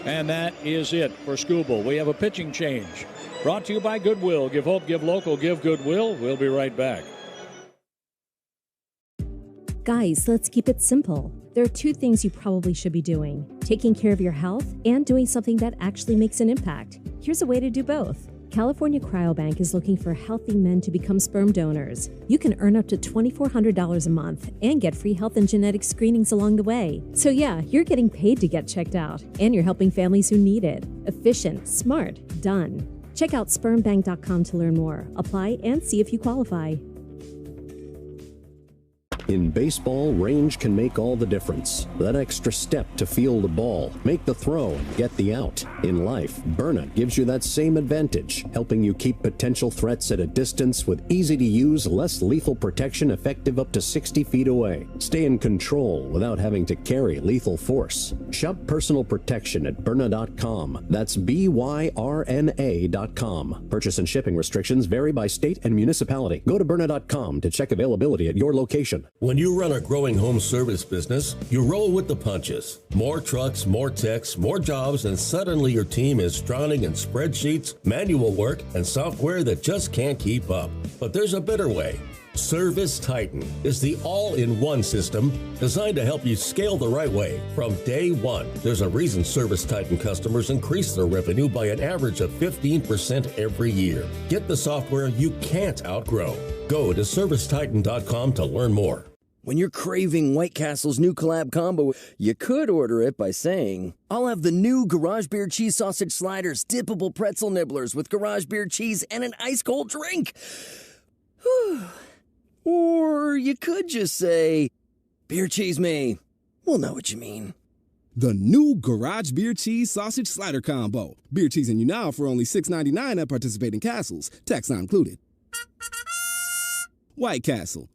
And that is it for Skubal. We have a pitching change. Brought to you by Goodwill. Give hope, give local, give Goodwill. We'll be right back. Guys, let's keep it simple. There are two things you probably should be doing: taking care of your health and doing something that actually makes an impact. Here's a way to do both. California Cryobank is looking for healthy men to become sperm donors. You can earn up to $2,400 a month and get free health and genetic screenings along the way. So yeah, you're getting paid to get checked out, and you're helping families who need it. Efficient, smart, done. Check out spermbank.com to learn more. Apply and see if you qualify. In baseball, range can make all the difference. That extra step to field a ball, make the throw, and get the out. In life, Byrna gives you that same advantage, helping you keep potential threats at a distance with easy-to-use, less lethal protection effective up to 60 feet away. Stay in control without having to carry lethal force. Shop personal protection at Byrna.com. That's BYRNA.com. Purchase and shipping restrictions vary by state and municipality. Go to Byrna.com to check availability at your location. When you run a growing home service business, you roll with the punches. More trucks, more techs, more jobs, and suddenly your team is drowning in spreadsheets, manual work, and software that just can't keep up. But there's a better way. Service Titan is the all-in-one system designed to help you scale the right way from day one. There's a reason Service Titan customers increase their revenue by an average of 15% every year. Get the software you can't outgrow. Go to ServiceTitan.com to learn more. When you're craving White Castle's new collab combo, you could order it by saying, "I'll have the new Garage Beer Cheese Sausage Sliders, dippable pretzel nibblers with Garage Beer cheese and an ice-cold drink." Or you could just say, "Beer cheese me." We'll know what you mean. The new Garage Beer Cheese Sausage Slider Combo. Beer cheesing you now for only $6.99 at participating Castles. Tax not included. White Castle.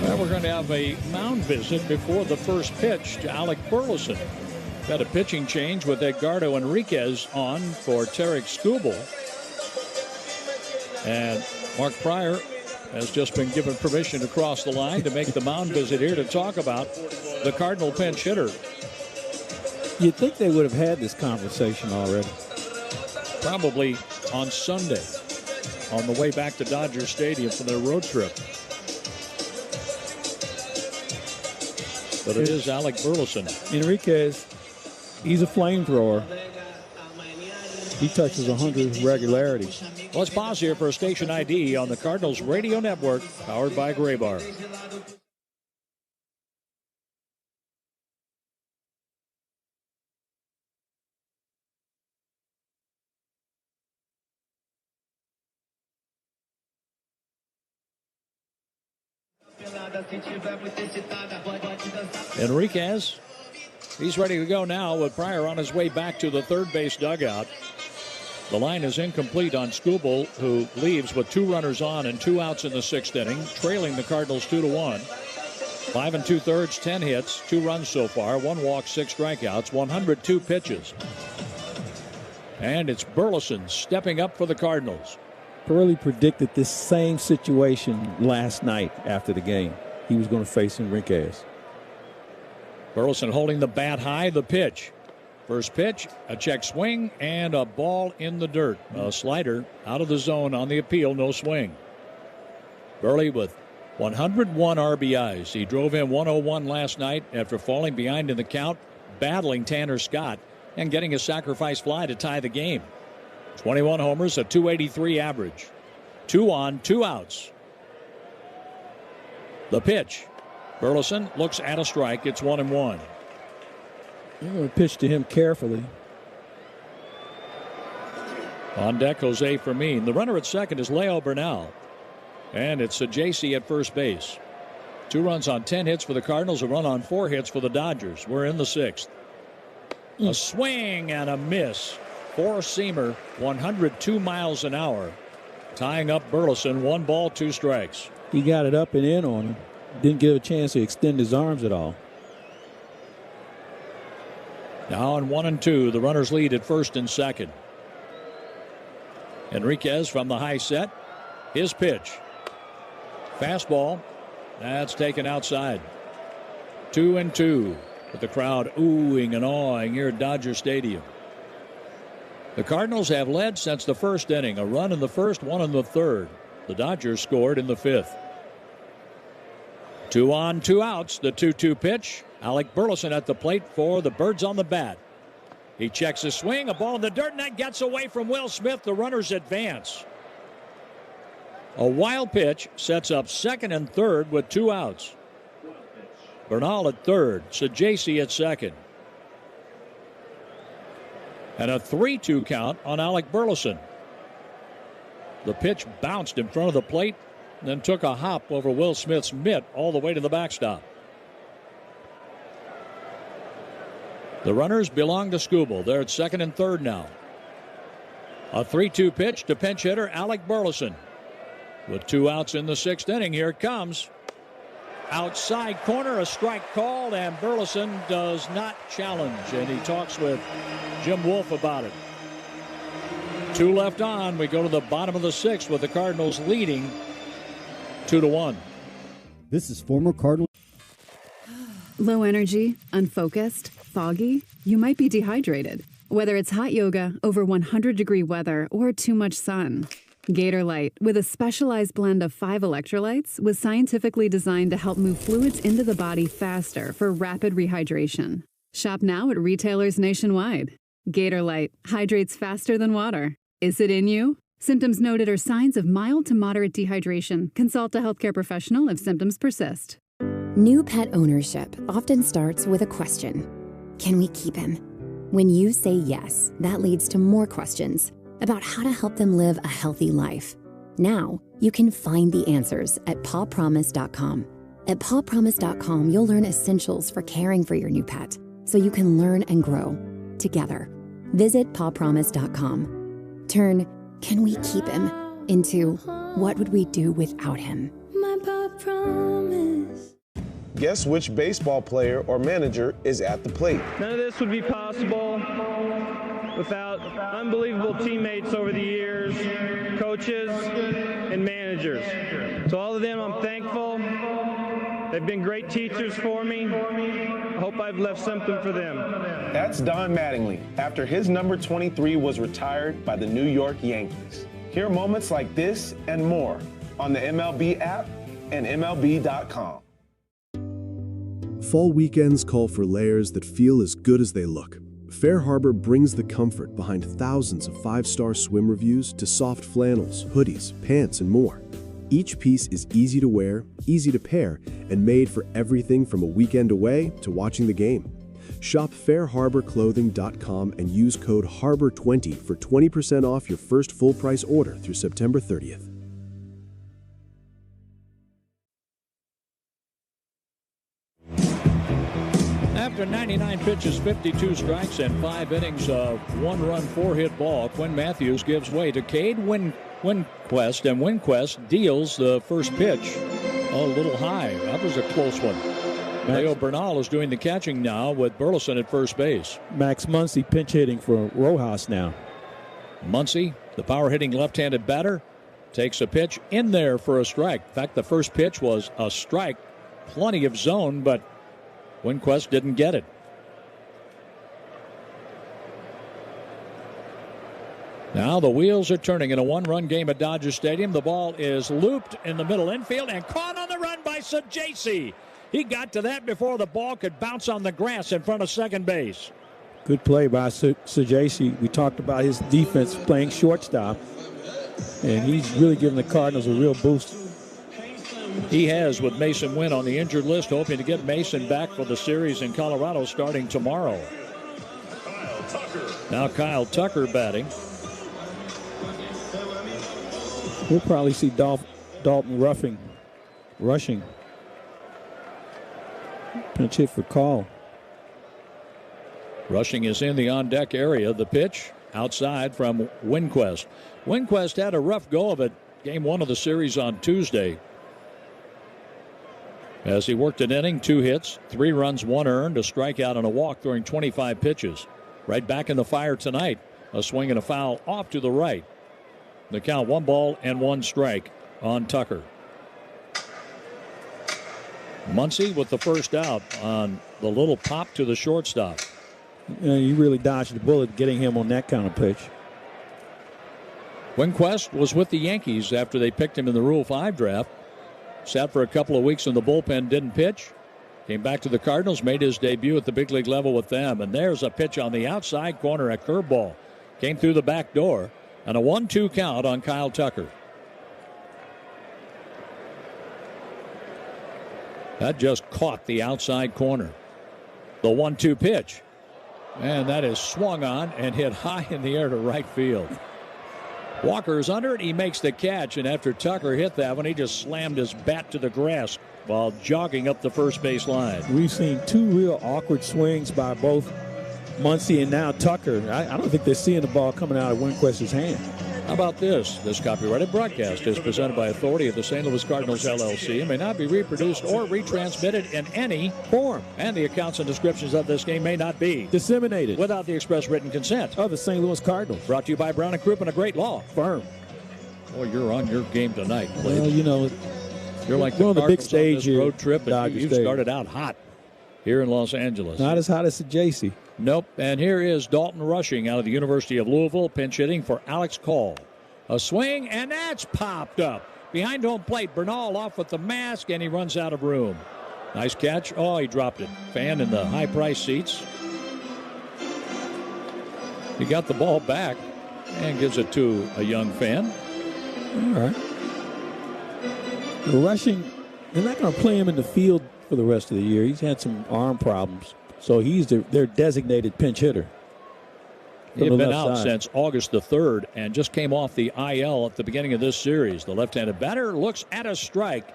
Well, we're going to have a mound visit before the first pitch to Alec Burleson. Got a pitching change with Edgardo Enriquez on for Tarek Skubal. And Mark Pryor has just been given permission to cross the line to make the mound visit here to talk about the Cardinal pinch hitter. You'd think they would have had this conversation already. Probably on Sunday on the way back to Dodger Stadium for their road trip. But it is Alec Burleson. Enriquez, he's a flamethrower. He touches 100 with regularity. Let's pause here for a station ID on the Cardinals Radio Network, powered by Graybar. Enriquez, he's ready to go now with Pryor on his way back to the third base dugout. The line is incomplete on Skubal, who leaves with 2 runners on and 2 outs in the 6th inning, trailing the Cardinals 2-1. 5 2/3, 10 hits, 2 runs so far, 1 walk, 6 strikeouts, 102 pitches. And it's Burleson stepping up for the Cardinals. Pirelli predicted this same situation last night after the game. He was going to face Enriquez. Burleson holding the bat high, the pitch. First pitch, a check swing, and a ball in the dirt. A slider out of the zone on the appeal, no swing. Burley with 101 RBIs. He drove in 101 last night after falling behind in the count, battling Tanner Scott, and getting a sacrifice fly to tie the game. 21 homers, a .283 average. 2 on, 2 outs. The pitch. Burleson looks at a strike. It's 1-1. You're going to pitch to him carefully. On deck, Jose Fermin. The runner at second is Leo Bernal. And it's Sajasi at first base. 2 runs on 10 hits for the Cardinals, a run on 4 hits for the Dodgers. We're in the 6th. A swing and a miss. 4-seamer, 102 miles an hour. Tying up Burleson. 1 ball, 2 strikes. He got it up and in on him. Didn't get a chance to extend his arms at all. Now on 1-2, the runners lead at first and second. Enriquez from the high set. His pitch. Fastball. That's taken outside. 2-2 with the crowd oohing and awing here at Dodger Stadium. The Cardinals have led since the first inning. A run in the first, 1 in the third. The Dodgers scored in the 5th. 2 on, 2 outs. The 2-2 pitch. Alec Burleson at the plate for the Birds on the bat. He checks his swing. A ball in the dirt, and that gets away from Will Smith. The runners advance. A wild pitch sets up second and third with 2 outs. Bernal at third. Sajasi at second. And a 3-2 count on Alec Burleson. The pitch bounced in front of the plate, then took a hop over Will Smith's mitt all the way to the backstop. The runners belong to Skubal. They're at second and third now. A 3-2 pitch to pinch hitter Alec Burleson. With 2 outs in the 6th inning, here it comes. Outside corner, a strike called, and Burleson does not challenge. And he talks with Jim Wolf about it. 2 left on. We go to the bottom of the 6th with the Cardinals leading 2-1. This is former Cardinal. Low energy, unfocused, foggy? You might be dehydrated. Whether it's hot yoga, over 100-degree weather, or too much sun. Gator Light, with a specialized blend of 5 electrolytes, was scientifically designed to help move fluids into the body faster for rapid rehydration. Shop now at retailers nationwide. Gator Light hydrates faster than water. Is it in you? Symptoms noted are signs of mild to moderate dehydration. Consult a healthcare professional if symptoms persist. New pet ownership often starts with a question. Can we keep him? When you say yes, that leads to more questions about how to help them live a healthy life. Now, you can find the answers at pawpromise.com. At pawpromise.com, you'll learn essentials for caring for your new pet so you can learn and grow together. Visit pawpromise.com. Turn, can we keep him, into what would we do without him? My paw promise. Guess which baseball player or manager is at the plate? None of this would be possible without unbelievable teammates over the years, coaches, and managers. To all of them, I'm thankful. They've been great teachers for me. I hope I've left something for them. That's Don Mattingly, after his number 23 was retired by the New York Yankees. Hear moments like this and more on the MLB app and MLB.com. Fall weekends call for layers that feel as good as they look. Fair Harbor brings the comfort behind thousands of 5-star swim reviews to soft flannels, hoodies, pants, and more. Each piece is easy to wear, easy to pair, and made for everything from a weekend away to watching the game. Shop fairharborclothing.com and use code HARBOR20 for 20% off your first full-price order through September 30th. After 99 pitches, 52 strikes, and 5 innings of 1-run, 4-hit ball, Quinn Matthews gives way to Cade Winquest, and Winquest deals the first pitch a little high. That was a close one. Leo Bernal is doing the catching now with Burleson at first base. Max Muncy pinch hitting for Rojas now. Muncy, the power-hitting left-handed batter, takes a pitch in there for a strike. In fact, the first pitch was a strike. Plenty of zone, but Winquest didn't get it. Now the wheels are turning in a 1-run game at Dodger Stadium. The ball is looped in the middle infield and caught on the run by Sajasi. He got to that before the ball could bounce on the grass in front of second base. Good play by Sajasi. We talked about his defense playing shortstop, and he's really giving the Cardinals a real boost. He has, with Mason Wynn on the injured list, hoping to get Mason back for the series in Colorado starting tomorrow. Now Kyle Tucker batting. We'll probably see Dolph Dalton rushing. Pinch hit for call. Rushing is in the on-deck area. The pitch outside from Winquist. Winquist had a rough go of it. Game 1 of the series on Tuesday. As he worked an inning, 2 hits, 3 runs, 1 earned, a strikeout and a walk, throwing 25 pitches. Right back in the fire tonight. A swing and a foul off to the right. The count 1 ball and 1 strike on Tucker. Muncy with the first out on the little pop to the shortstop. You really dodged the bullet getting him on that kind of pitch. Winquist was with the Yankees after they picked him in the Rule 5 draft. Sat for a couple of weeks in the bullpen, didn't pitch. Came back to the Cardinals, made his debut at the big league level with them. And there's a pitch on the outside corner, a curveball. Came through the back door. And a 1-2 count on Kyle Tucker. That just caught the outside corner. The 1-2 pitch. And that is swung on and hit high in the air to right field. Walker is under it. He makes the catch. And after Tucker hit that one, he just slammed his bat to the grass while jogging up the first base line. We've seen 2 real awkward swings by both Muncy and now Tucker. I don't think they're seeing the ball coming out of Winquist's hand. How about this? This copyrighted broadcast is presented by authority of the St. Louis Cardinals, LLC, and may not be reproduced or retransmitted in any form. And the accounts and descriptions of this game may not be disseminated without the express written consent of the St. Louis Cardinals. Brought to you by Brown & Crouppen, a great law firm. Boy, you're on your game tonight, Blake. Well, you know, you're like we're the on the big Cardinals stage on this here, road trip, and you State. started out hot here in Los Angeles. Not as hot as the JC. Nope. And here is Dalton rushing out of the University of Louisville, pinch hitting for Alex Call. A swing, and that's popped up. Behind home plate, Bernal off with the mask, and he runs out of room. Nice catch. Oh, he dropped it. Fan in the high-price seats. He got the ball back and gives it to a young fan. All right. Rushing, they're not going to play him in the field for the rest of the year. He's had some arm problems, so he's their designated pinch hitter. He had been out since August the 3rd and just came off the IL at the beginning of this series. The left-handed batter looks at a strike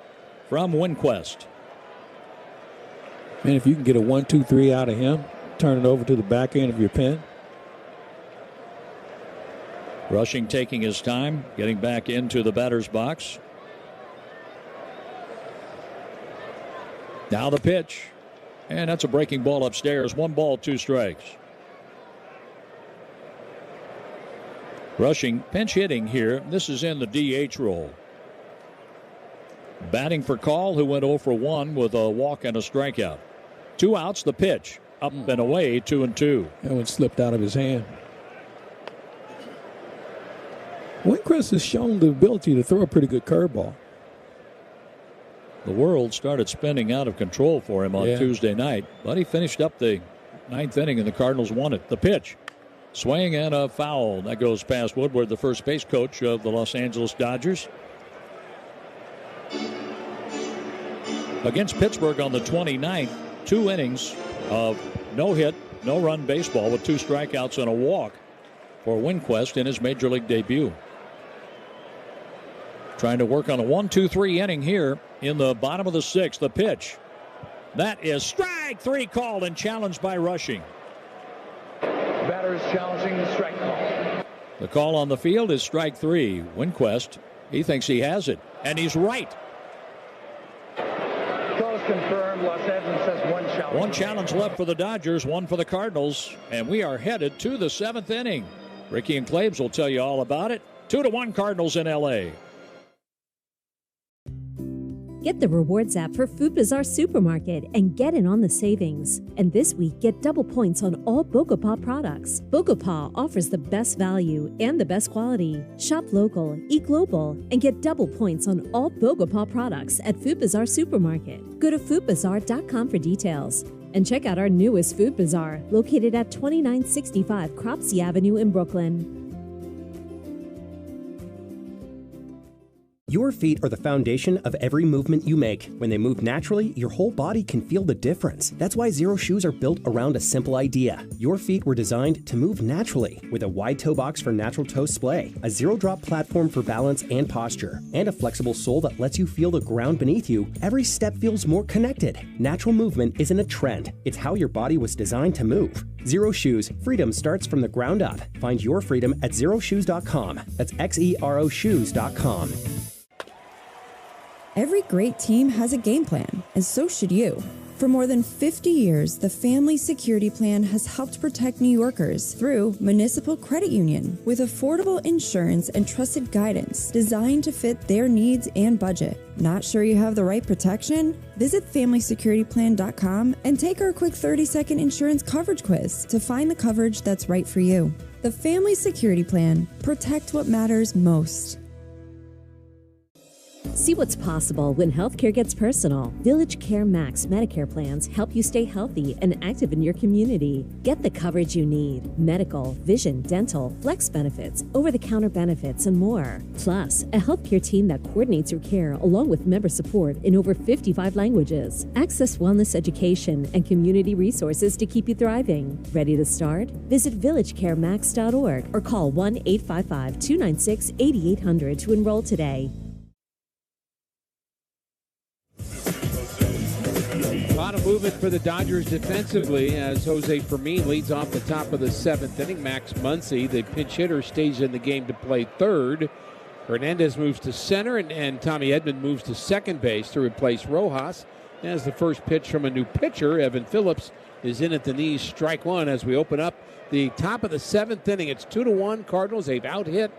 from Winquist. Man, if you can get a 1-2-3 out of him, turn it over to the back end of your pen. Rushing, taking his time, getting back into the batter's box. Now the pitch. And that's a breaking ball upstairs. 1 ball, 2 strikes. Rushing, pinch hitting here. This is in the DH role. Batting for Call, who went 0 for 1 with a walk and a strikeout. 2 outs, the pitch. Up and away, 2-2. That one slipped out of his hand. Winquist has shown the ability to throw a pretty good curveball. The world started spinning out of control for him on Tuesday night, but he finished up the 9th inning and the Cardinals won it. The pitch. Swing and a foul. That goes past Woodward, the first base coach of the Los Angeles Dodgers. Against Pittsburgh on the 29th, 2 innings of no hit, no run baseball with 2 strikeouts and a walk for Winquist in his major league debut. Trying to work on a 1-2-3 inning here in the bottom of the 6th. The pitch. That is strike 3 called and challenged by Rushing. Batter is challenging the strike call. The call on the field is strike 3. Winquist, he thinks he has it, and he's right. Call is confirmed. Los Angeles has 1 challenge. 1 challenge left for the Dodgers, 1 for the Cardinals, and we are headed to the 7th inning. Ricky and Claves will tell you all about it. 2-1 Cardinals in L.A. Get the Rewards app for Food Bazaar Supermarket and get in on the savings. And this week, get double points on all Bogopá products. Bogopá offers the best value and the best quality. Shop local, eat global, and get double points on all Bogopá products at Food Bazaar Supermarket. Go to foodbazaar.com for details. And check out our newest Food Bazaar, located at 2965 Cropsey Avenue in Brooklyn. Your feet are the foundation of every movement you make. When they move naturally, your whole body can feel the difference. That's why Zero shoes are built around a simple idea. Your feet were designed to move naturally, with a wide toe box for natural toe splay, a zero-drop platform for balance and posture, and a flexible sole that lets you feel the ground beneath you. Every step feels more connected. Natural movement isn't a trend. It's how your body was designed to move. Zero shoes, freedom starts from the ground up. Find your freedom at zeroshoes.com. That's XERO shoes.com. Every great team has a game plan, and so should you. For more than 50 years, the Family Security Plan has helped protect New Yorkers through Municipal Credit Union with affordable insurance and trusted guidance designed to fit their needs and budget. Not sure you have the right protection? Visit FamilySecurityPlan.com and take our quick 30-second insurance coverage quiz to find the coverage that's right for you. The Family Security Plan. Protect what matters most. See what's possible when healthcare gets personal. Village Care Max Medicare plans help you stay healthy and active in your community. Get the coverage you need: medical, vision, dental, flex benefits, over-the-counter benefits, and more. Plus, a healthcare team that coordinates your care along with member support in over 55 languages. Access wellness education and community resources to keep you thriving. Ready to start? Visit villagecaremax.org or call 1-855-296-8800 to enroll today. A lot of movement for the Dodgers defensively as Jose Fermin leads off the top of the seventh inning. Max Muncy, the pinch hitter, stays in the game to play third. Hernandez moves to center, and Tommy Edman moves to second base to replace Rojas. As the first pitch from a new pitcher, Evan Phillips is in at the knees, strike one as we open up the top of the seventh inning. It's 2-1 Cardinals. They've out-hit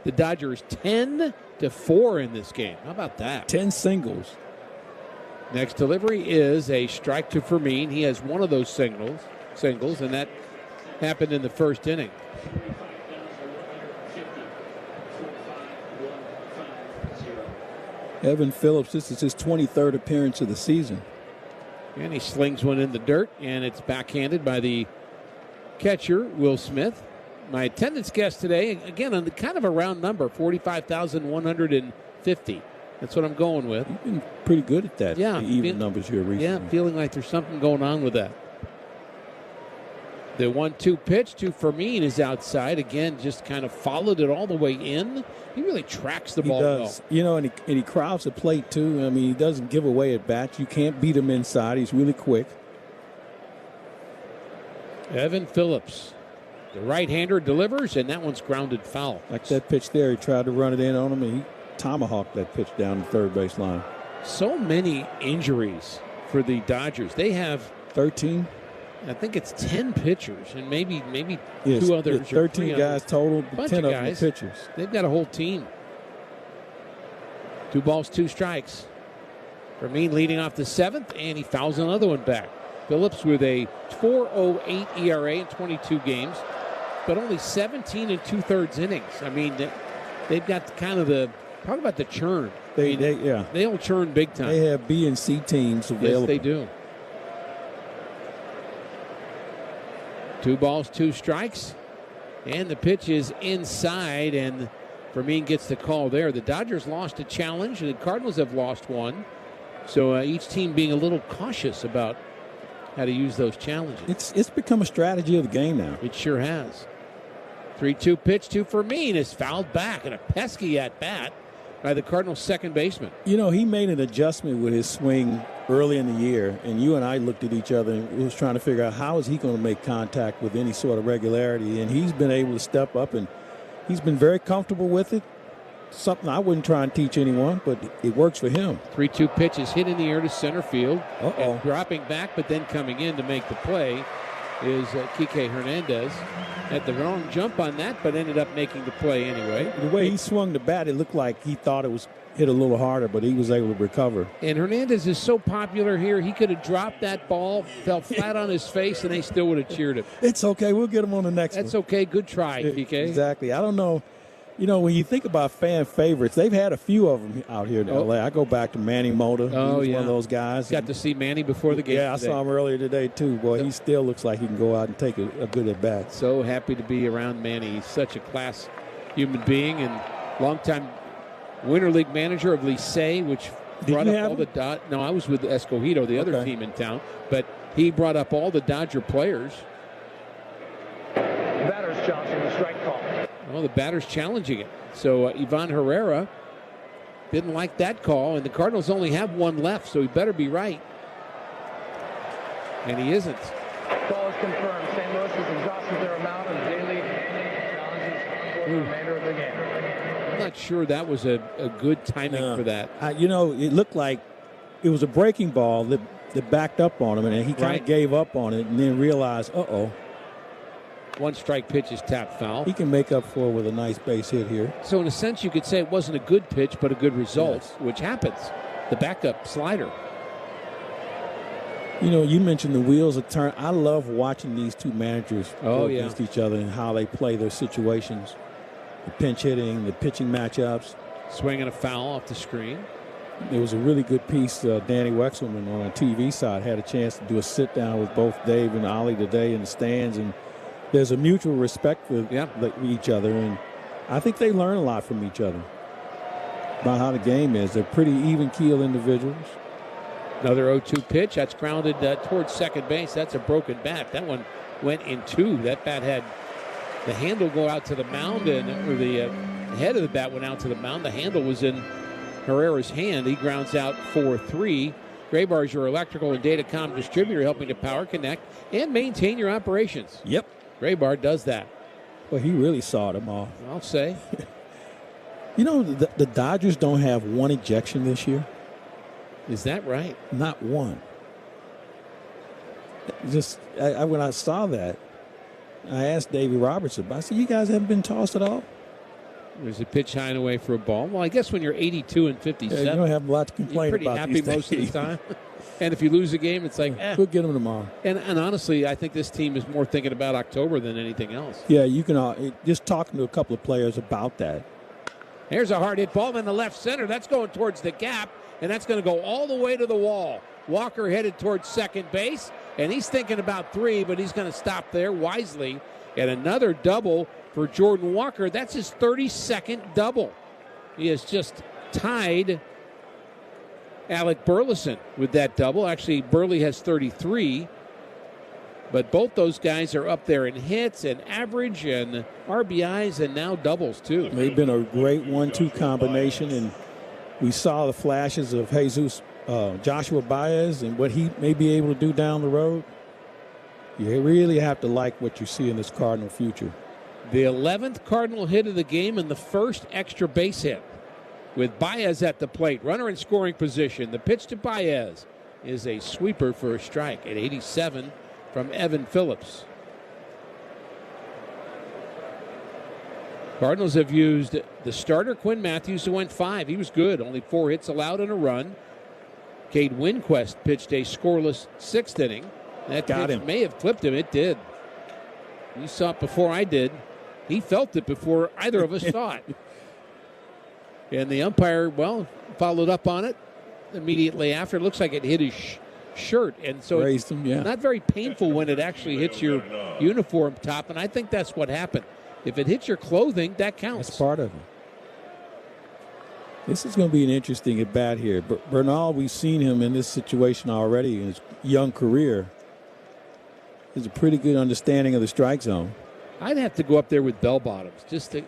the Dodgers 10-4 in this game. How about that? 10 singles. Next delivery is a strike to Fermin. He has one of those singles, and that happened in the first inning. Evan Phillips, this is his 23rd appearance of the season. And he slings one in the dirt, and it's backhanded by the catcher, Will Smith. My attendance guess today, again, on the kind of a round number, 45,150. That's what I'm going with. You've been pretty good at that. Yeah, the even numbers here recently. Yeah, feeling like there's something going on with that. The 1-2 pitch to Fermin is outside. Again, just kind of followed it all the way in. He really tracks the ball well. You know, and he crowds the plate, too. I mean, he doesn't give away at bats. You can't beat him inside. He's really quick. Evan Phillips, the right-hander, delivers, and that one's grounded foul. Like that pitch there, he tried to run it in on him, and he tomahawked that pitch down the third base line. So many injuries for the Dodgers. They have 13. I think it's 10 pitchers and maybe yes, two others. 13 guys total, 10 of them are pitchers. They've got a whole team. 2 balls, 2 strikes. Fermin leading off the seventh, and he fouls another one back. Phillips with a 4.08 ERA in 22 games, but only 17 2/3 innings. I mean, they've got kind of the... Talk about the churn. They'll churn big time. They have B and C teams available. Yes, they do. 2 balls, 2 strikes. And the pitch is inside, and Fermin gets the call there. The Dodgers lost a challenge, and the Cardinals have lost one. So each team being a little cautious about how to use those challenges. It's become a strategy of the game now. It sure has. 3-2 pitch to Fermin is fouled back, and a pesky at-bat by the Cardinals' second baseman. You know, he made an adjustment with his swing early in the year, and you and I looked at each other and was trying to figure out how is he going to make contact with any sort of regularity, and he's been able to step up, and he's been very comfortable with it. Something I wouldn't try and teach anyone, but it works for him. 3-2 pitch is hit in the air to center field. And dropping back, but then coming in to make the play is Kike Hernandez. Had the wrong jump on that, but ended up making the play anyway. The way he swung the bat, it looked like he thought it was hit a little harder, but he was able to recover. And Hernandez is so popular here, he could have dropped that ball, fell flat on his face, and they still would have cheered him. It's okay. We'll get him on the next one. That's okay. Good try, Kike. Exactly. I don't know. You know, when you think about fan favorites, they've had a few of them out here in L.A. I go back to Manny Mota. He was one of those guys. Got to see Manny before the game. Yeah, I saw him earlier today, too. Boy, he still looks like he can go out and take a good at-bat. So happy to be around Manny. He's such a class human being and longtime Winter League manager of Licey, which brought up all the No, I was with Escogido, the other team in town, but he brought up all the Dodger players. Batters challenging the strike call. Well, the batter's challenging it. So Ivan Herrera didn't like that call, and the Cardinals only have one left, so he better be right. And he isn't. Call is confirmed. St. Louis has exhausted their amount of daily challenges for the remainder of the game. I'm not sure that was a good timing for that. It looked like it was a breaking ball that backed up on him, and he kind of gave up on it and then realized, one strike pitch is tapped foul. He can make up for it with a nice base hit here. So in a sense, you could say it wasn't a good pitch, but a good result, which happens. The backup slider. You mentioned the wheels of turn. I love watching these two managers go against each other and how they play their situations. The pinch hitting, the pitching matchups. Swinging a foul off the screen. It was a really good piece. Danny Wexelman on a TV side had a chance to do a sit-down with both Dave and Ollie today in the stands, and there's a mutual respect for each other, and I think they learn a lot from each other about how the game is. They're pretty even-keeled individuals. Another 0-2 pitch. That's grounded towards second base. That's a broken bat. That one went in two. That bat had the handle go out to the mound, or the head of the bat went out to the mound. The handle was in Herrera's hand. He grounds out 4-3. Graybar is your electrical and datacom distributor, helping to power, connect, and maintain your operations. Yep. Graybar does that. Well, he really sawed him off. I'll say. The Dodgers don't have one ejection this year. Is that right? Not one. When I saw that, I asked Davey Robertson, I said, you guys haven't been tossed at all? There's a pitch high and away for a ball. Well, I guess when you're 82 and 57, you don't have a lot to complain about. You're pretty happy most of the time. And if you lose a game, it's like, we'll get them tomorrow. And honestly, I think this team is more thinking about October than anything else. Yeah, you can just talking to a couple of players about that. Here's a hard hit ball in the left center. That's going towards the gap, and that's going to go all the way to the wall. Walker headed towards second base, and he's thinking about three, but he's going to stop there wisely. And another double for Jordan Walker. That's his 32nd double. He has just tied Alec Burleson with that double. Actually, Burley has 33. But both those guys are up there in hits and average and RBIs and now doubles, too. They've been a great 1-2 combination, and we saw the flashes of Joshua Baez and what he may be able to do down the road. You really have to like what you see in this Cardinal future. The 11th Cardinal hit of the game and the first extra base hit with Baez at the plate. Runner in scoring position. The pitch to Baez is a sweeper for a strike at 87 from Evan Phillips. Cardinals have used the starter Quinn Matthews, who went 5. He was good. Only 4 hits allowed and a run. Cade Winquist pitched a scoreless 6th inning. That pitch may have clipped him. It did. You saw it before I did. He felt it before either of us saw it. And the umpire, followed up on it immediately after. It looks like it hit his shirt. And so it's not very painful when it actually hits your uniform top. And I think that's what happened. If it hits your clothing, that counts. That's part of it. This is going to be an interesting at bat here. Bernal, we've seen him in this situation already in his young career. He has a pretty good understanding of the strike zone. I'd have to go up there with bell bottoms just to,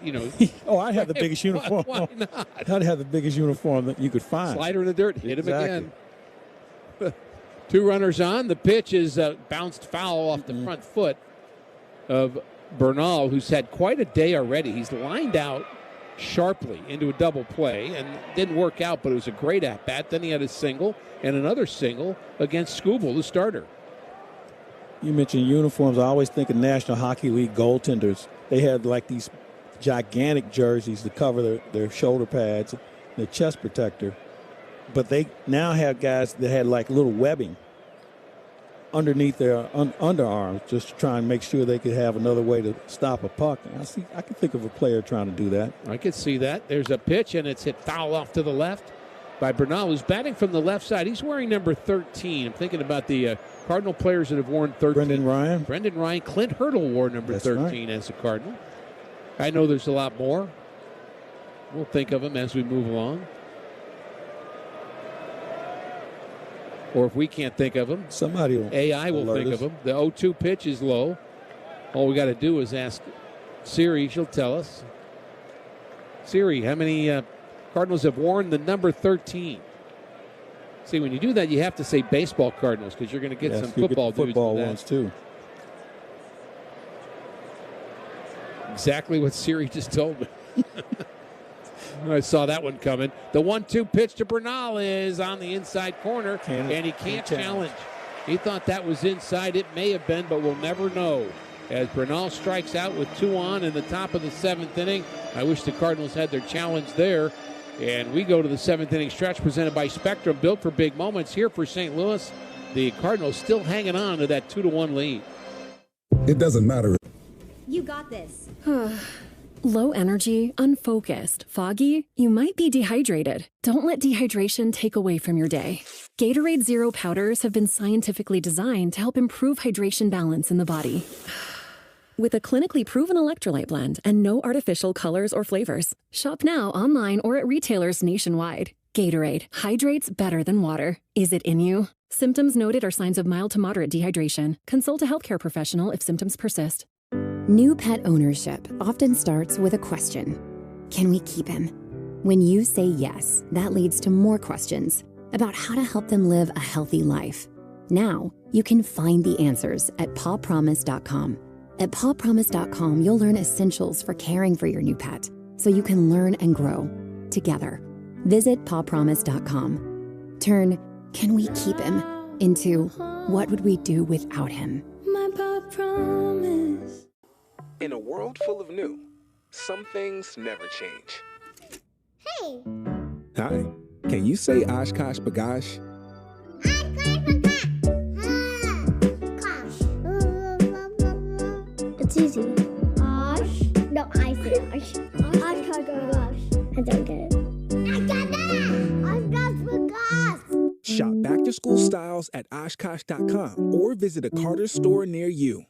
I'd have the biggest uniform. Why not? I'd have the biggest uniform that you could find. Slider in the dirt, hit him again. 2 runners on. The pitch is bounced foul off the front foot of Bernal, who's had quite a day already. He's lined out sharply into a double play and didn't work out, but it was a great at-bat. Then he had a single and another single against Skubal, the starter. You mentioned uniforms. I always think of National Hockey League goaltenders. They had like these gigantic jerseys to cover their shoulder pads, their chest protector. But they now have guys that had like little webbing underneath their underarms just to try and make sure they could have another way to stop a puck. And I can think of a player trying to do that. I could see that. There's a pitch, and it's hit foul off to the left by Bernal, who's batting from the left side. He's wearing number 13. I'm thinking about the Cardinal players that have worn 13. Brendan Ryan. Clint Hurdle wore number 13 as a Cardinal. I know there's a lot more. We'll think of him as we move along. Or if we can't think of him, somebody will AI will think of him. The 0-2 pitch is low. All we got to do is ask Siri. She'll tell us. Siri, how many Cardinals have worn the number 13? See, when you do that, you have to say baseball Cardinals because you're going to get some football dudes. Football ones too. Exactly what Siri just told me. I saw that one coming. The 1-2 pitch to Bernal is on the inside corner, and he can't challenge. He thought that was inside. It may have been, but we'll never know. As Bernal strikes out with 2 on in the top of the 7th inning. I wish the Cardinals had their challenge there. And we go to the 7th inning stretch presented by Spectrum, built for big moments here for St. Louis. The Cardinals still hanging on to that 2-1 lead. It doesn't matter. You got this. Low energy, unfocused, foggy? You might be dehydrated. Don't let dehydration take away from your day. Gatorade Zero powders have been scientifically designed to help improve hydration balance in the body. With a clinically proven electrolyte blend and no artificial colors or flavors. Shop now online or at retailers nationwide. Gatorade, hydrates better than water. Is it in you? Symptoms noted are signs of mild to moderate dehydration. Consult a healthcare professional if symptoms persist. New pet ownership often starts with a question. Can we keep him? When you say yes, that leads to more questions about how to help them live a healthy life. Now, you can find the answers at pawpromise.com. At pawpromise.com, you'll learn essentials for caring for your new pet so you can learn and grow together. Visit pawpromise.com. Turn, can we keep him, into what would we do without him? My paw promise. In a world full of new, some things never change. Hey! Hi, can you say Oshkosh Bagosh? It's easy. Osh? No, I say Osh. Oshkosh Bagosh. I don't get it. I got that! Oshkosh Bagosh! Shop back-to-school styles at Oshkosh.com or visit a Carter's store near you.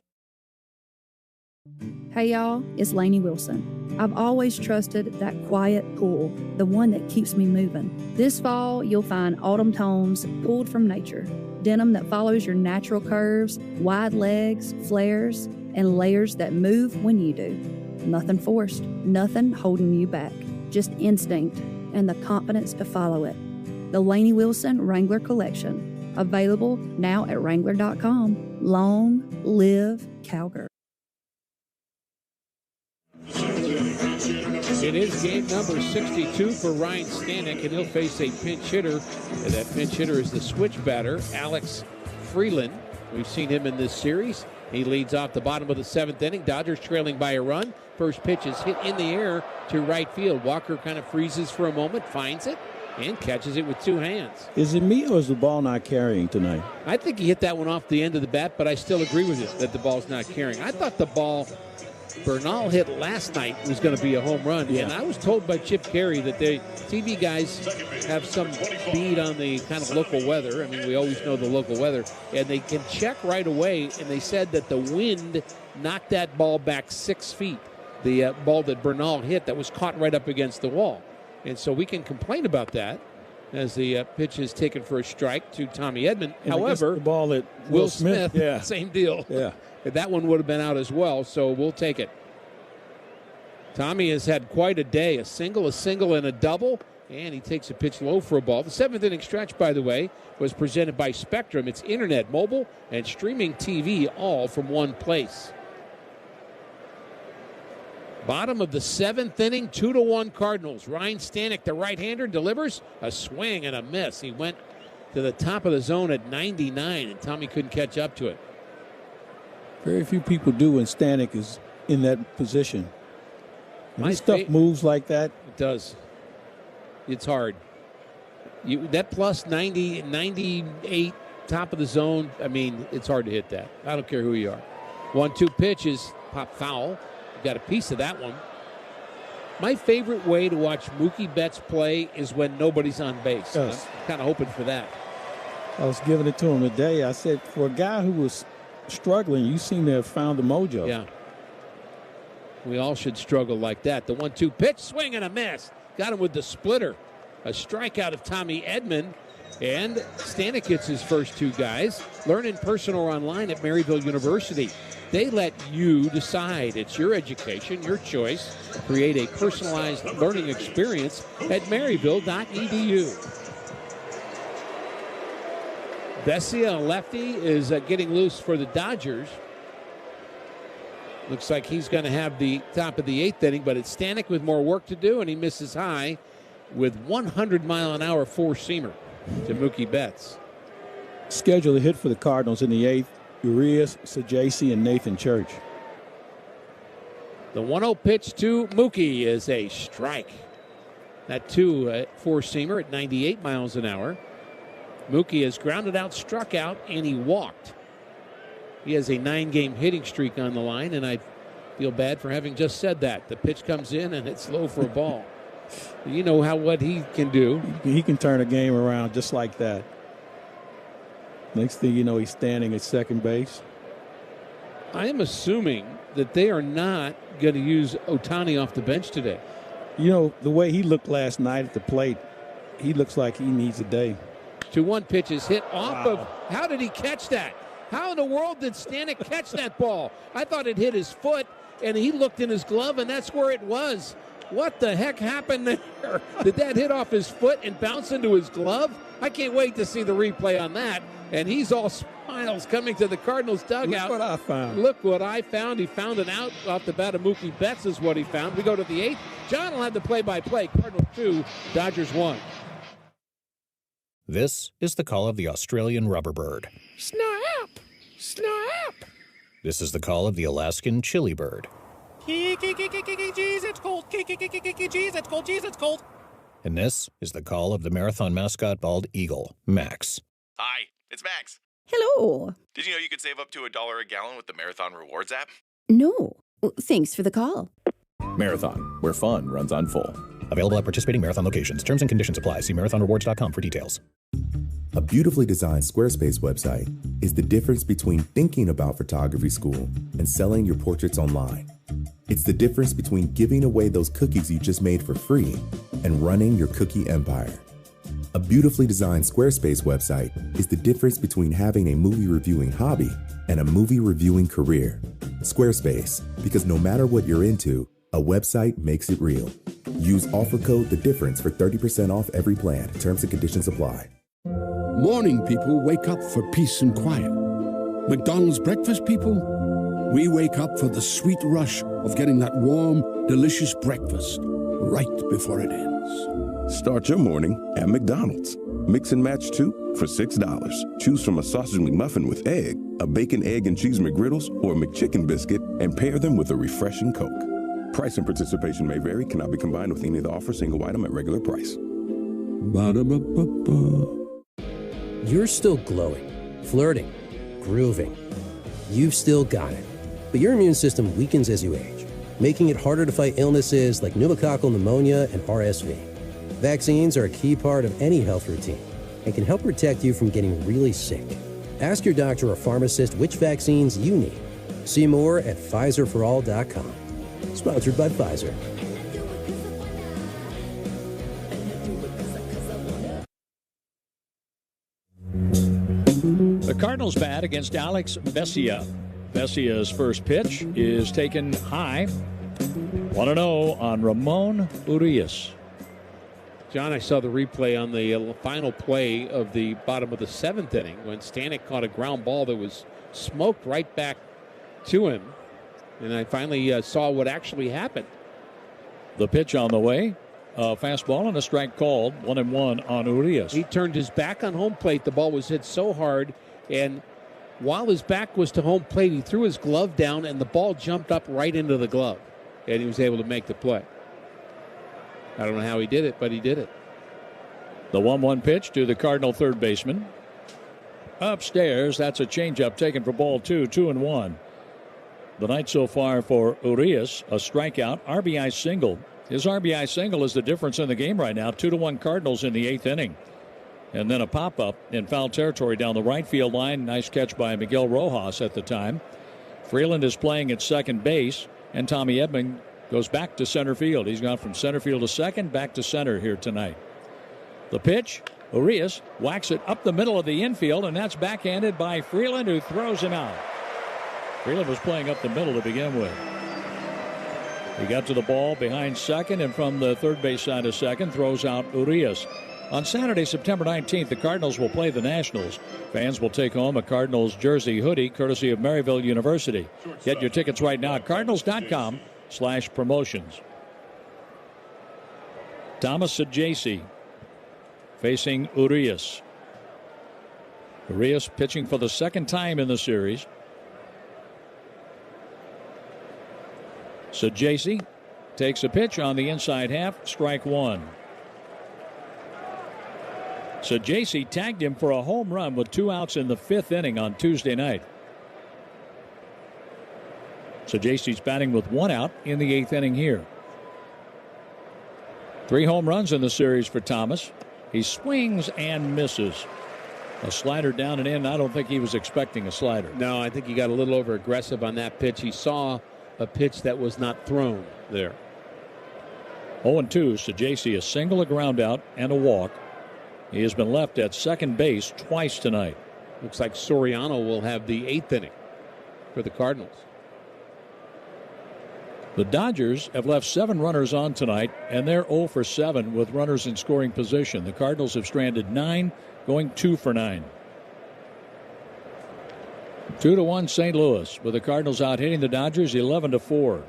Hey y'all, it's Lainey Wilson. I've always trusted that quiet pull, the one that keeps me moving. This fall, you'll find autumn tones pulled from nature. Denim that follows your natural curves, wide legs, flares, and layers that move when you do. Nothing forced, nothing holding you back. Just instinct and the confidence to follow it. The Lainey Wilson Wrangler Collection. Available now at Wrangler.com. Long live Cowgirl. It is game number 62 for Ryan Stanek, and he'll face a pinch hitter. And that pinch hitter is the switch batter, Alex Freeland. We've seen him in this series. He leads off the bottom of the 7th inning. Dodgers trailing by a run. First pitch is hit in the air to right field. Walker kind of freezes for a moment, finds it, and catches it with 2 hands. Is it me or is the ball not carrying tonight? I think he hit that one off the end of the bat, but I still agree with you that the ball's not carrying. I thought the ball Bernal hit last night was going to be a home run. Yeah. And I was told by Chip Carey that the TV guys have some bead on the kind of local weather. I mean, we always know the local weather. And they can check right away, and they said that the wind knocked that ball back 6 feet. The ball that Bernal hit that was caught right up against the wall. And so we can complain about that as the pitch is taken for a strike to Tommy Edman. And however, the ball at Will Smith, yeah. Same deal. Yeah. That one would have been out as well, so we'll take it. Tommy has had quite a day, a single, and a double, and he takes a pitch low for a ball. The 7th inning stretch, by the way, was presented by Spectrum. It's internet, mobile, and streaming TV all from one place. Bottom of the 7th inning, 2-1 Cardinals. Ryan Stanek, the right-hander, delivers a swing and a miss. He went to the top of the zone at 99, and Tommy couldn't catch up to it. Very few people do when Stanek is in that position. When his stuff moves like that. It does. It's hard. That plus 90, 98, top of the zone, I mean, it's hard to hit that. I don't care who you are. 1-2 pitch is pop foul. Got a piece of that one. My favorite way to watch Mookie Betts play is when nobody's on base. Yes. I'm kind of hoping for that. I was giving it to him today. I said, for a guy who was struggling, you seem to have found the mojo. Yeah. We all should struggle like that. The 1-2 pitch, swing and a miss. got him with the splitter. A strikeout of Tommy Edman. And Stanek gets his first 2 guys. Learn in person or online at Maryville University. They let you decide. It's your education, your choice. Create a personalized learning experience at maryville.edu. Vesia, a lefty, is getting loose for the Dodgers. Looks like he's going to have the top of the 8th inning, but it's Stanek with more work to do, and he misses high with 100-mile-an-hour four-seamer to Mookie Betts. Scheduled a hit for the Cardinals in the 8th. Urias, Sajaci, and Nathan Church. The 1-0 pitch to Mookie is a strike. That 2 four-seamer at 98 miles an hour. Mookie has grounded out, struck out, and he walked. He has a 9-game hitting streak on the line, and I feel bad for having just said that. The pitch comes in, and it's low for a ball. You know what he can do. He can turn a game around just like that. Next thing you know, he's standing at second base. I am assuming that they are not going to use Ohtani off the bench today. You know, the way he looked last night at the plate, he looks like he needs a day. 2-1 pitch is hit off of. How did he catch that? How in the world did Stanek catch that ball? I thought it hit his foot, and he looked in his glove, and that's where it was. What the heck happened there? Did that hit off his foot and bounce into his glove? I can't wait to see the replay on that. And he's all smiles coming to the Cardinals dugout. Look what I found. Look what I found. He found an out off the bat of Mookie Betts is what he found. We go to the 8th. John will have the play-by-play. Cardinals 2, Dodgers 1. This is the call of the Australian rubberbird. Snap! Snap! This is the call of the Alaskan chili bird. Jeez, it's cold. Jeez, it's cold. Jeez, it's cold. And this is the call of the marathon mascot bald eagle, Max. Hi, it's Max. Hello. Did you know you could save up to $1 a gallon with the Marathon Rewards app? No. Thanks for the call. Marathon, where fun runs on full. Available at participating Marathon locations. Terms and conditions apply. See marathonrewards.com for details. A beautifully designed Squarespace website is the difference between thinking about photography school and selling your portraits online. It's the difference between giving away those cookies you just made for free and running your cookie empire. A beautifully designed Squarespace website is the difference between having a movie reviewing hobby and a movie reviewing career. Squarespace, because no matter what you're into, a website makes it real. Use offer code The Difference for 30% off every plan. Terms and conditions apply. Morning people wake up for peace and quiet. McDonald's breakfast people, we wake up for the sweet rush of getting that warm, delicious breakfast right before it ends. Start your morning at McDonald's. Mix and match 2 for $6. Choose from a sausage McMuffin with egg, a bacon, egg, and cheese McGriddles, or a McChicken biscuit, and pair them with a refreshing Coke. Price and participation may vary, cannot be combined with any of the offer, single item at regular price. Ba-da-ba-ba-ba. You're still glowing, flirting, grooving. You've still got it. But your immune system weakens as you age, making it harder to fight illnesses like pneumococcal pneumonia and RSV. Vaccines are a key part of any health routine and can help protect you from getting really sick. Ask your doctor or pharmacist which vaccines you need. See more at PfizerForAll.com. Sponsored by Pfizer. The Cardinals bat against Alex Vesia. Vesia's first pitch is taken high. 1-0 on Ramon Urias. John, I saw the replay on the final play of the bottom of the 7th inning when Stanek caught a ground ball that was smoked right back to him. And I finally saw what actually happened. The pitch on the way. A fastball and a strike called. 1-1 on Urias. He turned his back on home plate. The ball was hit so hard. And while his back was to home plate, he threw his glove down and the ball jumped up right into the glove. And he was able to make the play. I don't know how he did it, but he did it. The 1-1 pitch to the Cardinal third baseman. Upstairs, that's a changeup taken for ball 2, 2-1. The night so far for Urias, a strikeout, RBI single. His RBI single is the difference in the game right now. 2-1 Cardinals in the 8th inning. And then a pop-up in foul territory down the right field line. Nice catch by Miguel Rojas at the time. Freeland is playing at second base, and Tommy Edman goes back to center field. He's gone from center field to second, back to center here tonight. The pitch, Urias whacks it up the middle of the infield, and that's backhanded by Freeland, who throws him out. Freeland was playing up the middle to begin with. He got to the ball behind second, and from the third base side of second, throws out Urias. On Saturday, September 19th, the Cardinals will play the Nationals. Fans will take home a Cardinals jersey hoodie courtesy of Maryville University. Get your tickets right now at cardinals.com/promotions. Thomas Saggese facing Urias. Urias pitching for the second time in the series. Saggese takes a pitch on the inside half, strike one. Saggese tagged him for a home run with 2 outs in the 5th inning on Tuesday night. Saggese's batting with 1 out in the 8th inning here. 3 home runs in the series for Thomas. He swings and misses. A slider down and in. I don't think he was expecting a slider. No, I think he got a little over aggressive on that pitch. He saw a pitch that was not thrown there. 0-2. Saggese, a single, a ground out, and a walk. He has been left at second base twice tonight. Looks like Soriano will have the 8th inning for the Cardinals. The Dodgers have left 7 runners on tonight, and they're 0 for 7 with runners in scoring position. The Cardinals have stranded 9, going 2 for 9. 2-1 St. Louis, with the Cardinals out hitting the Dodgers 11-4.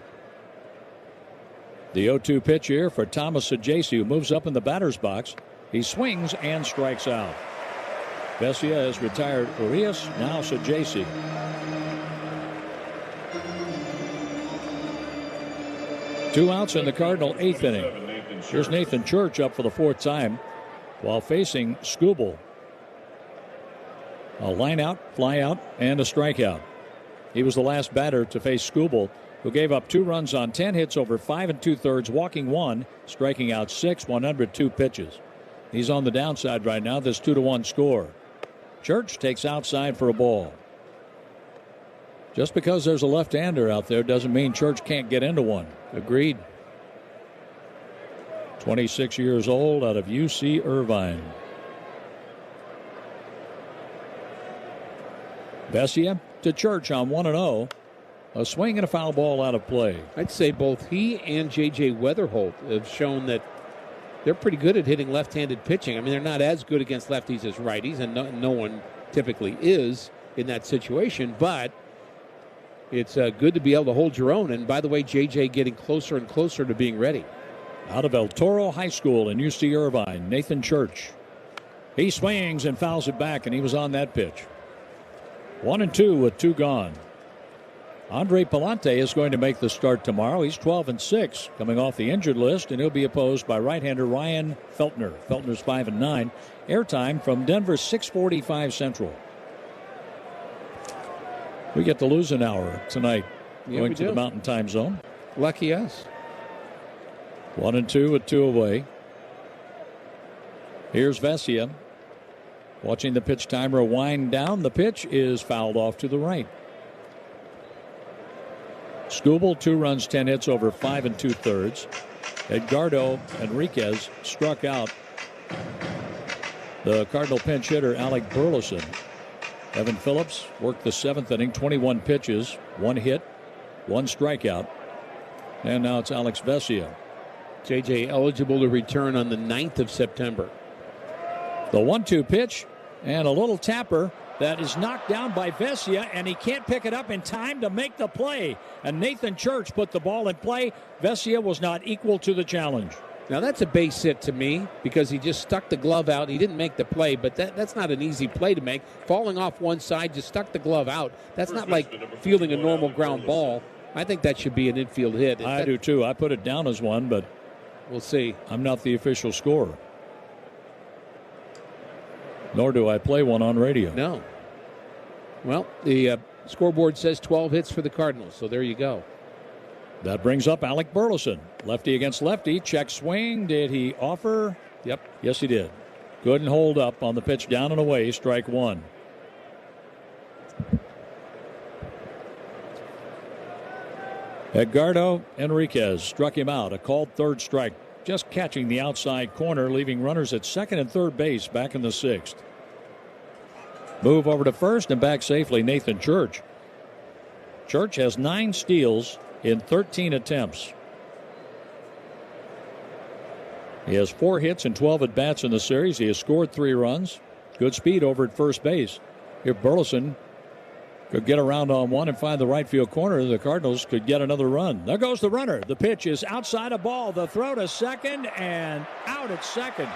The 0-2 pitch here for Thomas Saggese, who moves up in the batter's box. He swings and strikes out. Vesia has retired Urias, now Saggese. Two outs in the Cardinal 8th inning. Here's Nathan Church up for the 4th time while facing Skubal. A line out, fly out, and a strikeout. He was the last batter to face Skubal, who gave up 2 runs on 10 hits over 5 2/3, walking 1, striking out 6, 102 pitches. He's on the downside right now, this 2-1 score. Church takes outside for a ball. Just because there's a left-hander out there doesn't mean Church can't get into one. Agreed. 26 years old, out of UC Irvine. Vesia to Church on 1-0. A swing and a foul ball out of play. I'd say both he and J.J. Weatherholt have shown that they're pretty good at hitting left-handed pitching. I mean, they're not as good against lefties as righties, and no one typically is in that situation, but it's good to be able to hold your own. And by the way, J.J. getting closer and closer to being ready. Out of El Toro High School in UC Irvine, Nathan Church. He swings and fouls it back, and he was on that pitch. 1-2 with 2 gone. Andre Palante is going to make the start tomorrow. He's 12-6, coming off the injured list, and he'll be opposed by right-hander Ryan Feltner. Feltner's 5-9. Airtime from Denver, 6:45 Central. We get to lose an hour tonight, going to the Mountain Time Zone. Lucky us. 1-2 with 2 away. Here's Vesia. Watching the pitch timer wind down. The pitch is fouled off to the right. Skubal, 2 runs, 10 hits over 5 2/3. Edgardo Enriquez struck out the Cardinal pinch hitter Alec Burleson. Evan Phillips worked the 7th inning, 21 pitches, 1 hit, 1 strikeout. And now it's Alex Vesia. JJ eligible to return on the 9th of September. The 1-2 pitch and a little tapper that is knocked down by Vesia, and he can't pick it up in time to make the play. And Nathan Church put the ball in play. Vesia was not equal to the challenge. Now that's a base hit to me because he just stuck the glove out. He didn't make the play, but that's not an easy play to make. Falling off one side, just stuck the glove out. That's not like fielding a normal ground ball. I think that should be an infield hit. I do too. I put it down as one, but we'll see. I'm not the official scorer. Nor do I play one on radio. No. Well, the scoreboard says 12 hits for the Cardinals, so there you go. That brings up Alec Burleson. Lefty against lefty. Check swing. Did he offer? Yep. Yes, he did. Couldn't hold up on the pitch down and away. Strike 1. Edgardo Enriquez struck him out, a called third strike, just catching the outside corner, leaving runners at second and third base back in the sixth. Move over to first and back safely, Nathan Church. Church has 9 steals in 13 attempts. He has 4 hits and 12 at-bats in the series. He has scored 3 runs. Good speed over at first base. If Burleson could get around on one and find the right field corner, the Cardinals could get another run. There goes the runner. The pitch is outside a ball. The throw to second and out at second.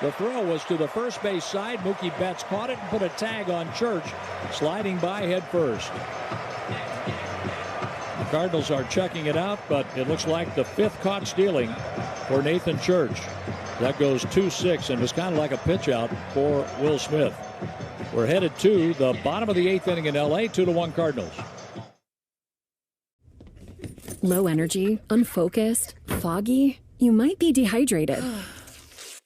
The throw was to the first base side. Mookie Betts caught it and put a tag on Church, sliding by head first. The Cardinals are checking it out, but it looks like the 5th caught stealing for Nathan Church. That goes 2-6 and was kind of like a pitch out for Will Smith. We're headed to the bottom of the 8th inning in L.A., 2-1 Cardinals. Low energy, unfocused, foggy. You might be dehydrated.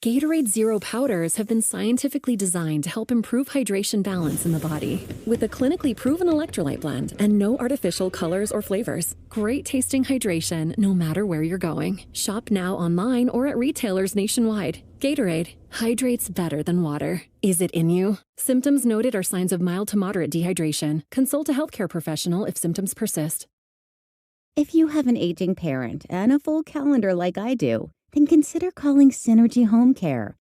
Gatorade Zero powders have been scientifically designed to help improve hydration balance in the body. With a clinically proven electrolyte blend and no artificial colors or flavors. Great tasting hydration no matter where you're going. Shop now online or at retailers nationwide. Gatorade hydrates better than water. Is it in you? Symptoms noted are signs of mild to moderate dehydration. Consult a healthcare professional if symptoms persist. If you have an aging parent and a full calendar like I do, then consider calling Synergy Home Care.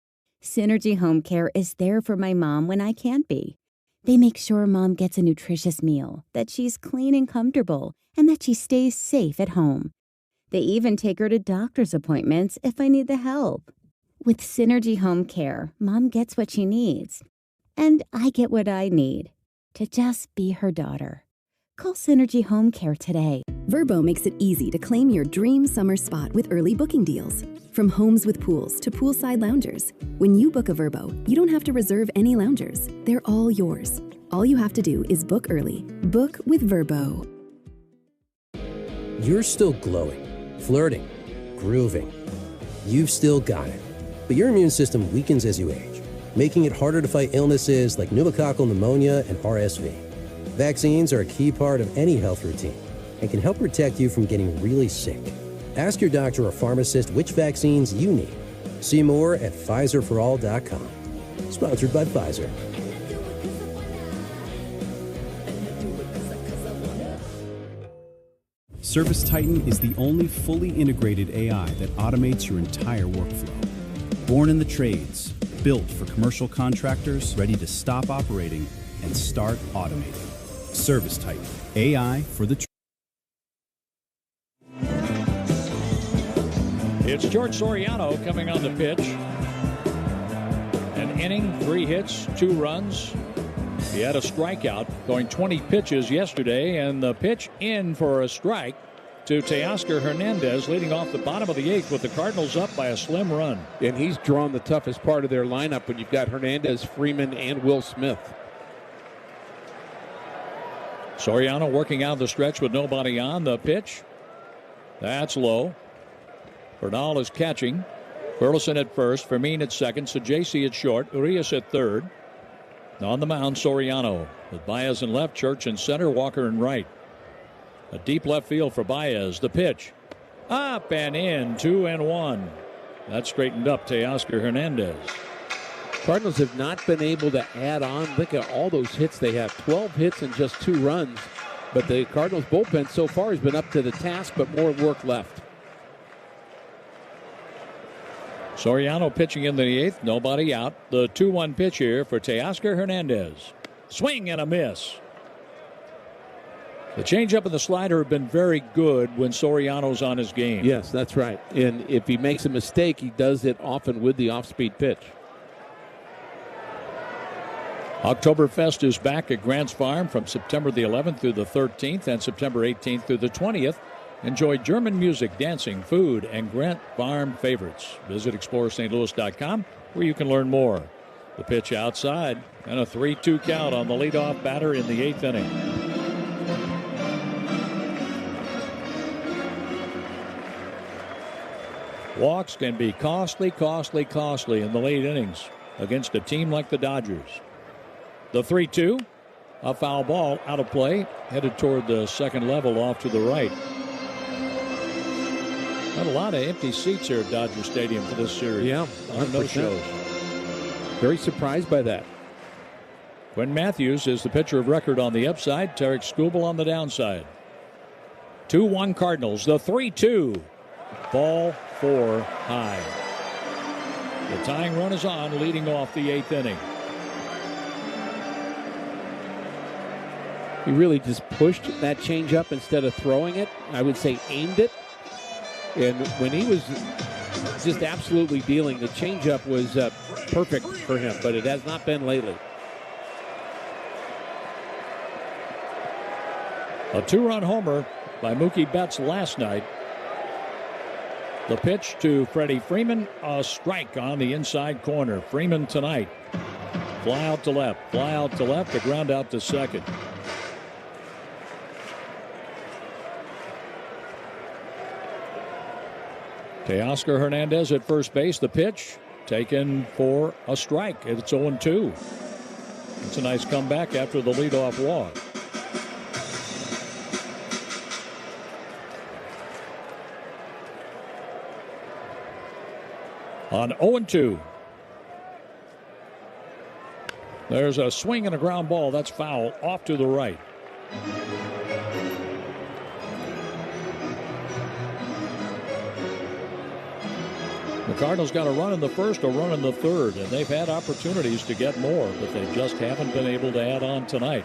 Synergy Home Care is there for my mom when I can't be. They make sure mom gets a nutritious meal, that she's clean and comfortable, and that she stays safe at home. They even take her to doctor's appointments if I need the help. With Synergy Home Care, mom gets what she needs. And I get what I need, to just be her daughter. Call Synergy Home Care today. Vrbo makes it easy to claim your dream summer spot with early booking deals. From homes with pools to poolside loungers. When you book a Vrbo, you don't have to reserve any loungers. They're all yours. All you have to do is book early. Book with Vrbo. You're still glowing, flirting, grooving. You've still got it. But your immune system weakens as you age, making it harder to fight illnesses like pneumococcal pneumonia and RSV. Vaccines are a key part of any health routine and can help protect you from getting really sick. Ask your doctor or pharmacist which vaccines you need. See more at PfizerForAll.com. Sponsored by Pfizer. Service Titan is the only fully integrated AI that automates your entire workflow. Born in the trades, built for commercial contractors ready to stop operating and start automating. Service Titan, AI for the It's George Soriano coming on the pitch. An inning, 3 hits, 2 runs. He had a strikeout, going 20 pitches yesterday, and the pitch in for a strike to Teoscar Hernandez, leading off the bottom of the 8th with the Cardinals up by a slim run. And he's drawn the toughest part of their lineup when you've got Hernandez, Freeman, and Will Smith. Soriano working out the stretch with nobody on. The pitch. That's low. Bernal is catching. Burleson at first. Fermin at second. Sajaci at short. Urias at third. On the mound, Soriano. With Baez in left, Church in center, Walker in right. A deep left field for Baez. The pitch. Up and in. 2-1. That straightened up Teoscar Hernandez. Cardinals have not been able to add on. Look at all those hits they have. 12 hits and just 2 runs. But the Cardinals bullpen so far has been up to the task, but more work left. Soriano pitching in the 8th. Nobody out. The 2-1 pitch here for Teoscar Hernandez. Swing and a miss. The changeup and the slider have been very good when Soriano's on his game. Yes, that's right. And if he makes a mistake, he does it often with the off-speed pitch. Oktoberfest is back at Grants Farm from September the 11th through the 13th and September 18th through the 20th. Enjoy German music, dancing, food, and Grant Farm favorites. Visit ExplorerSt.Louis.com where you can learn more. The pitch outside and a 3-2 count on the leadoff batter in the 8th inning. Walks can be costly in the late innings against a team like the Dodgers. The 3-2, a foul ball out of play, headed toward the second level off to the right. Got a lot of empty seats here at Dodger Stadium for this series. Yeah, no shows. Very surprised by that. Quinn Matthews is the pitcher of record on the upside. Tarek Skubal on the downside. 2-1 Cardinals. The 3-2. Ball 4 high. The tying run is on, leading off the 8th inning. He really just pushed that changeup instead of throwing it. I would say aimed it. And when he was just absolutely dealing, the changeup was perfect for him, but it has not been lately. A 2-run homer by Mookie Betts last night. The pitch to Freddie Freeman, a strike on the inside corner. Freeman tonight. Fly out to left, the ground out to second. Teoscar Hernandez at first base. The pitch taken for a strike. It's 0-2. It's a nice comeback after the leadoff walk. On 0-2. There's a swing and a ground ball. That's foul off to the right. The Cardinals got a run in the first, a run in the third, and they've had opportunities to get more, but they just haven't been able to add on tonight.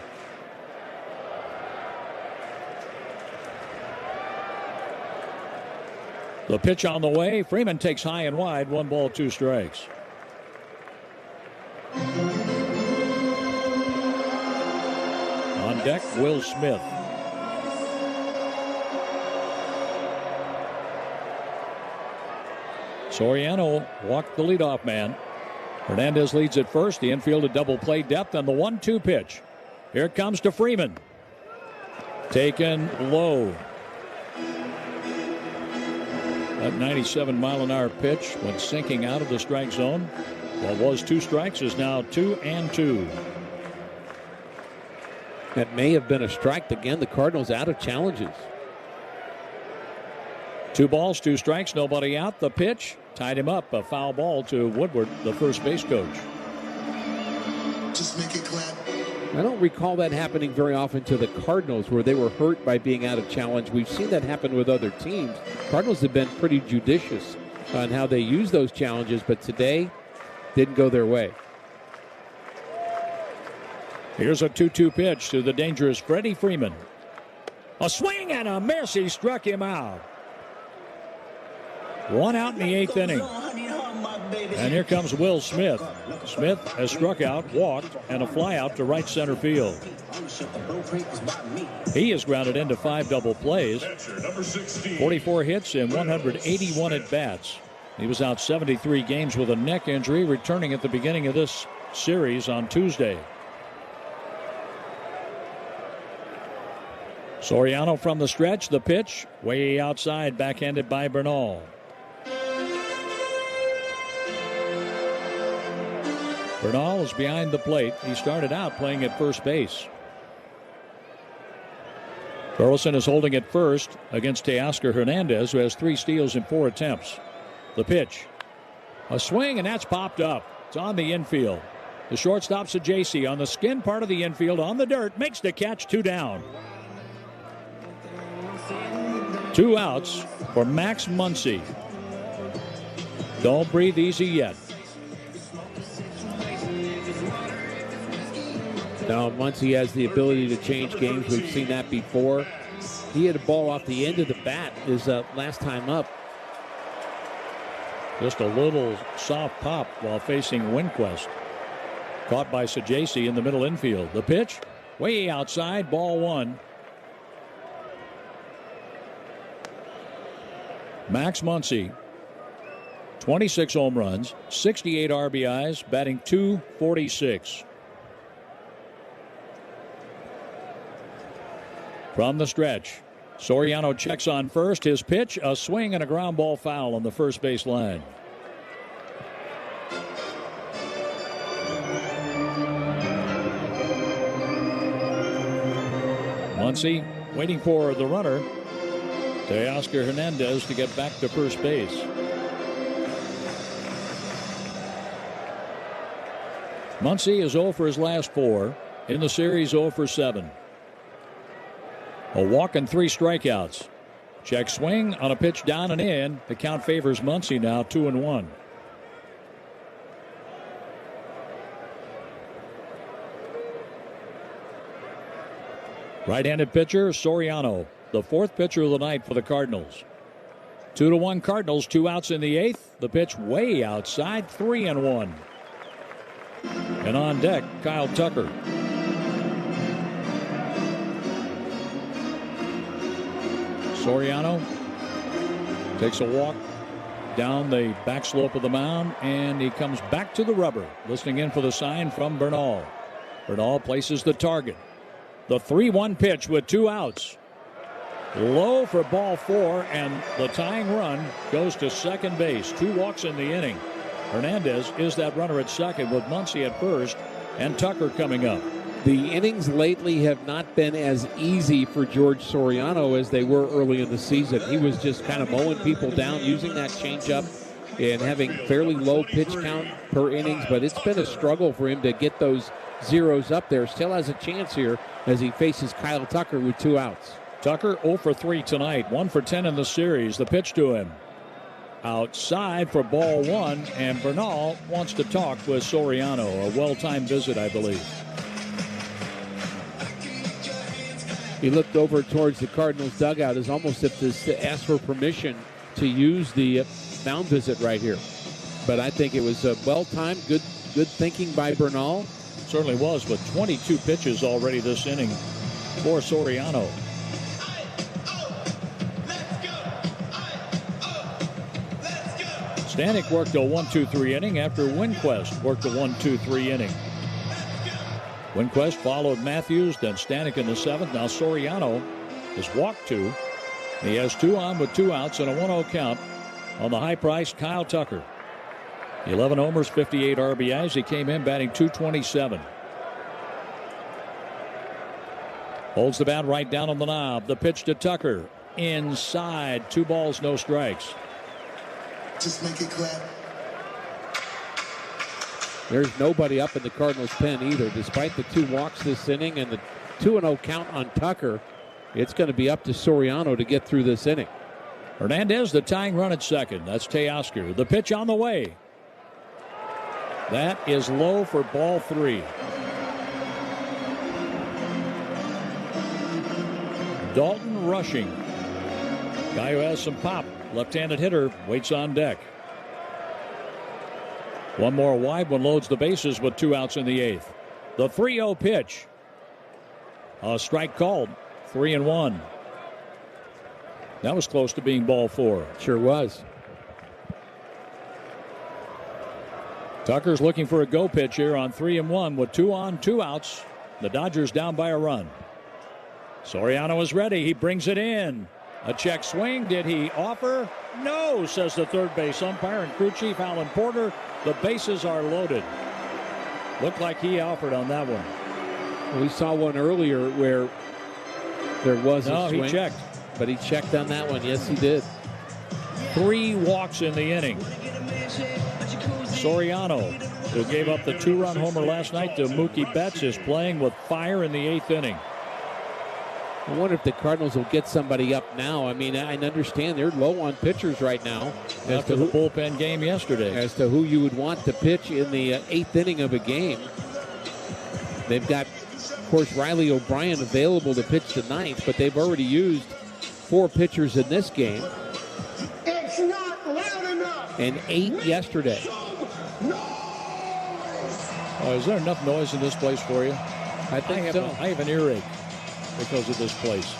The pitch on the way. Freeman takes high and wide. 1 ball, 2 strikes. On deck, Will Smith. Soriano walked the leadoff man. Hernandez leads at first. The infield a double play depth on the 1-2 pitch. Here it comes to Freeman. Taken low. That 97-mile-an-hour pitch went sinking out of the strike zone. What was 2 strikes is now 2-2. That may have been a strike. Again, the Cardinals out of challenges. 2 balls, 2 strikes, nobody out. The pitch tied him up. A foul ball to Woodward, the first base coach. Just make it clap. I don't recall that happening very often to the Cardinals where they were hurt by being out of challenge. We've seen that happen with other teams. Cardinals have been pretty judicious on how they use those challenges, but today didn't go their way. Here's a 2-2 pitch to the dangerous Freddie Freeman. A swing and a miss. He struck him out. 1 out in the 8th inning. And here comes Will Smith. Smith has struck out, walked, and a fly out to right center field. He is grounded into 5 double plays. 44 hits and 181 at-bats. He was out 73 games with a neck injury, returning at the beginning of this series on Tuesday. Soriano from the stretch. The pitch way outside, backhanded by Bernal. Bernal is behind the plate. He started out playing at first base. Burleson is holding at first against Teoscar Hernandez, who has 3 steals in 4 attempts. The pitch. A swing, and that's popped up. It's on the infield. The shortstop, Sajasi, on the skin part of the infield, on the dirt, makes the catch. 2 down. 2 outs for Max Muncy. Don't breathe easy yet. Now, Muncy has the ability to change games. We've seen that before. He had a ball off the end of the bat his last time up. Just a little soft pop while facing Winquist. Caught by Sajasi in the middle infield. The pitch, way outside, ball 1. Max Muncy, 26 home runs, 68 RBIs, batting .246. From the stretch, Soriano checks on first. His pitch, a swing and a ground ball foul on the first base line. Muncy waiting for the runner. Teoscar Hernandez to get back to first base. Muncy is 0 for his last 4. In the series, 0 for 7. A walk and 3 strikeouts. Check swing on a pitch down and in. The count favors Muncy now, 2-1. Right-handed pitcher Soriano, the 4th pitcher of the night for the Cardinals. 2-1 Cardinals, 2 outs in the 8th. The pitch way outside, 3-1. And on deck, Kyle Tucker. Soriano takes a walk down the back slope of the mound, and he comes back to the rubber, listening in for the sign from Bernal. Bernal places the target. The 3-1 pitch with 2 outs. Low for ball 4, and the tying run goes to second base. 2 walks in the inning. Hernandez is that runner at second with Muncy at first and Tucker coming up. The innings lately have not been as easy for George Soriano as they were early in the season. He was just kind of mowing people down, using that changeup and having fairly low pitch count per innings, but it's been a struggle for him to get those zeros up there. Still has a chance here as he faces Kyle Tucker with 2 outs. Tucker 0 for 3 tonight, 1 for 10 in the series. The pitch to him. Outside for ball 1, and Bernal wants to talk with Soriano. A well-timed visit, I believe. He looked over towards the Cardinals dugout as almost if to ask for permission to use the mound visit right here. But I think it was well-timed, good thinking by Bernal. Certainly was, with 22 pitches already this inning for Soriano. Stanek worked a 1-2-3 inning after Winquist worked a 1-2-3 inning. Winquist followed Matthews, then Stanek in the 7th. Now Soriano has walked 2. He has 2 on with 2 outs and a 1-0 count on the high-priced Kyle Tucker. 11 homers, 58 RBIs. He came in batting .227. Holds the bat right down on the knob. The pitch to Tucker. Inside. 2 balls, no strikes. Just make it clap. There's nobody up in the Cardinals' pen either. Despite the 2 walks this inning and the 2-0 count on Tucker, it's going to be up to Soriano to get through this inning. Hernandez, the tying run at second. That's Teoscar. The pitch on the way. That is low for ball 3. Dalton rushing. Guy who has some pop. Left-handed hitter waits on deck. One more wide one loads the bases with 2 outs in the 8th. The 3-0 pitch. A strike called. 3-1. That was close to being ball 4. Sure was. Tucker's looking for a go pitch here on 3-1 with 2 on, 2 outs. The Dodgers down by a run. Soriano is ready. He brings it in. A check swing. Did he offer? No, says the third base umpire and crew chief Alan Porter. The bases are loaded. Looked like he offered on that one. We saw one earlier where there was a swing. No, he checked. But he checked on that one. Yes, he did. 3 walks in the inning. Soriano, who gave up the 2-run homer last night to Mookie Betts, is playing with fire in the 8th inning. I wonder if the Cardinals will get somebody up now. I mean, I understand they're low on pitchers right now. After the bullpen game yesterday. As to who you would want to pitch in the 8th inning of a game. They've got, of course, Riley O'Brien available to pitch the 9th, but they've already used 4 pitchers in this game. It's not loud enough. And 8 yesterday. Is there enough noise in this place for you? I think so. I have an earache because of this place.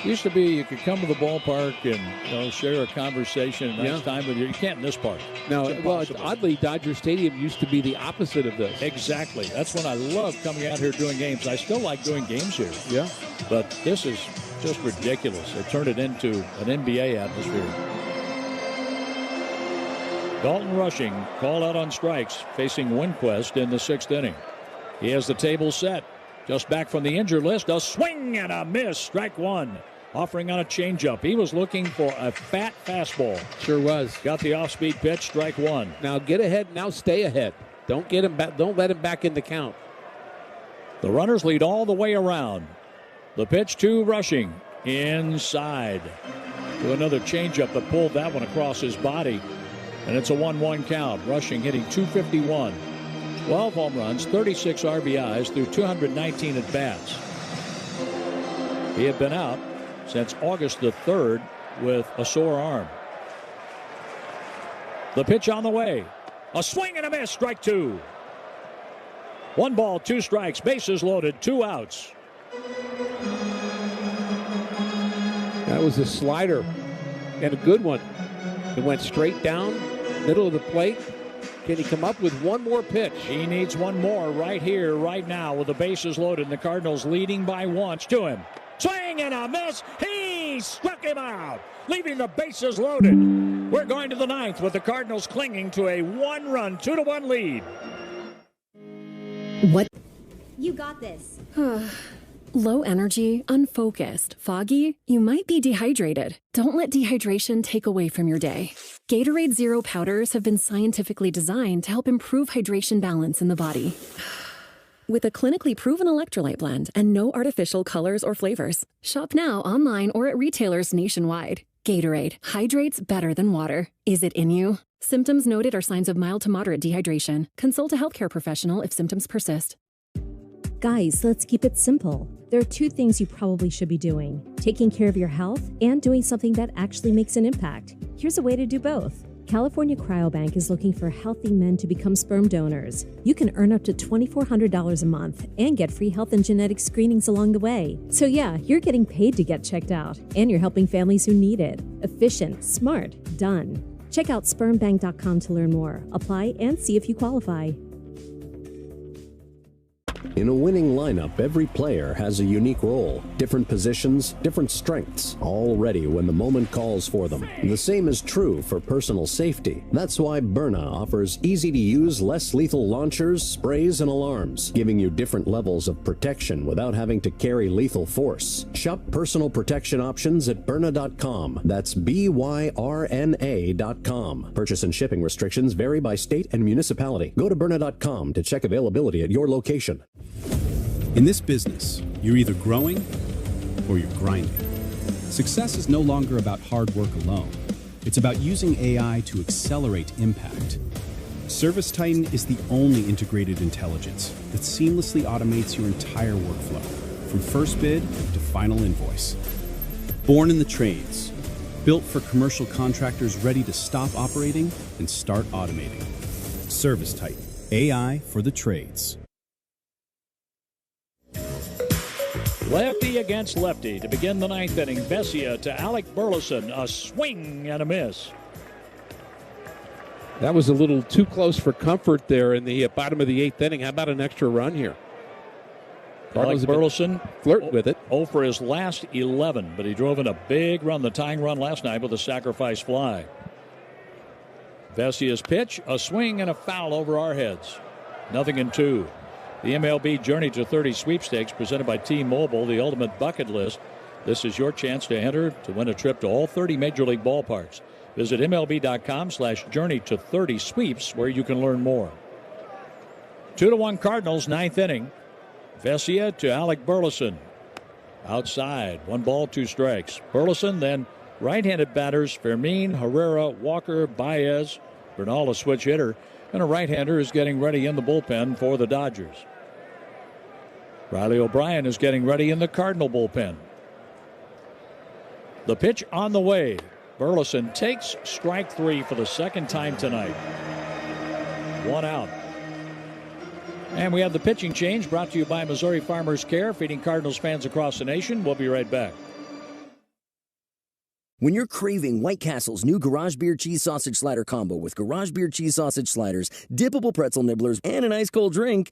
Used to be you could come to the ballpark and share a conversation, a nice time with you. You can't in this park. No, it's oddly, Dodger Stadium used to be the opposite of this. Exactly. That's when I love coming out here doing games. I still like doing games here. Yeah. But this is just ridiculous. They turned it into an NBA atmosphere. Dalton rushing, called out on strikes, facing Winquist in the 6th inning. He has the table set. Just back from the injured list, a swing and a miss. Strike 1 offering on a changeup. He was looking for a fat fastball. Sure was. Got the off-speed pitch, strike one. Now get ahead, now stay ahead. Don't get him back. Don't let him back in the count. The runners lead all the way around. The pitch to Rushing. Inside. To another changeup that pulled that one across his body. And it's a 1-1 count. Rushing hitting .251. 12 home runs, 36 RBIs through 219 at-bats. He had been out since August the 3rd with a sore arm. The pitch on the way. A swing and a miss, strike two. 1 ball, 2 strikes, bases loaded, 2 outs. That was a slider and a good one. It went straight down, middle of the plate. Can he come up with one more pitch? He needs one more right here, right now, with the bases loaded and the Cardinals leading by 1 to him. Swing and a miss. He struck him out, leaving the bases loaded. We're going to the 9th with the Cardinals clinging to a 1-run, 2-1 lead. What? You got this. Low energy, unfocused, foggy? You might be dehydrated. Don't let dehydration take away from your day. Gatorade Zero powders have been scientifically designed to help improve hydration balance in the body. With a clinically proven electrolyte blend and no artificial colors or flavors. Shop now online or at retailers nationwide. Gatorade hydrates better than water. Is it in you? Symptoms noted are signs of mild to moderate dehydration. Consult a healthcare professional if symptoms persist. Guys, let's keep it simple. There are 2 things you probably should be doing: taking care of your health and doing something that actually makes an impact. Here's a way to do both. California Cryobank is looking for healthy men to become sperm donors. You can earn up to $2,400 a month and get free health and genetic screenings along the way. So yeah, you're getting paid to get checked out, and you're helping families who need it. Efficient, smart, done. Check out spermbank.com to learn more. Apply and see if you qualify. In a winning lineup, every player has a unique role, different positions, different strengths, all ready when the moment calls for them. The same is true for personal safety. That's why Byrna offers easy-to-use, less lethal launchers, sprays, and alarms, giving you different levels of protection without having to carry lethal force. Shop personal protection options at Byrna.com. That's BYRNA.com. Purchase and shipping restrictions vary by state and municipality. Go to Byrna.com to check availability at your location. In this business, you're either growing or you're grinding. Success is no longer about hard work alone. It's about using AI to accelerate impact. Service Titan is the only integrated intelligence that seamlessly automates your entire workflow, from first bid to final invoice. Born in the trades, built for commercial contractors ready to stop operating and start automating. Service Titan, AI for the trades. Lefty against lefty to begin the 9th inning. Vesia to Alec Burleson. A swing and a miss. That was a little too close for comfort there in the bottom of the 8th inning. How about an extra run here? Alec Burleson flirt with it. 0 for his last 11, but he drove in a big run, the tying run last night with a sacrifice fly. Vesia's pitch, a swing and a foul over our heads. 0-2. The MLB Journey to 30 sweepstakes presented by T-Mobile, the ultimate bucket list. This is your chance to enter to win a trip to all 30 Major League ballparks. Visit MLB.com/Journey to 30 sweeps where you can learn more. 2-1 Cardinals, 9th inning. Vesia to Alec Burleson. Outside, 1 ball, 2 strikes. Burleson, then right-handed batters Fermin, Herrera, Walker, Baez. Bernal, a switch hitter. And a right-hander is getting ready in the bullpen for the Dodgers. Riley O'Brien is getting ready in the Cardinal bullpen. The pitch on the way. Burleson takes strike 3 for the 2nd time tonight. 1 out. And we have the pitching change brought to you by Missouri Farmers Care, feeding Cardinals fans across the nation. We'll be right back. When you're craving White Castle's new Garage Beer Cheese Sausage Slider combo with Garage Beer Cheese Sausage Sliders, dippable pretzel nibblers, and an ice cold drink,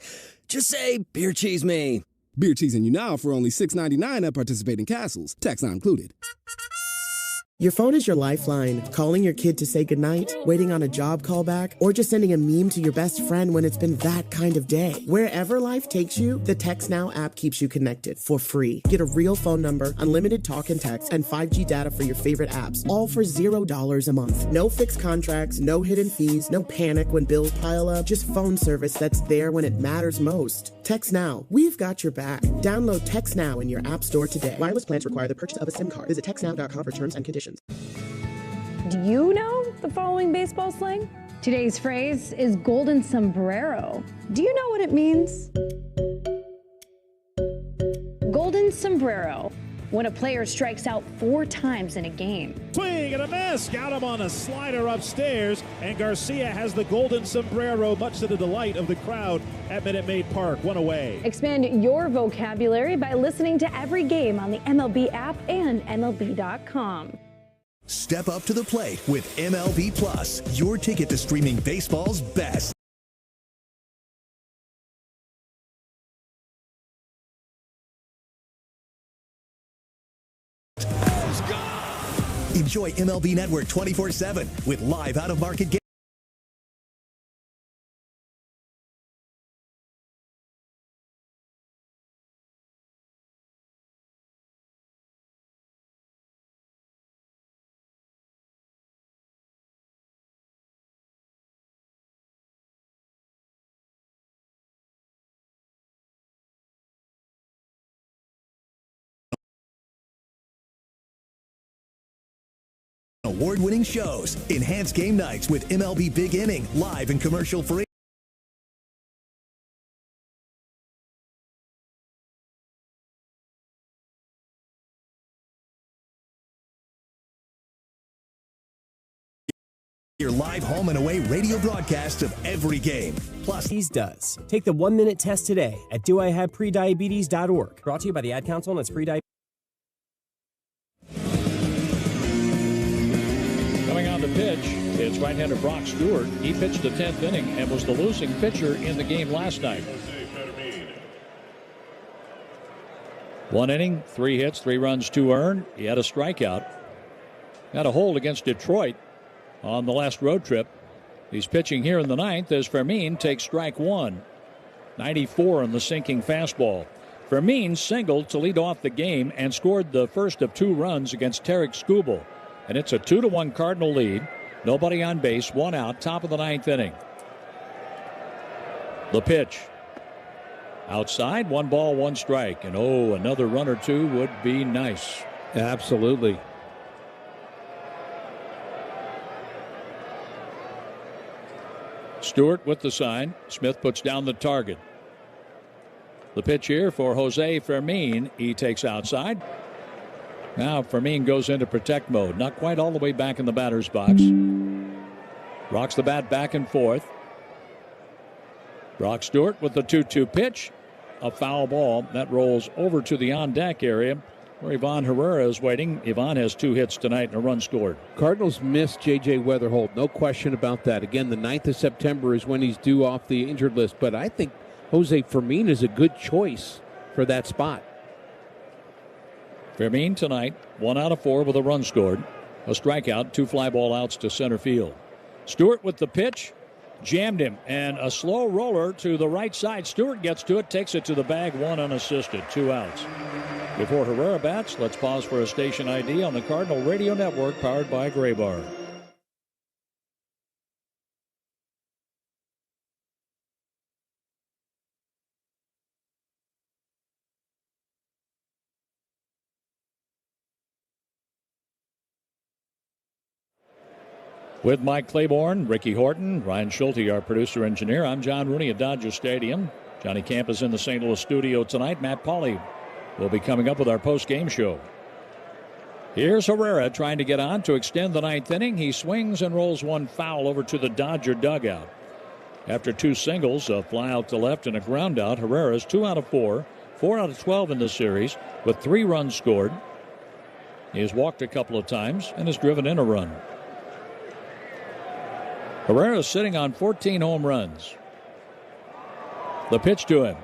just say, beer cheese me. Beer cheesing you now for only $6.99 at participating Castles. Tax not included. Your phone is your lifeline. Calling your kid to say goodnight, waiting on a job callback, or just sending a meme to your best friend when it's been that kind of day. Wherever life takes you, the TextNow app keeps you connected for free. Get a real phone number, unlimited talk and text, and 5G data for your favorite apps, all for $0 a month. No fixed contracts, no hidden fees, no panic when bills pile up, just phone service that's there when it matters most. TextNow, we've got your back. Download TextNow in your app store today. Wireless plans require the purchase of a SIM card. Visit textnow.com for terms and conditions. Do you know the following baseball slang? Today's phrase is golden sombrero. Do you know what it means? Golden sombrero, when a player strikes out 4 times in a game. Swing and a miss, got him on a slider upstairs, and Garcia has the golden sombrero, much to the delight of the crowd at Minute Maid Park. 1 away. Expand your vocabulary by listening to every game on the MLB app and MLB.com. Step up to the plate with MLB Plus, your ticket to streaming baseball's best. Enjoy MLB Network 24/7 with live out-of-market games. Award-winning shows. Enhance game nights with MLB Big Inning, live and commercial-free. Your live home and away radio broadcasts of every game. Plus, does. Take the 1-minute test today at doihaveprediabetes.org. Brought to you by the Ad Council and its pre-diabetes. Coming on the pitch, it's right-hander Brock Stewart. He pitched the 10th inning and was the losing pitcher in the game last night. 1 inning, 3 hits, 3 runs, 2 earned. He had a strikeout. Got a hold against Detroit on the last road trip. He's pitching here in the 9th as Fermin takes strike 1. 94 on the sinking fastball. Fermin singled to lead off the game and scored the first of 2 runs against Tarek Skubal. And it's a 2-1 Cardinal lead. Nobody on base, 1 out, top of the 9th inning. The pitch. Outside, 1 ball, 1 strike. And another run or 2 would be nice. Absolutely. Stewart with the sign. Smith puts down the target. The pitch here for Jose Fermin. He takes outside. Now Fermin goes into protect mode. Not quite all the way back in the batter's box. Rocks the bat back and forth. Brock Stewart with the 2-2 pitch. A foul ball. That rolls over to the on-deck area where Ivan Herrera is waiting. Ivan has 2 hits tonight and a run scored. Cardinals missed J.J. Weatherholt. No question about that. Again, the 9th of September is when he's due off the injured list. But I think Jose Fermin is a good choice for that spot. Fermin tonight, 1 out of 4 with a run scored. A strikeout, 2 fly ball outs to center field. Stewart with the pitch. Jammed him. And a slow roller to the right side. Stewart gets to it, takes it to the bag, 1 unassisted, 2 outs. Before Herrera bats, let's pause for a station ID on the Cardinal Radio Network powered by Graybar. With Mike Claiborne, Ricky Horton, Ryan Schulte, our producer-engineer, I'm John Rooney at Dodger Stadium. Johnny Camp is in the St. Louis studio tonight. Matt Pauley will be coming up with our post-game show. Here's Herrera trying to get on to extend the 9th inning. He swings and rolls 1 foul over to the Dodger dugout. After 2 singles, a fly out to left and a ground out, Herrera's 2 out of 4, 4 out of 12 in this series with 3 runs scored. He has walked a couple of times and has driven in a run. Herrera is sitting on 14 home runs. The pitch to him.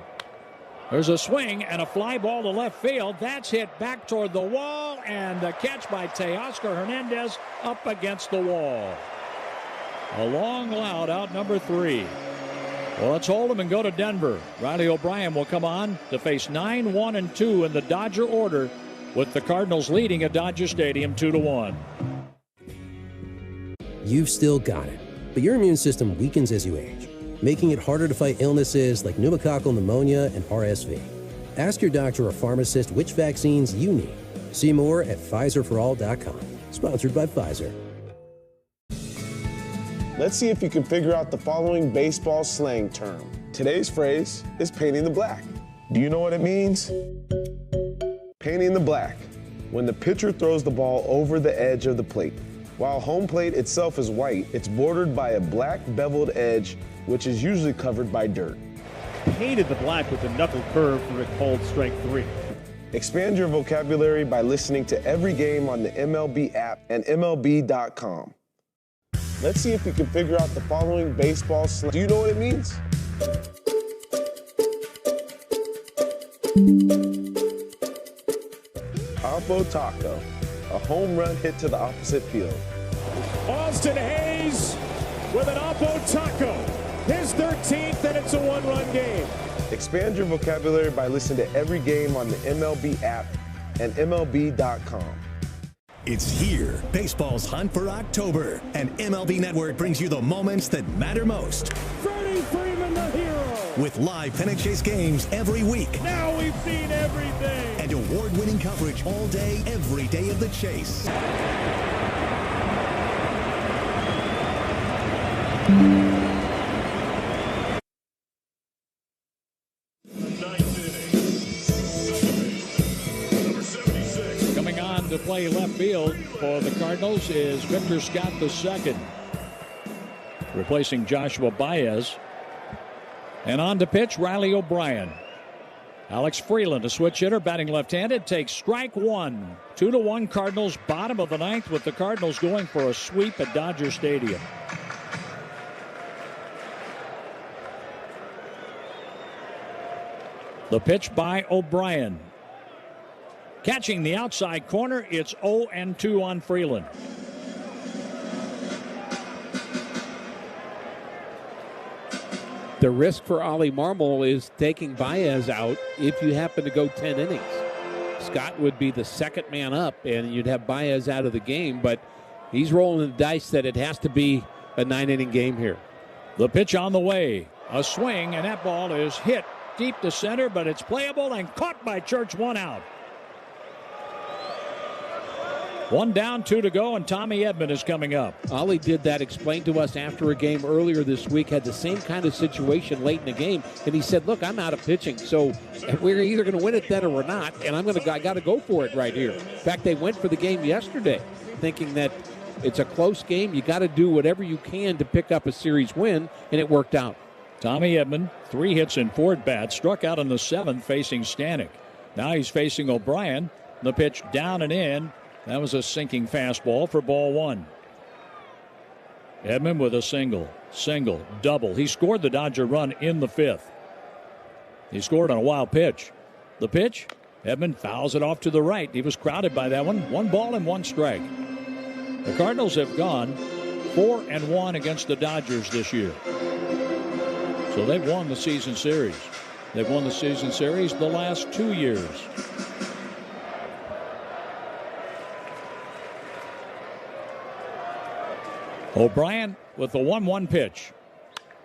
There's a swing and a fly ball to left field. That's hit back toward the wall and the catch by Teoscar Hernandez up against the wall. A long loud out number 3. Well, let's hold them and go to Denver. Riley O'Brien will come on to face 9-1-2 in the Dodger order, with the Cardinals leading at Dodger Stadium 2-1. You've still got it, but your immune system weakens as you age, making it harder to fight illnesses like pneumococcal pneumonia and RSV. Ask your doctor or pharmacist which vaccines you need. See more at PfizerForAll.com. Sponsored by Pfizer. Let's see if you can figure out the following baseball slang term. Today's phrase is painting the black. Do you know what it means? Painting the black, when the pitcher throws the ball over the edge of the plate. While home plate itself is white, it's bordered by a black beveled edge, which is usually covered by dirt. Painted the black with the knuckle curve for a cold strike 3. Expand your vocabulary by listening to every game on the MLB app and MLB.com. Let's see if you can figure out the following baseball slang. Do you know what it means? Oppo Taco, a home run hit to the opposite field. Austin Hayes with an Oppo Taco. His 13th, and it's a 1-run game. Expand your vocabulary by listening to every game on the MLB app and MLB.com. It's here. Baseball's hunt for October. And MLB Network brings you the moments that matter most. Freddie Freeman, the hero. With live pennant chase games every week. Now we've seen everything. And award-winning coverage all day, every day of the chase. To play left field for the Cardinals is Victor Scott II, replacing Joshua Baez. And on to pitch, Riley O'Brien. Alex Freeland, a switch hitter, batting left-handed, takes strike 1. 2-1 Cardinals, bottom of the 9th, with the Cardinals going for a sweep at Dodger Stadium. The pitch by O'Brien. Catching the outside corner, it's 0-2 on Freeland. The risk for Ollie Marmol is taking Baez out if you happen to go 10 innings. Scott would be the second man up, and you'd have Baez out of the game, but he's rolling the dice that it has to be a 9-inning game here. The pitch on the way. A swing, and that ball is hit deep to center, but it's playable and caught by Church. 1 out. 1 down, 2 to go, and Tommy Edman is coming up. Ollie did that, explained to us after a game earlier this week, had the same kind of situation late in the game, and he said, look, I'm out of pitching, so we're either going to win it then or we're not, and I got to go for it right here. In fact, they went for the game yesterday, thinking that it's a close game. You got to do whatever you can to pick up a series win, and it worked out. Tommy Edman, 3 hits and 4 at-bats, struck out in the 7th facing Stanek. Now he's facing O'Brien. The pitch down and in. That was a sinking fastball for ball 1. Edman with a single, double. He scored the Dodger run in the 5th. He scored on a wild pitch. The pitch, Edman fouls it off to the right. He was crowded by that one. 1 ball and 1 strike. The Cardinals have gone 4-1 against the Dodgers this year. So they've won the season series. They've won the season series the last 2 years. O'Brien with the 1-1 pitch.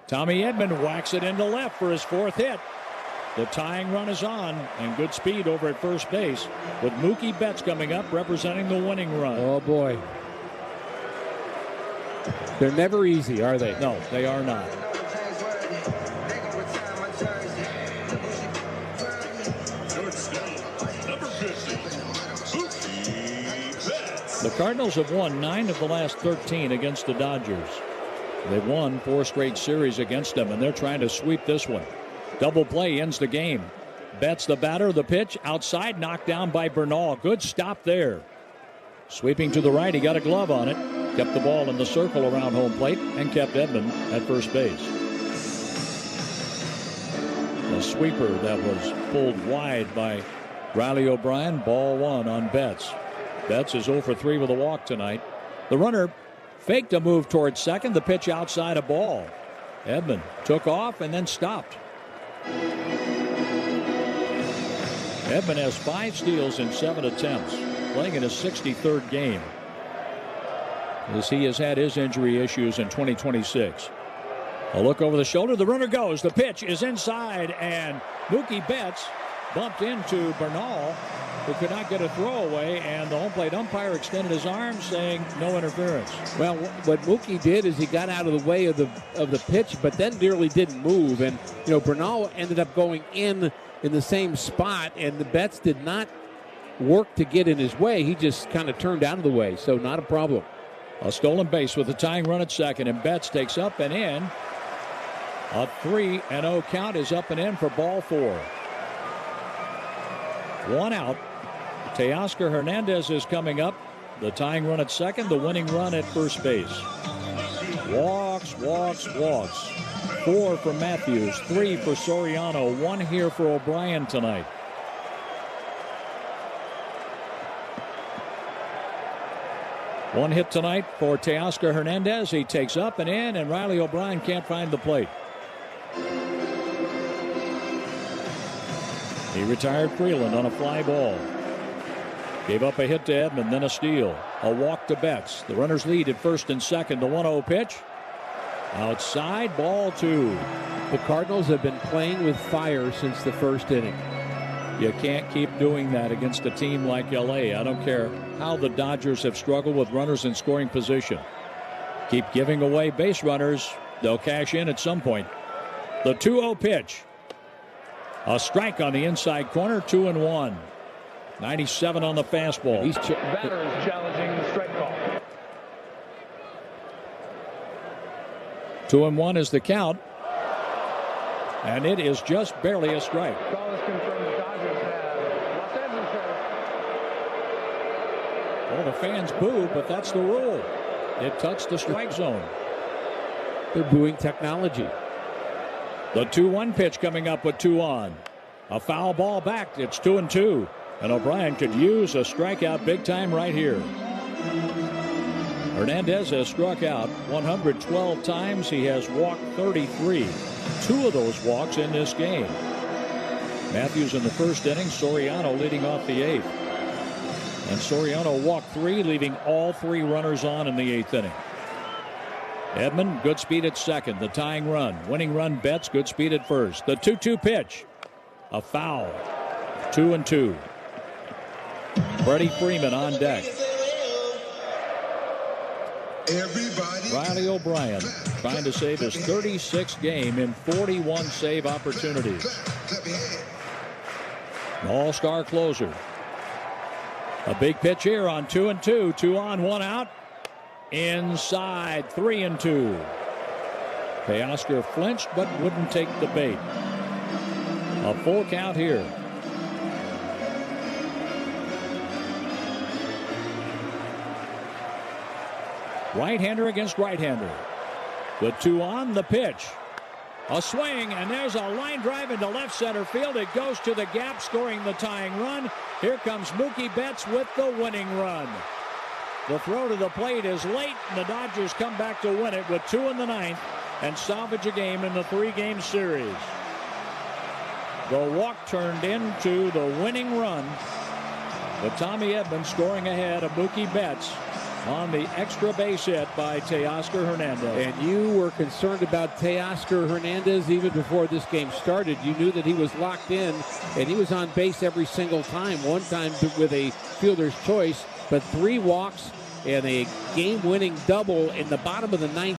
Tommy Edman whacks it into left for his 4th hit. The tying run is on, and good speed over at first base with Mookie Betts coming up representing the winning run. Oh, boy. They're never easy, are they? No, they are not. The Cardinals have won 9 of the last 13 against the Dodgers. They've won 4 straight series against them, and they're trying to sweep this one. Double play ends the game. Betts the batter, the pitch, outside, knocked down by Bernal. Good stop there. Sweeping to the right, he got a glove on it. Kept the ball in the circle around home plate and kept Edman at first base. A sweeper that was pulled wide by Riley O'Brien. Ball 1 on Betts. Betts is 0 for 3 with a walk tonight. The runner faked a move towards second. The pitch outside a ball. Edman took off and then stopped. Edman has 5 steals in 7 attempts, playing in his 63rd game, as he has had his injury issues in 2026. A look over the shoulder. The runner goes. The pitch is inside, and Mookie Betts bumped into Bernal, who could not get a throwaway, and the home plate umpire extended his arm, saying no interference. Well, what Mookie did is he got out of the way of the pitch, but then nearly didn't move, and Bernal ended up going in the same spot, and the Betts did not work to get in his way. He just kind of turned out of the way, so not a problem. A stolen base with a tying run at second, and Betts takes up and in. A 3-0 count is up and in for ball 4. 1 out. Teoscar Hernandez is coming up. The tying run at second, the winning run at first base. Walks. 4 for Matthews, 3 for Soriano, 1 here for O'Brien tonight. One hit tonight for Teoscar Hernandez. He takes up and in, and Riley O'Brien can't find the plate. He retired Freeland on a fly ball. Gave up a hit to Edman, then a steal. A walk to Betts. The runners lead at first and second. The 1-0 pitch. Outside, ball 2. The Cardinals have been playing with fire since the first inning. You can't keep doing that against a team like LA. I don't care how the Dodgers have struggled with runners in scoring position. Keep giving away base runners. They'll cash in at some point. The 2-0 pitch. A strike on the inside corner, 2-1. 97 on the fastball. Batters challenging the strike call. 2-1 is the count. And it is just barely a strike. Call is confirmed. The Dodgers have Los Angeles. Well, the fans boo, but that's the rule. It touched the strike zone. They're booing technology. The 2-1 pitch coming up with 2 on. A foul ball back. It's 2-2. And O'Brien could use a strikeout big time right here. Hernandez has struck out 112 times. He has walked 33. 2 of those walks in this game. Matthews in the first inning. Soriano leading off the 8th. And Soriano walked 3, leaving all 3 runners on in the 8th inning. Edman, good speed at second. The tying run. Winning run, Betts, good speed at first. The 2-2 pitch. A foul. 2-2. Freddie Freeman on deck. Riley O'Brien trying to save his 36th game in 41 save opportunities. An all-star closer. A big pitch here on 2-2. 2 on, 1 out. Inside, 3-2. Teoscar flinched but wouldn't take the bait. A full count here. Right-hander against right-hander. With 2 on, the pitch. A swing, and there's a line drive into left center field. It goes to the gap, scoring the tying run. Here comes Mookie Betts with the winning run. The throw to the plate is late, and the Dodgers come back to win it with 2 in the 9th and salvage a game in the 3-game series. The walk turned into the winning run, with Tommy Edman scoring ahead of Mookie Betts on the extra base hit by Teoscar Hernandez. And you were concerned about Teoscar Hernandez even before this game started. You knew that he was locked in, and he was on base every single time. One time with a fielder's choice, but 3 walks and a game-winning double in the bottom of the 9th.